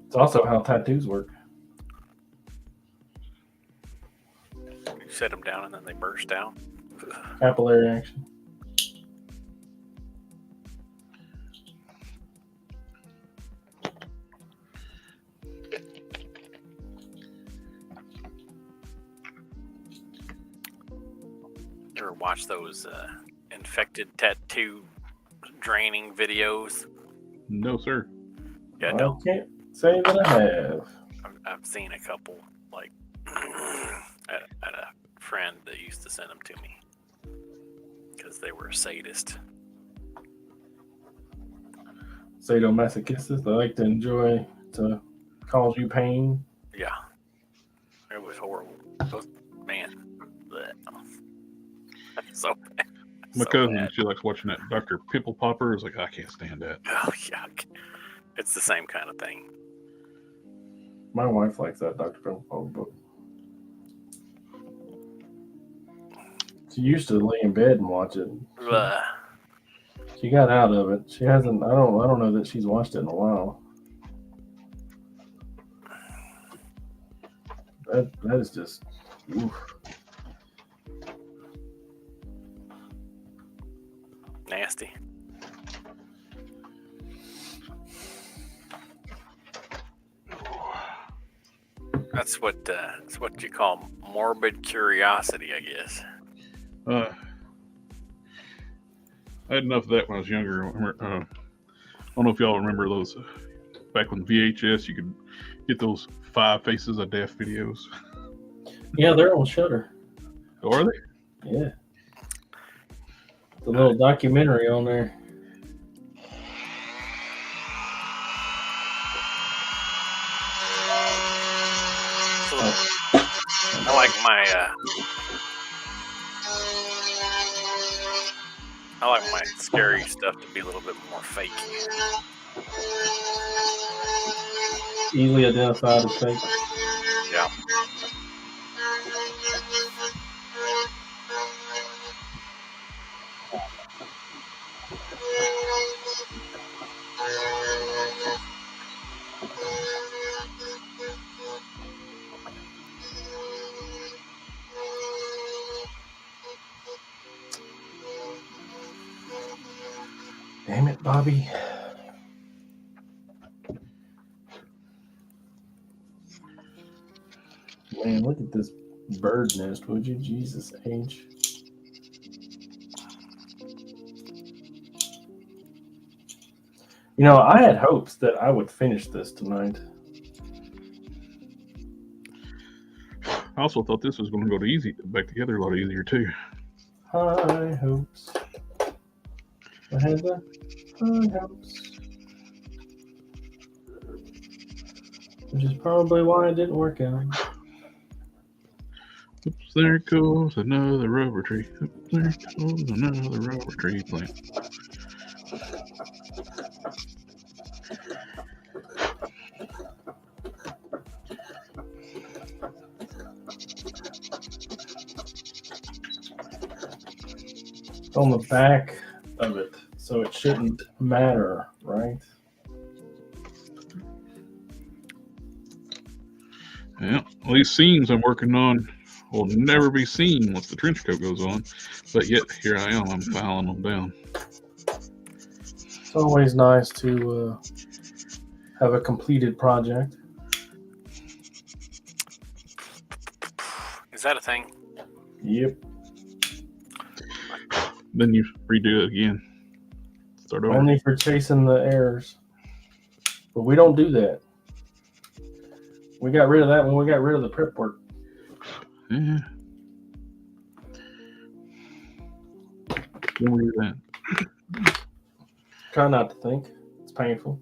C: It's also how tattoos work.
B: You set them down and then they burst out.
C: Capillary action.
B: Ever watch those infected tattoo draining videos?
A: No, sir.
B: Yeah,
C: I
B: no.
C: can't say that I have.
B: I've seen a couple, like, at a friend that used to send them to me because they were a sadist.
C: Sadomasochists, they like to enjoy to cause you pain.
B: Yeah. It was horrible. Man. Blech. So bad.
A: My
B: So
A: cousin,
B: bad.
A: she likes watching that Dr. Pimple Popper. Is like, I can't stand that.
B: Oh, yuck. It's the same kind of thing.
C: My wife likes that Dr. Pimple book. She used to lay in bed and watch it.
B: Blech.
C: She got out of it. She hasn't. I don't know that she's watched it in a while. That is just. Oof.
B: Nasty. That's what you call morbid curiosity, I guess.
A: I had enough of that when I was younger. I don't know if y'all remember those back when VHS, you could get those 5 Faces of Death videos.
C: Yeah, they're on Shudder.
A: Oh, are they?
C: Yeah. The little documentary on there.
B: I like my scary stuff to be a little bit more fakey.
C: Easily identified as fake.
B: Yeah.
C: Damn it, Bobby. Man, look at this bird nest, would you? Jesus H. You know, I had hopes that I would finish this tonight.
A: I also thought this was going to go back together a lot easier too.
C: High hopes. I had the high hopes. Which is probably why it didn't work out.
A: Oops, there goes another rubber tree. Oops, there goes another rubber tree plant.
C: It's on the back of it, so it shouldn't matter, right?
A: Yeah, well, these seams I'm working on will never be seen once the trench coat goes on, but yet here I am, I'm filing them down.
C: It's always nice to have a completed project.
B: Is that a thing?
C: Yep.
A: Then you redo it again. Start over.
C: Only for chasing the errors. But we don't do that. We got rid of that when we got rid of the prep work.
A: Yeah. When we do that.
C: Try not to think. It's painful.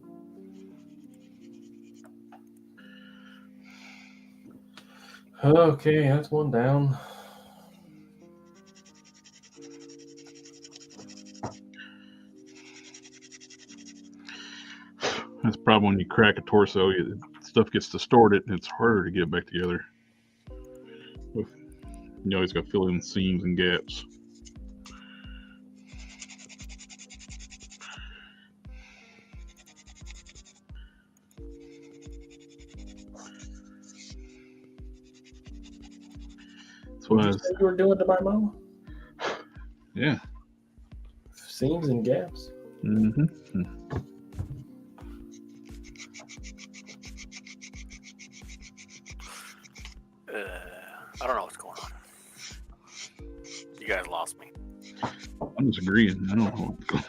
C: Okay, that's one down.
A: That's the problem when you crack a torso. Stuff gets distorted and it's harder to get back together. You always got to fill in seams and gaps. That's
C: What
A: why
C: you say you were doing to my mama?
A: yeah.
C: Seams and gaps.
A: Mm-hmm.
B: I don't know what's going on. You guys lost me.
A: I'm just agreeing. I don't know what's going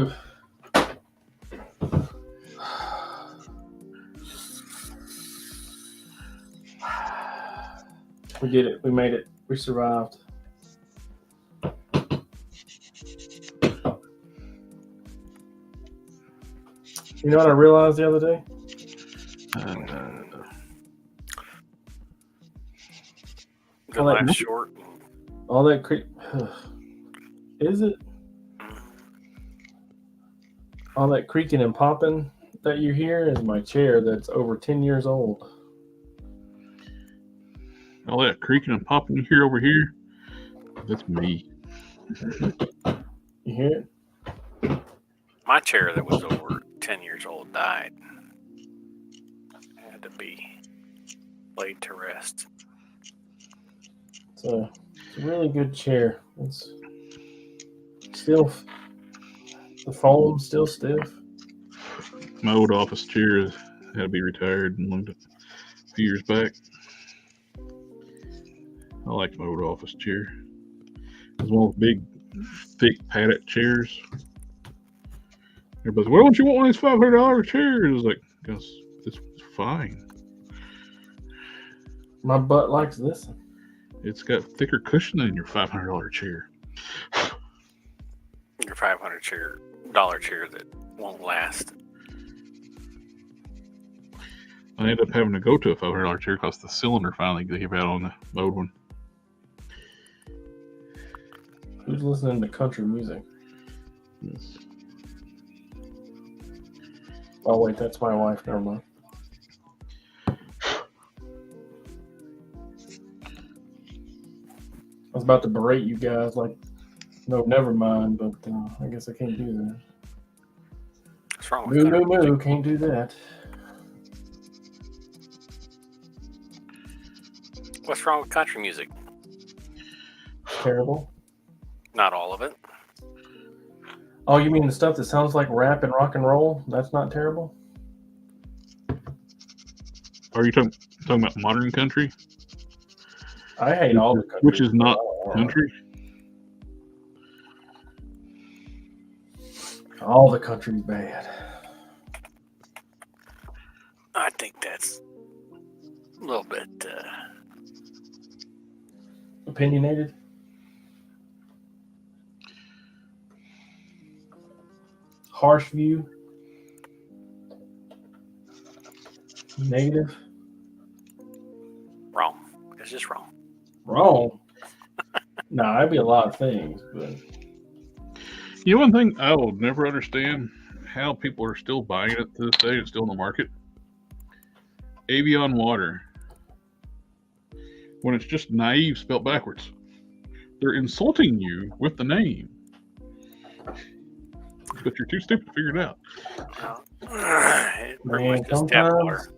A: on.
C: We did it. We made it. We survived. You know what I realized the other day?
B: Good life short.
C: All that is it? All that creaking and popping that you hear is my chair that's over 10 years old.
A: All that creaking and popping you hear over here, that's me.
C: You hear it?
B: My chair that was over 10 years old died. Had to be laid to rest.
C: It's a really good chair. It's still, the foam's still stiff.
A: My old office chair had to be retired a few years back. I liked my old office chair. It was one of those big, thick paddock chairs. Everybody's like, why don't you want one of these $500 chairs? I was like, because it's fine.
C: My butt likes this.
A: It's got thicker cushion than your $500 chair.
B: Your $500 chair that won't last.
A: I ended up having to go to a $500 chair because the cylinder finally gave out on the old one.
C: Who's listening to country music?
A: Yes.
C: Oh wait, that's my wife. Never mind. I was about to berate you guys, like, no, never mind. But I guess I can't do that.
B: What's wrong with
C: Moo, can't do that.
B: What's wrong with country music?
C: Terrible.
B: Not all of it.
C: Oh, you mean the stuff that sounds like rap and rock and roll? That's not terrible?
A: Are you talking about modern country?
C: I hate all the country.
A: Which is not country?
C: All the country's bad.
B: I think that's a little bit
C: Opinionated? Harsh view? Negative?
B: wrong. It's just wrong.
C: Wrong? Nah, that'd be a lot of things, but
A: You know, one thing I will never understand how people are still buying it to this day. It's still in the market. Avion water. When it's just naive spelled backwards. They're insulting you with the name. But you're too stupid to figure it out.
B: It pretty much just tap water.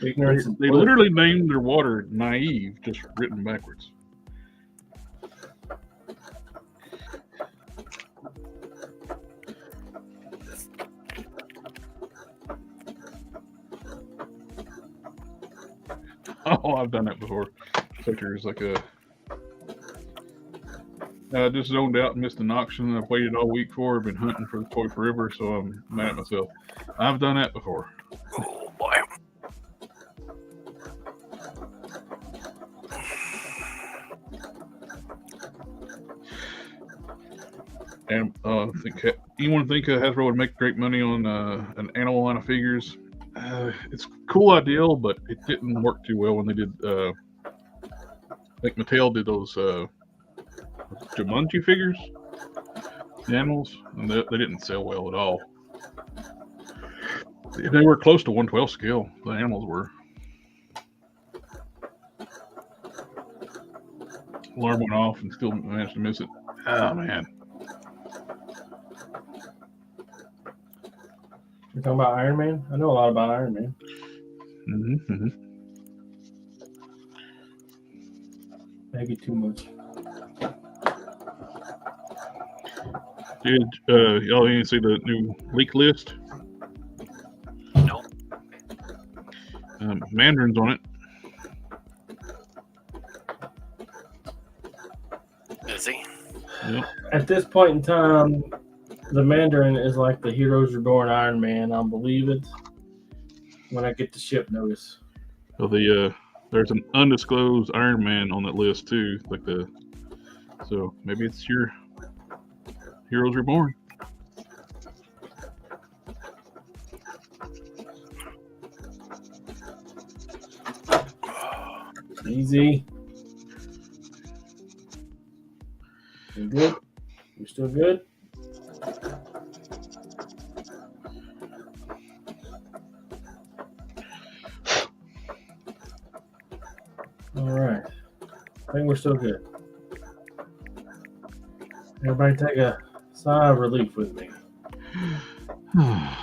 C: ignorance.
A: They literally named their water naive, just written backwards. Oh, I've done that before. Pictures like I just zoned out and missed an auction I've waited all week for. I've been hunting for the toy forever, so I'm mad at myself. I've done that before.
B: Oh boy.
A: And anyone think Hasbro would make great money on an animal line of figures? It's a cool ideal, but it didn't work too well when they did. I think Mattel did those Jumanji figures, the animals, and they didn't sell well at all. They were close to 1/12 scale. The animals were. Alarm went off and still managed to miss it. Oh man.
C: You're talking about Iron Man? I know a lot about Iron Man.
A: Mm-hmm.
C: Maybe too much.
A: Did y'all even see the new leak list?
B: No.
A: Mandarin's on it.
B: Is he?
A: Yep.
C: At this point in time, the Mandarin is like the Heroes Reborn Iron Man. I'll believe it when I get the ship notice.
A: So the There's an undisclosed Iron Man on that list too, so maybe it's your Heroes Reborn.
C: Easy. You good? You still good? All right. I think we're still good. Everybody take a sigh of relief with me. I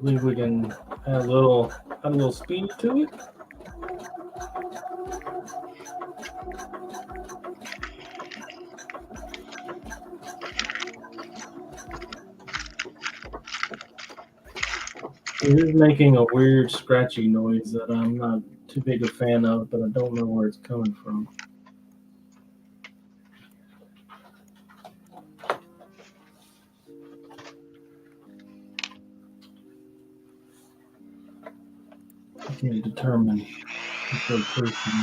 C: believe we can add a little speed to it. It is making a weird scratchy noise that I'm not too big a fan of, but I don't know where it's coming from. I can't determine the location.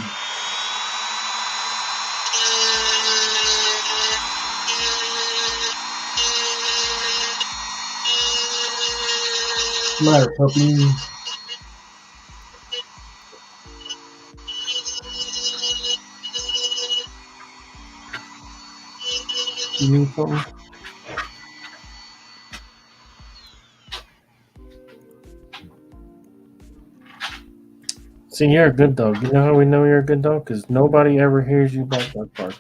C: Matter, puppy. You need something? See, you're a good dog. You know how we know you're a good dog? Because nobody ever hears you bark that bark.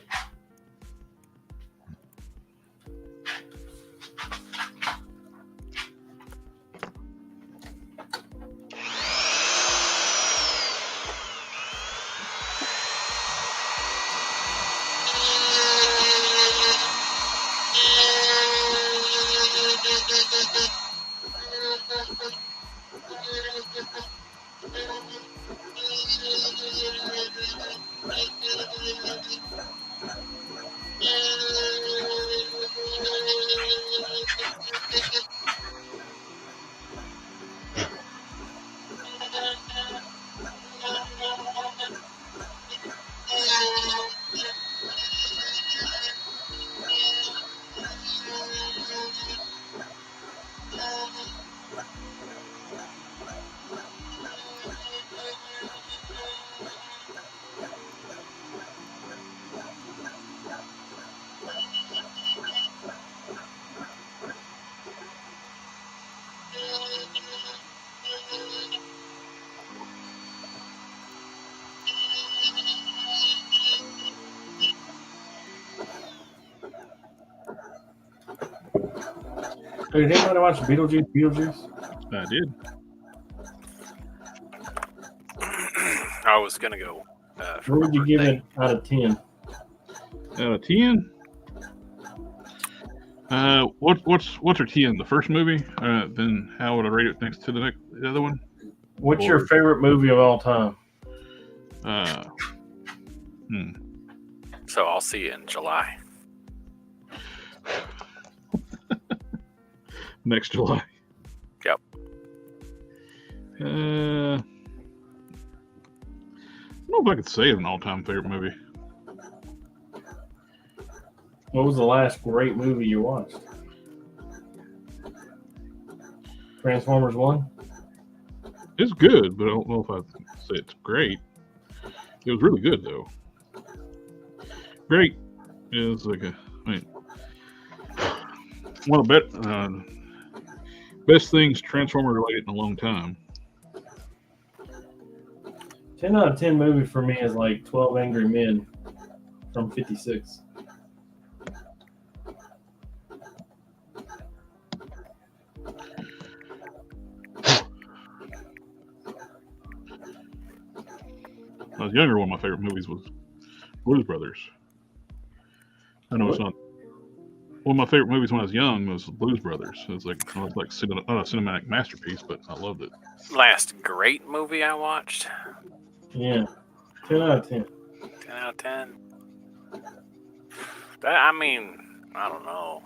C: Hey, did anybody watch Beetlejuice?
A: I did.
B: I was gonna go.
C: What would you give it out of 10?
A: Out of 10? What's her 10? The first movie? Then how would I rate it next to the other one?
C: What's your favorite movie of all time?
B: So I'll see you in July.
A: Next July.
B: Yep.
A: I don't know if I could say an all-time favorite movie.
C: What was the last great movie you watched? Transformers 1?
A: It's good, but I don't know if I'd say it's great. It was really good, though. Great is like one of the best things Transformer related in a long time.
C: 10 out of 10 movie for me is like 12 Angry Men from 56.
A: When I was younger, one of my favorite movies was Blues Brothers. I know it's not. One of my favorite movies when I was young was Blues Brothers. It was like not a cinematic masterpiece, but I loved it.
B: Last great movie I watched?
C: Yeah, 10 out of 10.
B: 10 out of 10. I mean, I don't know.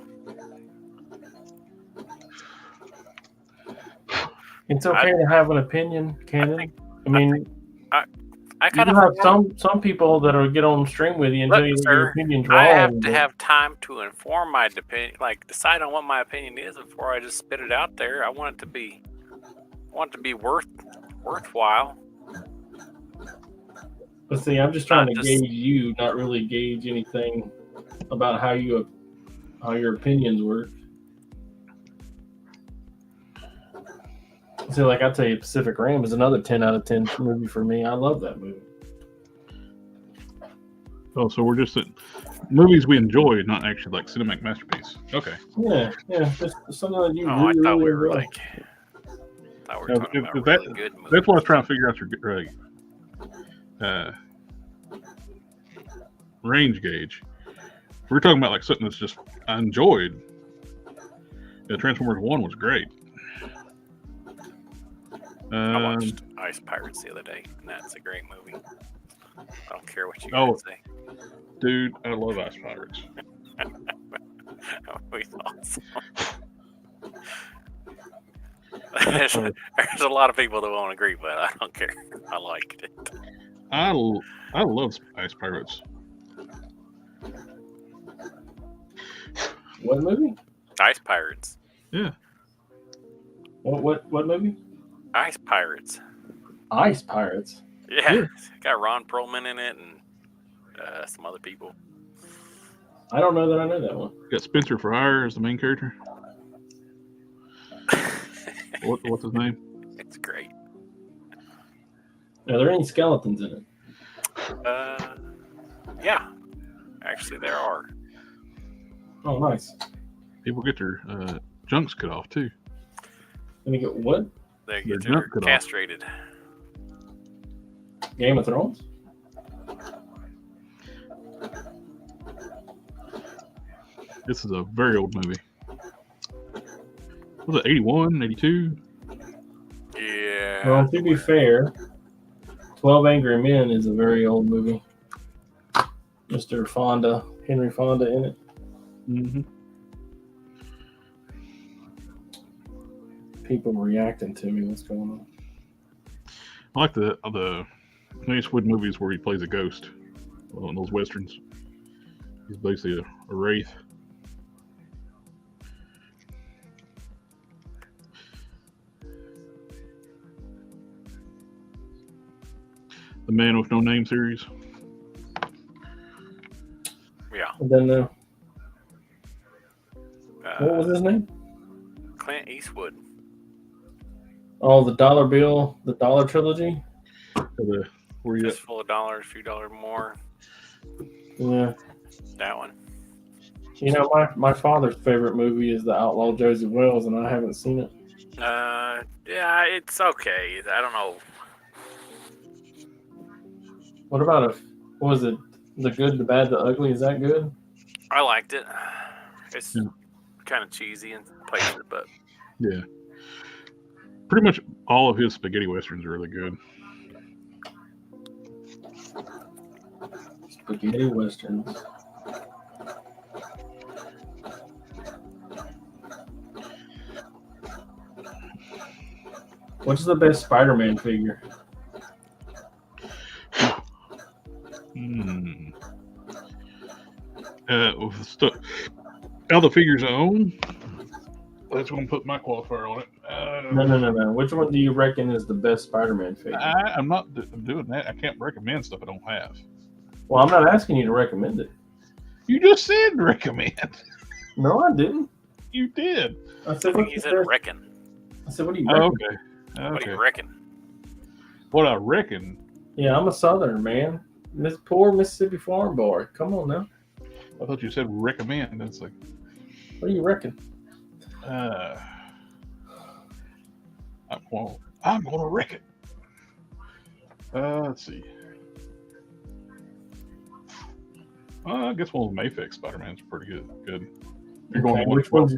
C: It's okay to have an opinion, Cannon. I mean,
B: I
C: you
B: kind
C: do
B: of
C: have some people that'll get on stream with you and tell you that your
B: sir,
C: opinion's wrong.
B: I have to
C: but-
B: have time to inform my opinion, like decide on what my opinion is before I just spit it out there. I want it to be worthwhile.
C: But see, I'm just trying
B: Not
C: to
B: just-
C: gauge you, not really gauge anything about how your opinions work. See, like I tell you, Pacific Rim is another 10 out of 10 movie for me. I love that movie.
A: Oh, so we're just at movies we enjoy, not actually like cinematic masterpiece. Okay.
C: Yeah, just something that you
B: Oh,
C: really,
B: I thought we
C: really
B: were
C: enjoy.
B: like. I thought we were
A: No,
B: talking about
A: if
B: really
A: that-
B: good movies.
A: That's what I was trying to figure out your range gauge. If we're talking about like something that's just I enjoyed. Yeah, Transformers 1 was great.
B: I watched Ice Pirates the other day, and that's a great movie. I don't care what you
A: Oh.
B: guys say.
A: Dude, I love Ice Pirates.
B: We awesome. There's a lot of people that won't agree, but I don't care. I liked it.
A: I love Ice Pirates.
C: What movie?
B: Ice Pirates.
A: Yeah.
C: What movie?
B: Ice Pirates.
C: Ice Pirates.
B: Yeah.
A: Yeah.
B: Got Ron Perlman in it and some other people.
C: I don't know that I know that one.
A: Got Spencer for Hire as the main character. What's his name?
B: It's great.
C: Are there any skeletons in it?
B: Yeah. Actually, there are.
C: Oh, nice.
A: People get their junks cut off too.
C: Let me get what?
B: They
A: They're
B: get
A: junk cut off.
B: castrated.
C: Game of Thrones?
A: This is a very old movie. Was it 81, 82?
B: Yeah.
C: Well, to be fair, 12 Angry Men is a very old movie. Mr. Fonda, Henry Fonda in it.
A: Mm-hmm.
C: People reacting to me. What's going on?
A: I like the Clint Eastwood movies where he plays a ghost. Well, in those westerns, he's basically a wraith. The Man with No Name series.
B: Yeah.
C: I don't know. What was his name?
B: Clint Eastwood.
C: Oh, the Dollar Bill, the Dollar Trilogy.
A: Where you at?
B: Fistful of dollars, few dollars more.
C: Yeah.
B: That one.
C: You know, my father's favorite movie is The Outlaw Joseph Wells, and I haven't seen it.
B: Yeah, it's okay. I don't know.
C: What about what was it? The Good, the Bad, the Ugly? Is that good?
B: I liked it. It's
A: Yeah.
B: kind of cheesy in places, but
A: Yeah. Pretty much all of his spaghetti westerns are really good.
C: Spaghetti Westerns. What's the best Spider-Man figure?
A: All the figures I own. That's going to put my qualifier on it.
C: No. Which one do you reckon is the best Spider-Man figure?
A: I'm not doing that. I can't recommend stuff I don't have.
C: Well, I'm not asking you to recommend it.
A: You just said recommend.
C: No, I didn't.
A: You did.
C: I
B: I
C: said,
B: think he said reckon.
C: I said, what do you reckon?
A: Okay.
B: What do you reckon?
A: What I reckon.
C: Yeah, I'm a Southerner, man. Poor Mississippi farm boy. Come on now.
A: I thought you said recommend. That's like.
C: What do you reckon?
A: I'm gonna wreck it. Let's see. I guess one of the Mayfix Spider-Man's pretty good. You're going
C: Okay,
A: to
C: which one's?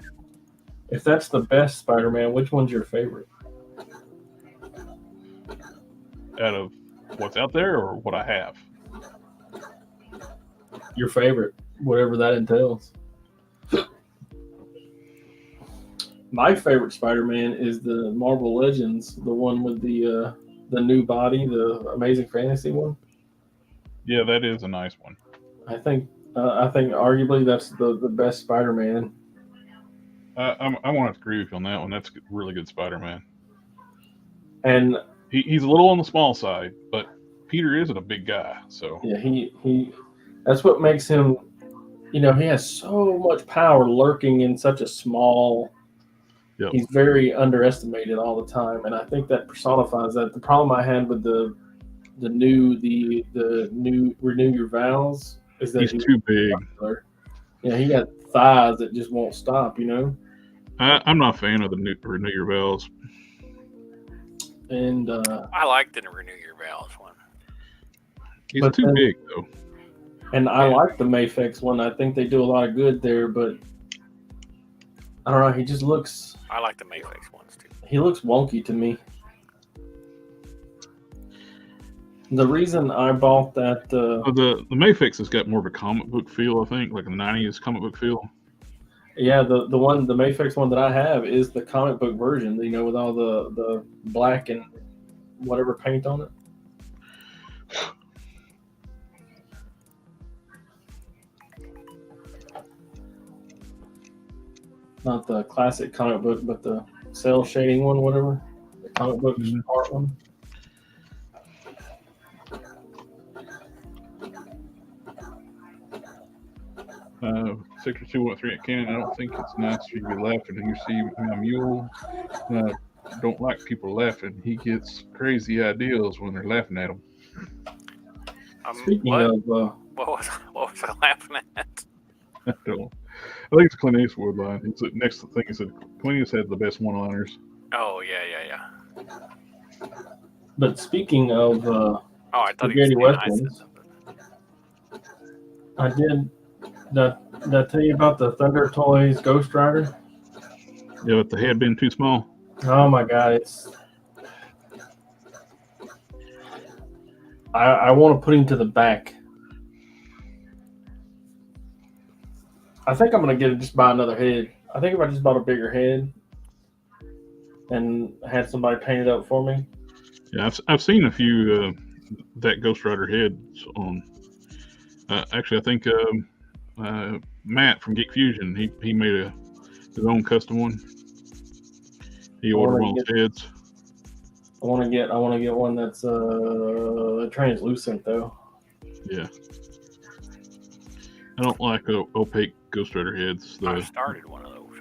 C: If that's the best Spider-Man, which one's your favorite?
A: out of what's out there or what I have?
C: Your favorite, whatever that entails. My favorite Spider-Man is the Marvel Legends, the one with the new body, the Amazing Fantasy one.
A: Yeah, that is a nice one.
C: I think arguably that's the best Spider-Man.
A: I want to agree with you on that one. That's a really good Spider-Man.
C: And
A: He's a little on the small side, but Peter isn't a big guy, so
C: yeah, he that's what makes him. He has so much power lurking in such a small.
A: Yep.
C: He's very underestimated all the time, and I think that personifies that. The problem I had with the new Renew Your Vows is that
A: he's too big.
C: Muscular. He got thighs that just won't stop.
A: I'm not a fan of the new Renew Your Vows.
C: And
B: I like the Renew Your Vows one.
A: He's too big though.
C: And I like the Mayfix one. I think they do a lot of good there, but I don't know. He just looks.
B: I like the Mayfix ones too.
C: He looks wonky to me. The reason I bought that
A: the Mayfix has got more of a comic book feel, I think, like a 90s comic book feel.
C: Yeah, the Mayfix one that I have is the comic book version, with all the black and whatever paint on it. Not the classic comic book, but the cell shading one, whatever. The comic book art one.
A: Sector 213 at Cannon. I don't think it's nice for you to be laughing. You see my mule. Don't like people laughing. He gets crazy ideas when they're laughing at him.
C: Speaking of,
B: what was I laughing at?
A: I think it's Clint Eastwood line. It's the next thing. He said Clint Eastwood had the best one-liners.
B: Oh yeah.
C: But speaking of,
B: I thought
C: spaghetti westerns, I did. Did I tell you about the Thunder Toys Ghost Rider?
A: Yeah, with the head being too small.
C: Oh my God, I want to put him to the back. I think I'm gonna just buy another head. I think if I just bought a bigger head and had somebody paint it up for me.
A: Yeah, I've seen a few that Ghost Rider heads on. Actually, I think Matt from Geek Fusion he made his own custom one. He ordered one of his heads.
C: I want to get one that's translucent though.
A: Yeah. I don't like opaque Ghost Rider heads.
B: I started one of those.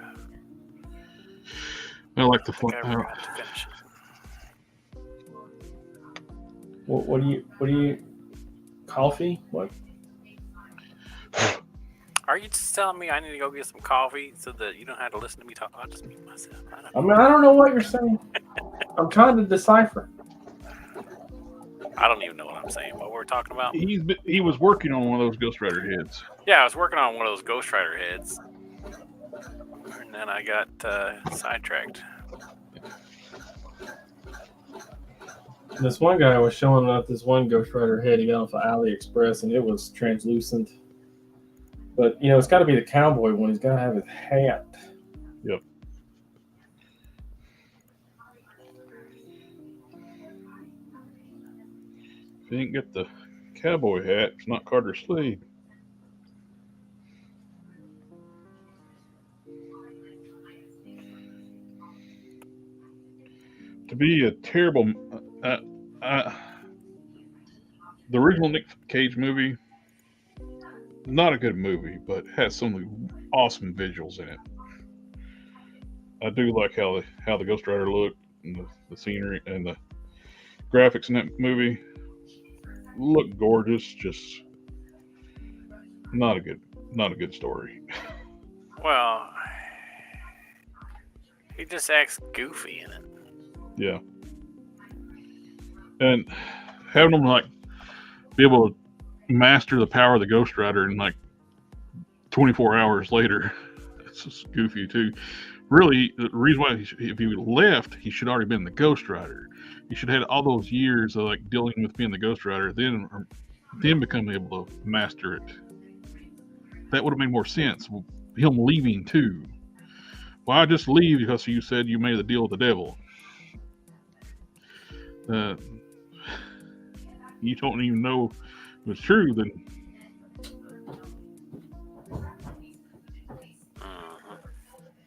A: I like the
B: I forgot to finish it.
C: What do you coffee? What?
B: Are you just telling me I need to go get some coffee so that you don't have to listen to me talk? I'll just mute myself.
C: I don't know what you're saying. I'm trying to decipher.
B: I don't even know what I'm saying. What we're talking about?
A: He was working on one of those Ghost Rider heads.
B: Yeah, I was working on one of those Ghost Rider heads, and then I got sidetracked.
C: This one guy was showing up this one Ghost Rider head he got off of AliExpress, and it was translucent. But it's got to be the cowboy one. He's got to have his hat.
A: Yep. If you didn't get the cowboy hat, it's not Carter Slade. To be a terrible, the original Nick Cage movie, not a good movie, but has some awesome visuals in it. I do like how the Ghost Rider looked and the scenery and the graphics in that movie look gorgeous. Just not a good story.
B: Well, he just acts goofy in it.
A: Yeah, and having them be able to master the power of the Ghost Rider in 24 hours later, it's just goofy too. Really, the reason why if he left, he should already been the Ghost Rider. He should have had all those years of dealing with being the Ghost Rider, then become able to master it. That would have made more sense. Him leaving too, Why just leave because you said you made a deal with the devil? You don't even know if it's true, then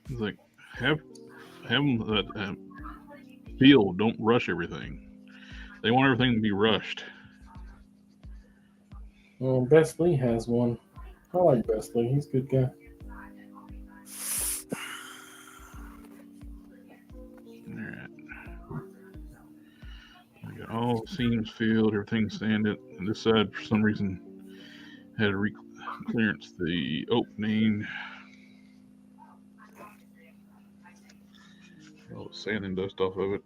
A: it's like have them feel. Don't rush everything. They want everything to be rushed.
C: Well, Best Lee has one. I like Best Lee. He's a good guy.
A: Alright. I got all the seams filled, everything sanded, and this side for some reason had to clearance the opening. All the sand and dust off of it.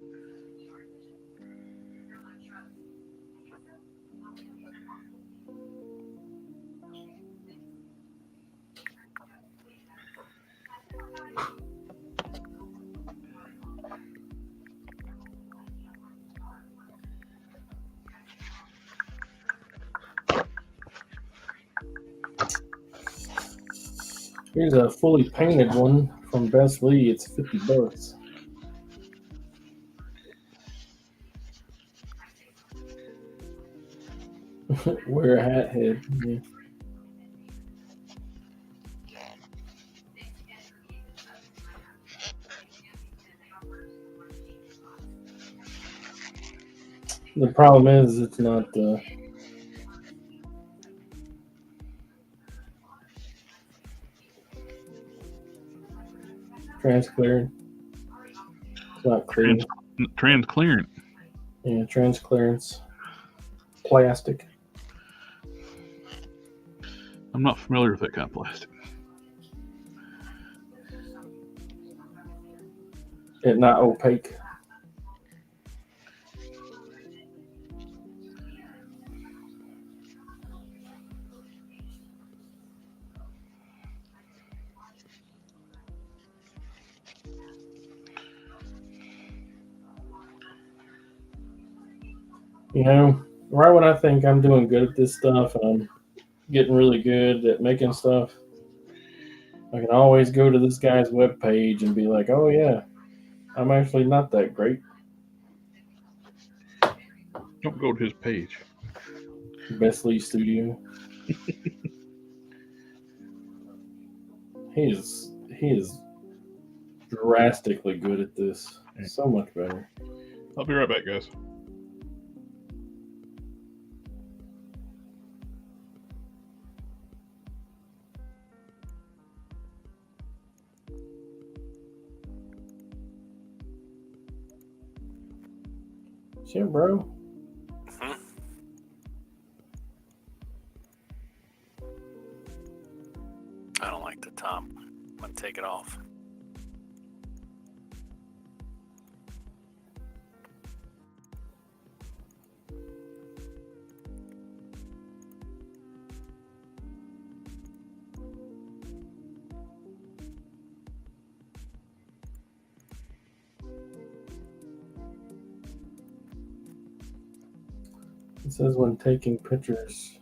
C: Here's a fully painted one from Best Lee. It's $50. Wear a hat head. Yeah. The problem is it's not transclearing. It's not clear.
A: Transclearant.
C: Yeah, transclearance. Plastic.
A: I'm not familiar with that kind of plastic.
C: It's not opaque. You know, right when I think I'm doing good at this stuff and I'm getting really good at making stuff, I can always go to this guy's webpage and be like, oh yeah, I'm actually not that great.
A: Don't go to his page.
C: Best Lee Studio. He is drastically good at this. So much better.
A: I'll be right back, guys.
C: Shit, bro.
B: Hmm? I don't like the top. I'm gonna take it off.
C: It says when taking pictures.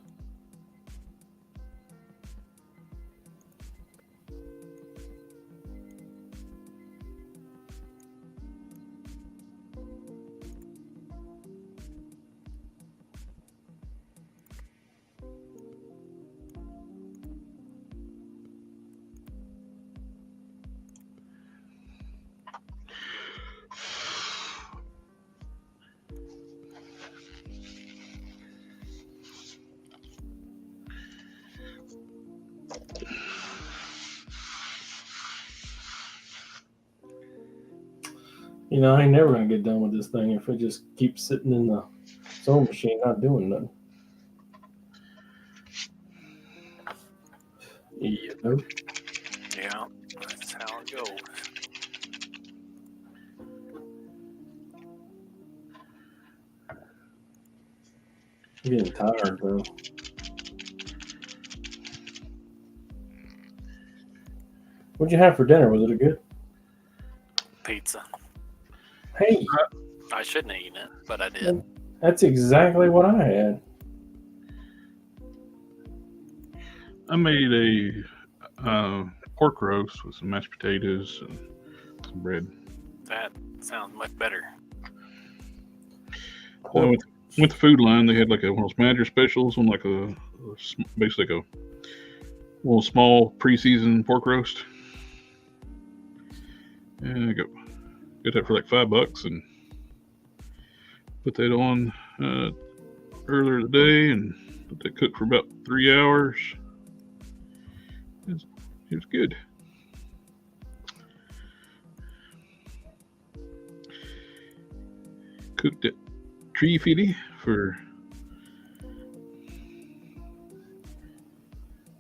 C: You know, I ain't never gonna get done with this thing if it just keeps sitting in the sewing machine not doing nothing. You know?
B: Yeah, that's how it goes.
C: I'm getting tired, bro. What'd you have for dinner? Was it a good?
B: Pizza.
C: Hey,
B: I shouldn't have eaten it, but I did.
C: that's exactly what I had.
A: I made a pork roast with some mashed potatoes and some bread.
B: That sounds much better.
A: With the food line, they had like one of those manager specials on like basically like a little small pre-seasoned pork roast. And I got that for like $5 and put that on earlier today and let that cook for about 3 hours. It was good. Cooked it tree feedy for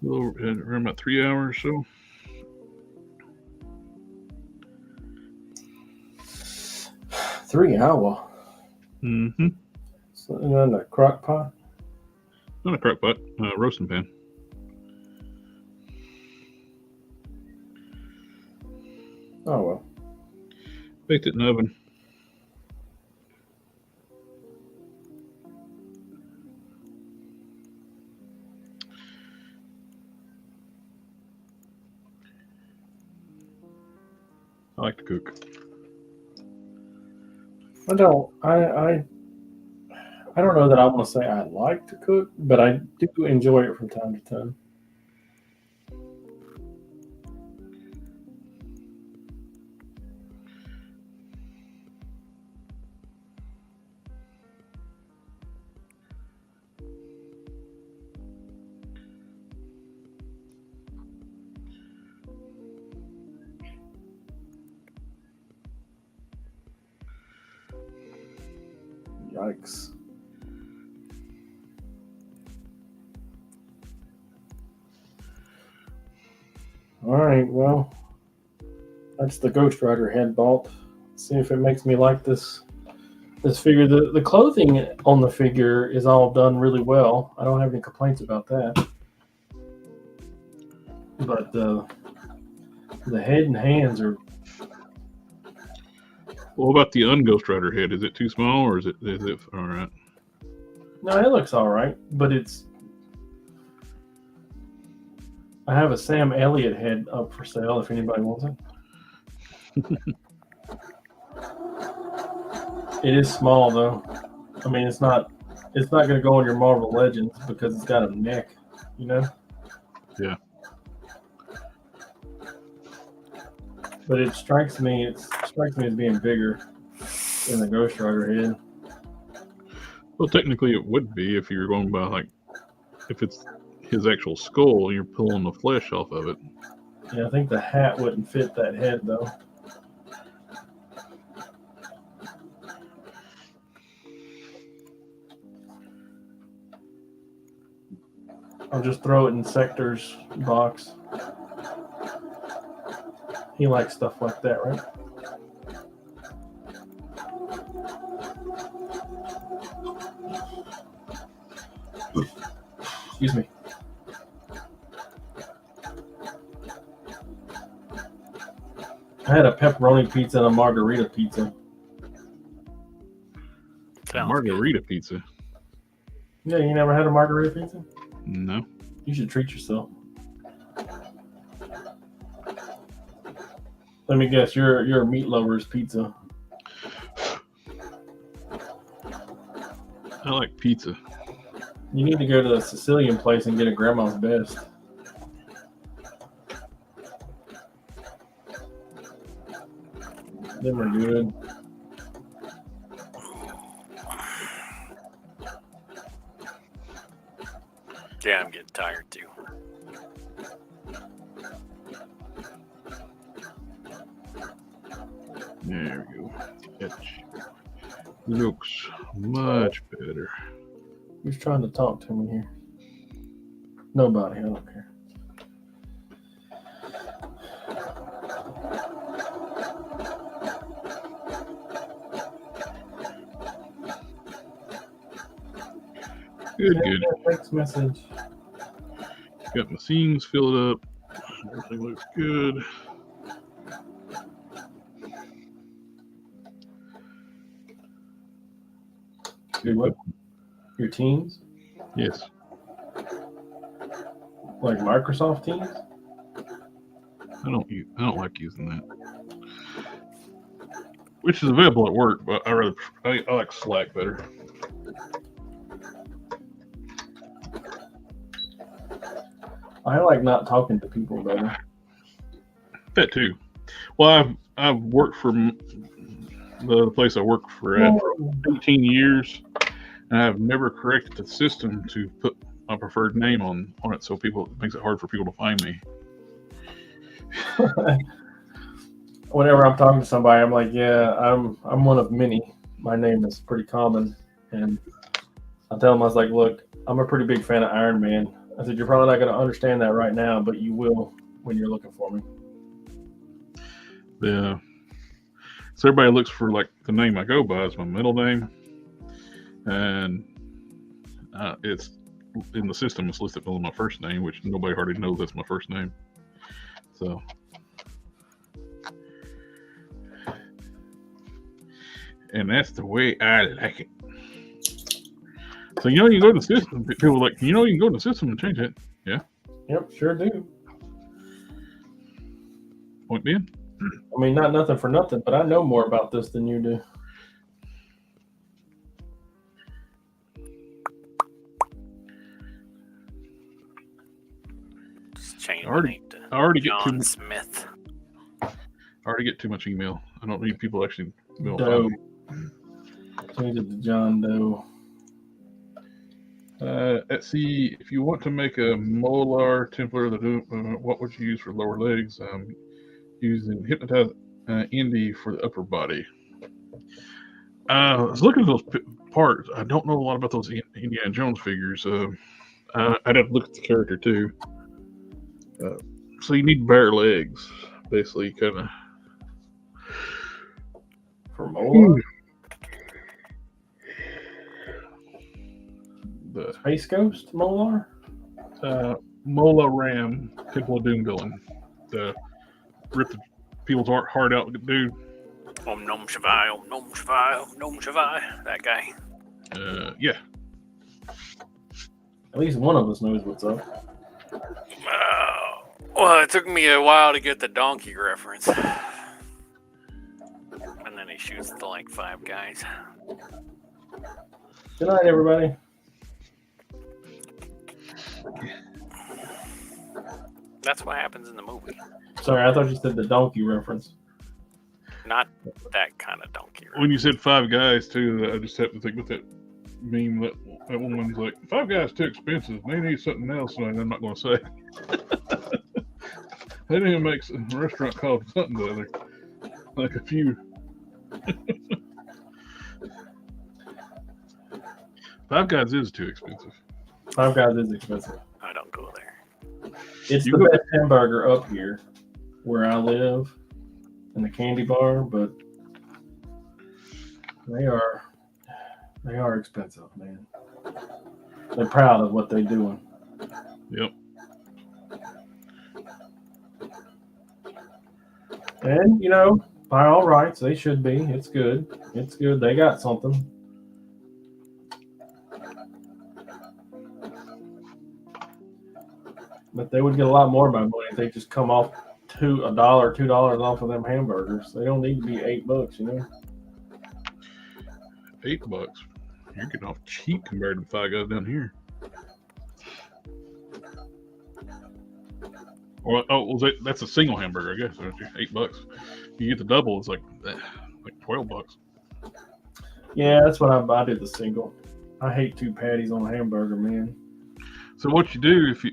A: around about 3 hours or so.
C: $3 hours.
A: Mm-hmm.
C: So, and then a crock pot.
A: Not a crock pot, roasting pan.
C: Oh well.
A: Baked it in the oven. I like to cook.
C: I don't know that I want to say I like to cook, but I do enjoy it from time to time. Yikes. All right, well, that's the Ghost Rider head bolt. See if it makes me like this figure. The clothing on the figure is all done really well. I don't have any complaints about that. But the head and hands are.
A: What about the un-Ghost Rider head? Is it too small or is it all right?
C: No, it looks all right, but it's. I have a Sam Elliott head up for sale if anybody wants it. It is small though. I mean, it's not going to go on your Marvel Legends because it's got a neck, you know.
A: Yeah.
C: But it strikes me as being bigger than the Ghost Rider head.
A: Well, technically it would be if you're going by like if it's his actual skull, you're pulling the flesh off of it.
C: Yeah, I think the hat wouldn't fit that head though. I'll just throw it in Sector's box. He likes stuff like that, right? Excuse me. I had a pepperoni pizza and a margarita pizza.
A: Margarita pizza?
C: Yeah, you never had a margarita pizza?
A: No.
C: You should treat yourself. Let me guess, you're a meat lover's pizza.
A: I like pizza.
C: You need to go to a Sicilian place and get a grandma's best. Them are good.
B: Yeah, I'm getting tired too.
A: There we go. It looks much better.
C: Who's trying to talk to me here? Nobody, I don't care.
A: Good, good.
C: Text message.
A: Got my seams filled up. Everything looks good.
C: Your what? Your Teams?
A: Yes.
C: Like Microsoft Teams?
A: I don't like using that. which is available at work, but I like Slack better.
C: I like not talking to people better.
A: That too. Well, I've worked for the place I work for 18 years, and I've never corrected the system to put my preferred name on it, so it makes it hard for people to find me.
C: Whenever I'm talking to somebody, I'm like, yeah, I'm one of many. My name is pretty common, and I tell them, I was like, look, I'm a pretty big fan of Iron Man. I said, you're probably not going to understand that right now, but you will when you're looking for me.
A: Yeah. So everybody looks for like the name I go by is my middle name, and it's in the system. It's listed below my first name, which nobody hardly knows that's my first name. So, and that's the way I like it. So you can go to the system. People are like, you can go to the system and change it. Yeah.
C: Yep, sure do.
A: Point being.
C: I mean, not nothing for nothing, but I know more about this than you do.
B: Just change
A: I already get
B: John Smith.
A: I already get too much email. I don't need people actually.
C: Doe. Change it to John Doe.
A: Let's see. If you want to make a molar Templar, what would you use for lower legs? Using Hypnotize Indy for the upper body. I was looking at those parts. I don't know a lot about those Indiana Jones figures. I'd have to look at the character too. So you need bare legs, basically, kind of.
C: For molar?
A: The
C: Space Ghost Molar?
A: Mola Ram, Temple of Doom villain. The rip the people's heart out, dude.
B: Om Nom Shivai, Om Nom Shivai, Om Nom Shivai. That guy.
A: Yeah.
C: At least one of us knows what's up.
B: Well, it took me a while to get the donkey reference. And then he shoots the like 5 guys.
C: Good night, everybody.
B: That's what happens in the movie.
C: Sorry, I thought you said the donkey reference.
B: Not that kind of donkey reference.
A: When you said 5 guys too, I just happened to think with that meme that woman's like, 5 guys too expensive. They need something else, and I'm not going to say. They need to make a restaurant called something the other, like a few. 5 guys is too expensive.
C: 5 Guys is expensive.
B: I don't go there.
C: It's the best hamburger up here where I live in the candy bar, but they are expensive, man. They're proud of what they're doing.
A: Yep.
C: And, by all rights, they should be. It's good. It's good. They got something. But they would get a lot more by money if they just come off $1, $2 off of them hamburgers. They don't need to be $8,
A: $8. You're getting off cheap compared to 5 Guys down here. Or that's a single hamburger, I guess. $8. You get the double, it's like $12.
C: Yeah, that's what I did the single. I hate 2 patties on a hamburger, man.
A: So what you do if you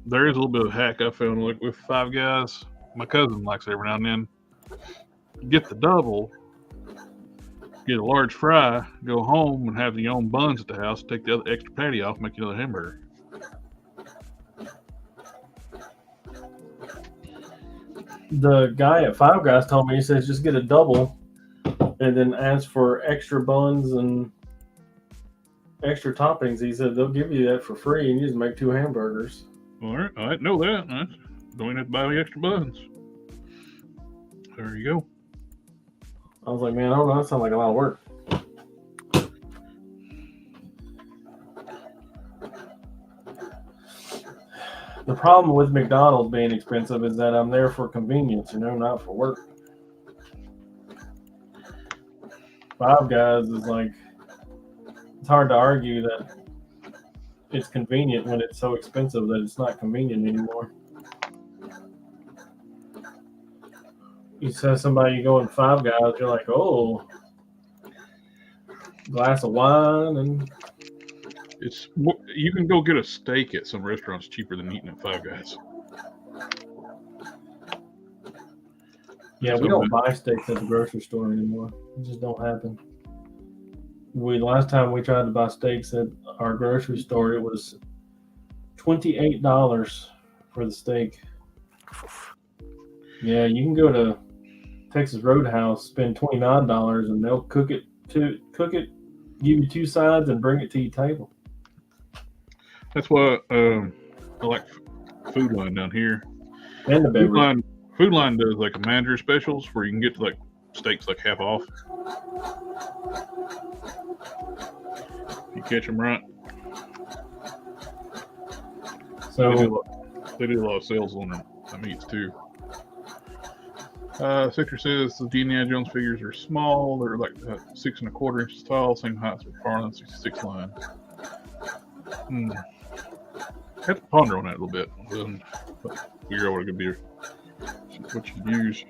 A: there is a little bit of hack I found like with 5 Guys. My cousin likes it every now and then. Get the double, get a large fry, go home and have your own buns at the house. Take the other extra patty off, make another hamburger.
C: The guy at 5 Guys told me, he says just get a double and then ask for extra buns and extra toppings. He said they'll give you that for free and you just make 2 hamburgers.
A: All right, I know that. I don't even have to buy any extra buns. There you go.
C: I was like, man, I don't know. That sounds like a lot of work. The problem with McDonald's being expensive is that I'm there for convenience, not for work. Five Guys is like, it's hard to argue that it's convenient when it's so expensive that it's not convenient anymore. You say somebody you go in Five Guys, you're like, oh, glass of wine, and
A: It's you can go get a steak at some restaurants cheaper than eating at Five Guys.
C: yeah, we don't buy steaks at the grocery store anymore. It just don't happen. Last time we tried to buy steaks at our grocery store, it was $28 for the steak. Yeah, you can go to Texas Roadhouse, spend $29, and they'll cook it, give you two sides, and bring it to your table.
A: That's why I like Food Line down here.
C: And the beverage.
A: Food Line does like a manager specials where you can get like steaks like half off. If you catch them right.
C: So
A: they do a lot of sales on the meats too. Sector says the Indiana Jones figures are small. They're like 6 1/4 inches tall, same height as McFarlane 66 line. I have to ponder on that a little bit. Figure out what it could be. What you use.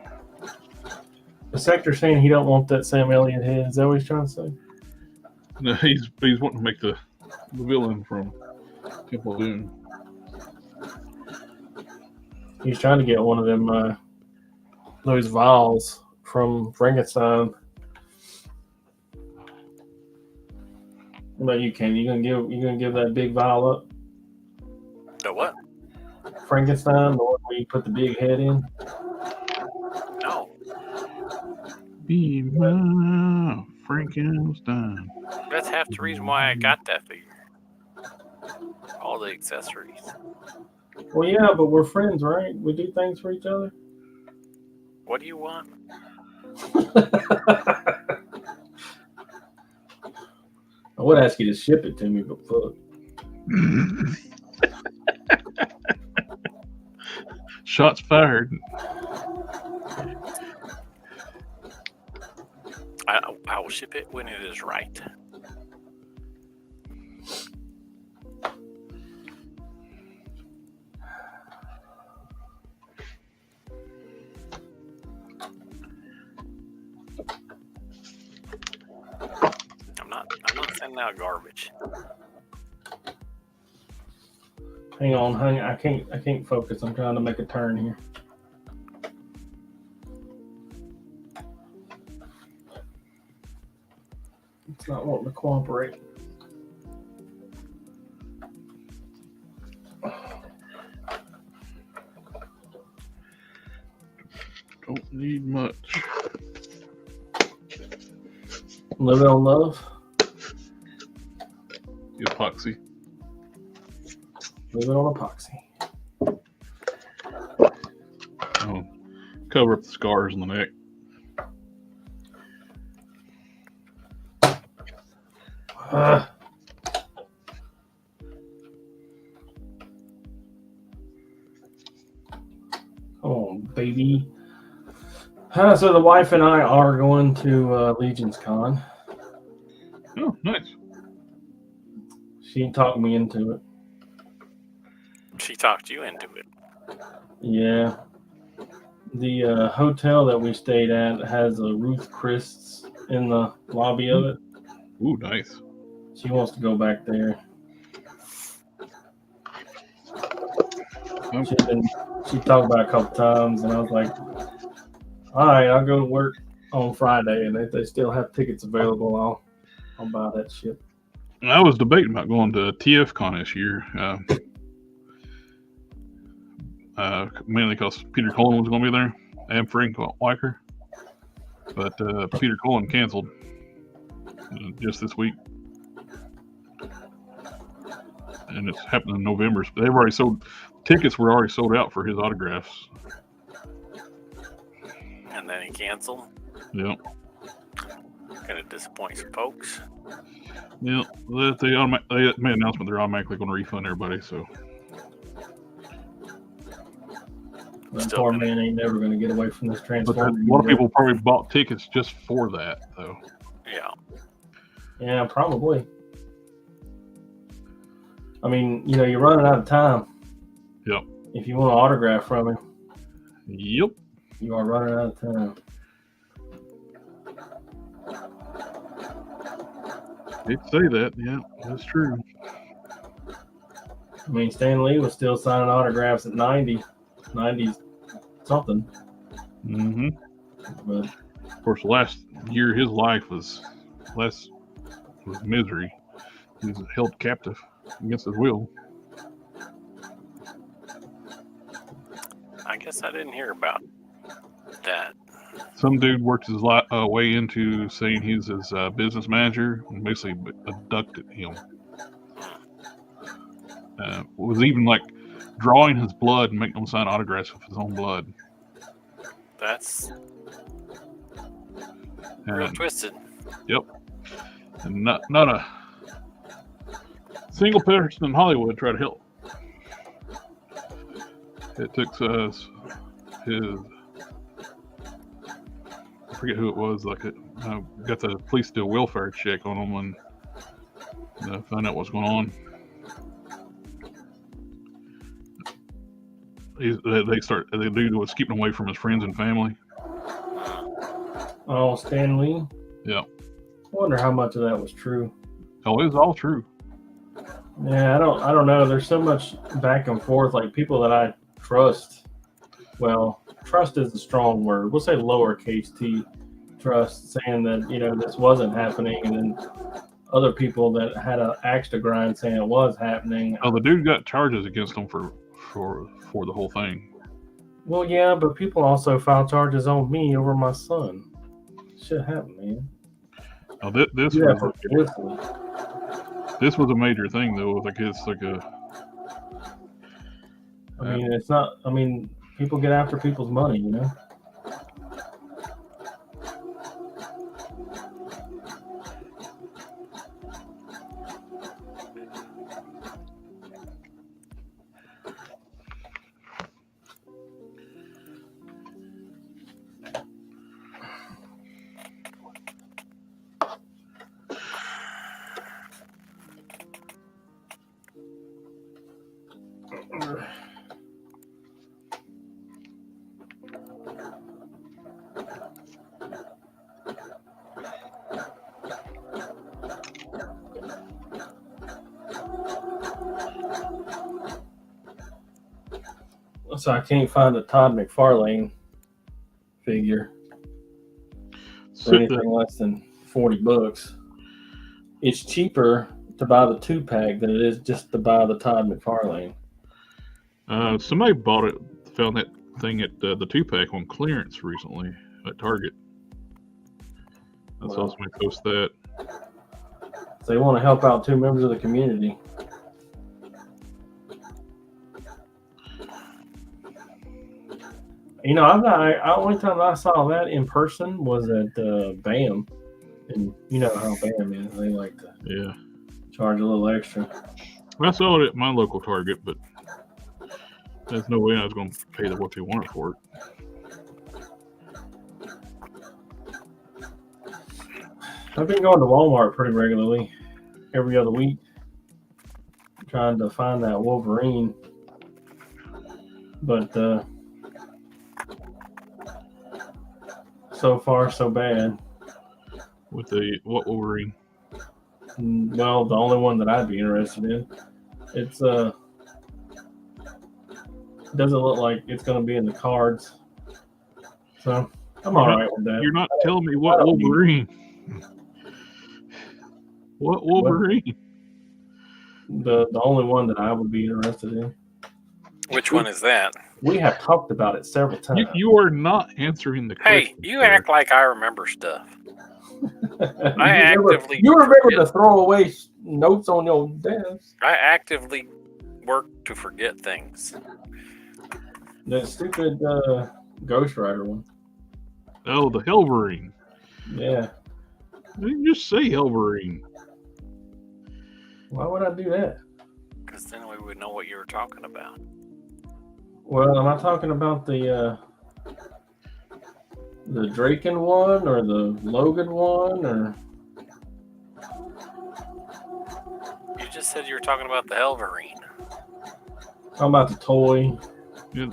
C: the Sector's saying he don't want that Sam Elliott head. Is that what he's trying to say?
A: No, he's wanting to make the villain from Temple of Doom.
C: He's trying to get one of them those vials from Frankenstein. But you can. You gonna give that big vial up?
B: The what?
C: Frankenstein, the one where you put the big head in.
B: No.
A: Be my Frankenstein.
B: That's half the reason why I got that figure. All the accessories.
C: Well, yeah, but we're friends, right? We do things for each other.
B: What do you want?
C: I would ask you to ship it to me, but fuck.
A: Shots fired.
B: I will ship it when it is right. I'm not sending out garbage.
C: Hang on, I can't focus. I'm trying to make a turn here. It's not wanting to cooperate.
A: Don't need much.
C: Live it on love.
A: The epoxy.
C: Live it on epoxy.
A: Oh, cover up the scars on the neck.
C: Oh, baby. So the wife and I are going to Legion's Con.
A: Oh, nice.
C: She talked me into it.
B: She talked you into it.
C: Yeah. The hotel that we stayed at has a Ruth Chris in the lobby of it.
A: Ooh, nice.
C: She wants to go back there. She talked about it a couple times, and I was like, all right, I'll go to work on Friday, and if they still have tickets available, I'll buy that shit.
A: I was debating about going to TFCon this year, mainly because Peter Cullen was going to be there and Frank Weicker, but Peter Cullen canceled just this week, and it's happening in November. But they've already sold tickets; were already sold out for his autographs.
B: And then he canceled.
A: Yep.
B: Gonna disappoint some folks.
A: Yeah, they made an announcement they're automatically going to refund everybody. So
C: That poor man ain't never going to get away from this
A: but
C: transformer.
A: a lot of people probably bought tickets just for that, though.
B: Yeah.
C: Yeah, probably. I mean, you're running out of time.
A: Yep.
C: If you want an autograph from him,
A: Yep.
C: you are running out of time.
A: Did say that. Yeah, that's true.
C: I mean, Stan Lee was still signing autographs at 90 something.
A: Mm-hmm.
C: But
A: Of course, the last year of his life was misery. He was held captive against his will.
B: I guess I didn't hear about that.
A: Some dude worked his way into saying he's his business manager and basically abducted him. Was even like drawing his blood and making him sign autographs with his own blood.
B: That's real twisted.
A: Yep. And not a single person in Hollywood tried to help. It took his, I forget who it was, like got the police to do a welfare check on him and find out what's going on. The dude was keeping away from his friends and family.
C: Oh, Stan Lee?
A: Yeah.
C: I wonder how much of that was true.
A: Oh, it was all true.
C: Yeah, I don't know. There's so much back and forth. Like people that I trust. Well, trust is a strong word. We'll say lowercase t. Trust, saying that this wasn't happening, and then other people that had an axe to grind saying it was happening.
A: Oh, the dude got charges against him for the whole thing.
C: Well, yeah, but people also filed charges on me over my son. Shit happened, man.
A: Oh, this was a major thing though. Like it's like a.
C: I mean, it's not. I mean, people get after people's money, So I can't find a Todd McFarlane figure for anything less than $40. It's cheaper to buy the 2-pack than it is just to buy the Todd McFarlane.
A: Somebody found that thing at the 2-pack on clearance recently at Target. I saw somebody post that.
C: So they want to help out 2 members of the community. Only time I saw that in person was at BAM, and you know how BAM is. They like to charge a little extra.
A: I saw it at my local Target, but there's no way I was going to pay what they wanted for it.
C: I've been going to Walmart pretty regularly, every other week, trying to find that Wolverine, but so far so bad.
A: With what Wolverine?
C: Well, the only one that I'd be interested in. It's doesn't look like it's going to be in the cards, so I'm all right with that.
A: You're not telling me what Wolverine. What Wolverine?
C: The only one that I would be interested in.
B: Which one is that?
C: We have talked about it several times.
A: You are not answering the question.
B: Hey, you act like I remember stuff.
C: You remember to throw away notes on your desk.
B: I actively work to forget things.
C: The stupid Ghost Rider one.
A: Oh, the Wolverine.
C: Yeah.
A: You just say Wolverine.
C: Why would I do that?
B: Because then we would know what you were talking about.
C: Well, am I talking about the Draken one or the Logan one or
B: just said you were talking about the Helverine.
C: Talking about the toy.
A: Yeah.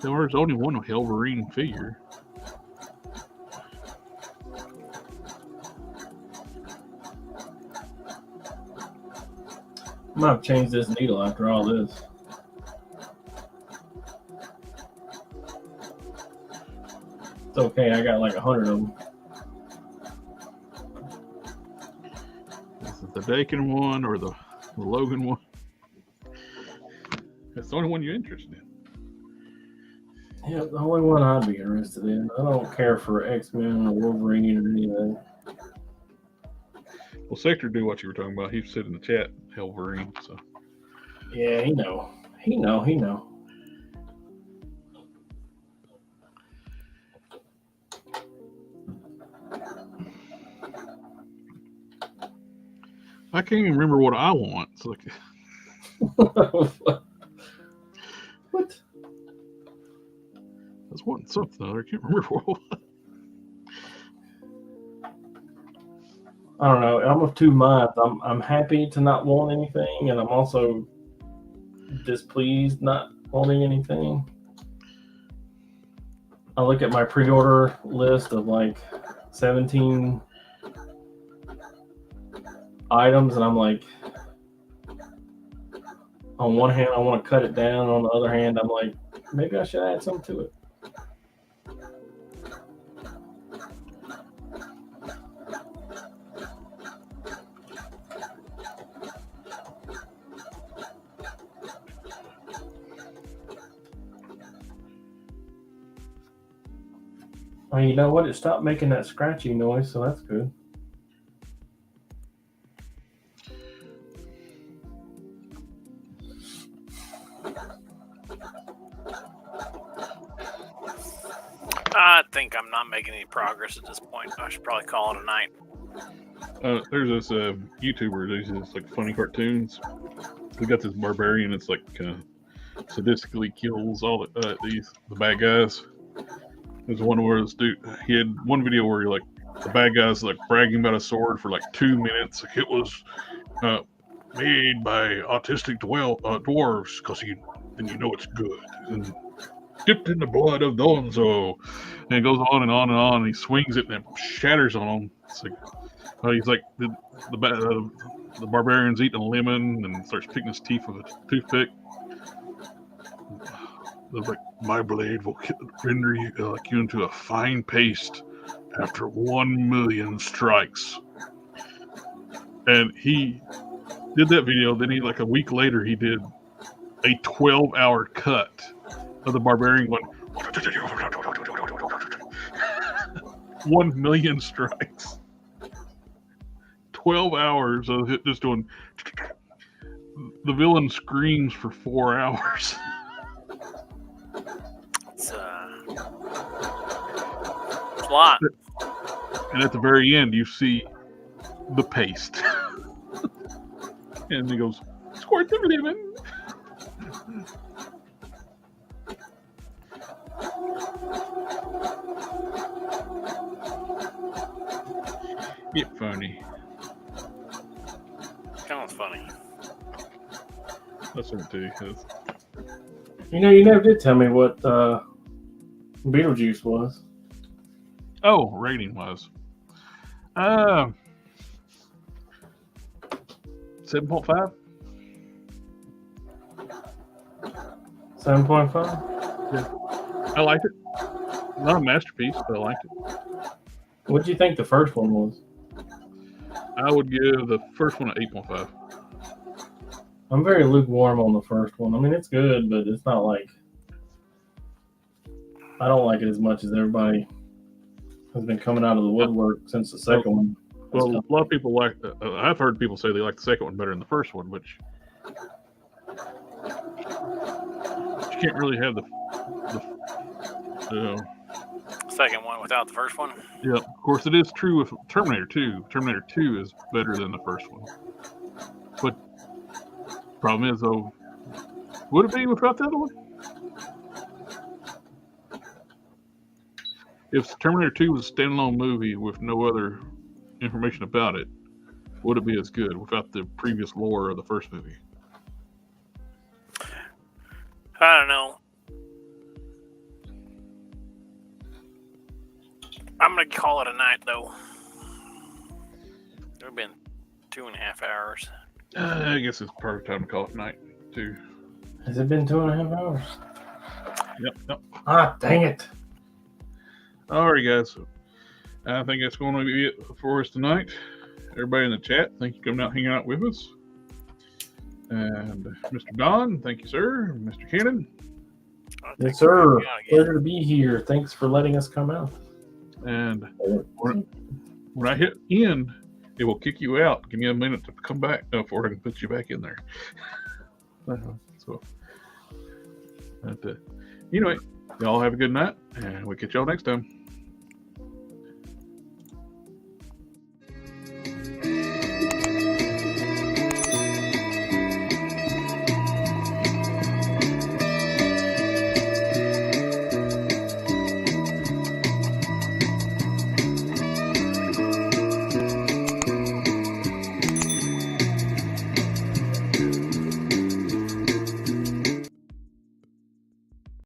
A: There's only one Helverine figure.
C: I might have changed this needle after all this. It's okay, I got like 100 of them.
A: Is it the Dakin one or the Logan one? That's the only one you're interested in.
C: Yeah, the only one I'd be interested in. I don't care for X-Men or Wolverine or anything.
A: Well, Sector knew what you were talking about. He said in the chat, Helverine. So
C: Yeah, he know. He know.
A: I can't even remember what I want. It's like,
C: What?
A: I was wanting something. I can't remember what it was.
C: I don't know. I'm of two minds. I'm happy to not want anything, and I'm also displeased not wanting anything. I look at my pre-order list of like 17 items, and I'm like, on one hand, I want to cut it down. On the other hand, I'm like, maybe I should add something to it. Well, you know what? It stopped making that scratchy noise, so that's good.
B: I think I'm not making any progress at this point. I should probably call it a night.
A: There's this YouTuber. There's this like funny cartoons. We got this barbarian. It's like sadistically kills all the bad guys. There's one where this dude. He had one video where like the bad guys like bragging about a sword for like 2 minutes. Like, it was made by autistic dwarves because then you know it's good. And dipped in the blood of Donzo. And it goes on and on and on. And he swings it and it shatters on him. It's like he's like the barbarian's eating a lemon and starts picking his teeth with a toothpick. It's like, my blade will render you into a fine paste after 1 million strikes. And he did that video. Then like a week later, he did a 12-hour cut of the barbarian going 1 million strikes. 12 hours of it just doing. The villain screams for 4 hours.
B: It's a lot.
A: And at the very end, you see the paste. And he goes, squirt the lemon. Get funny.
B: Sounds funny.
A: That's what it too.
C: You know, you never did tell me what Beetlejuice was.
A: Oh, rating was 7.5.
C: 7.5?
A: Yeah. I liked it. Not a masterpiece, but I liked it.
C: What do you think the first one was?
A: I would give the first one an 8.5.
C: I'm very lukewarm on the first one. I mean, it's good, but it's not like... I don't like it as much as everybody has been coming out of the woodwork since the second one.
A: Well, a lot of people like... I've heard people say they like the second one better than the first one, which... you can't really have the
B: Second one without the first one.
A: yeah, of course, it is true with Terminator 2. Terminator 2 is better than the first one. But problem is, though, would it be without the other one? If Terminator 2 was a standalone movie with no other information about it, would it be as good without the previous lore of the first movie?
B: I don't know. I'm gonna call it a night though. It's been 2.5 hours.
A: I guess it's perfect time to call it night too.
C: Has it been 2.5 hours?
A: Yep.
C: Ah, dang it.
A: All right, guys. I think that's going to be it for us tonight. Everybody in the chat, thank you for coming out and hanging out with us. And Mr. Don, thank you, sir. Mr. Cannon.
C: Yes, sir. Pleasure to be here. Thanks for letting us come out.
A: And when I hit end, it will kick you out. Give me a minute to come back before I can put you back in there. So, anyway, y'all have a good night, and we'll catch y'all next time.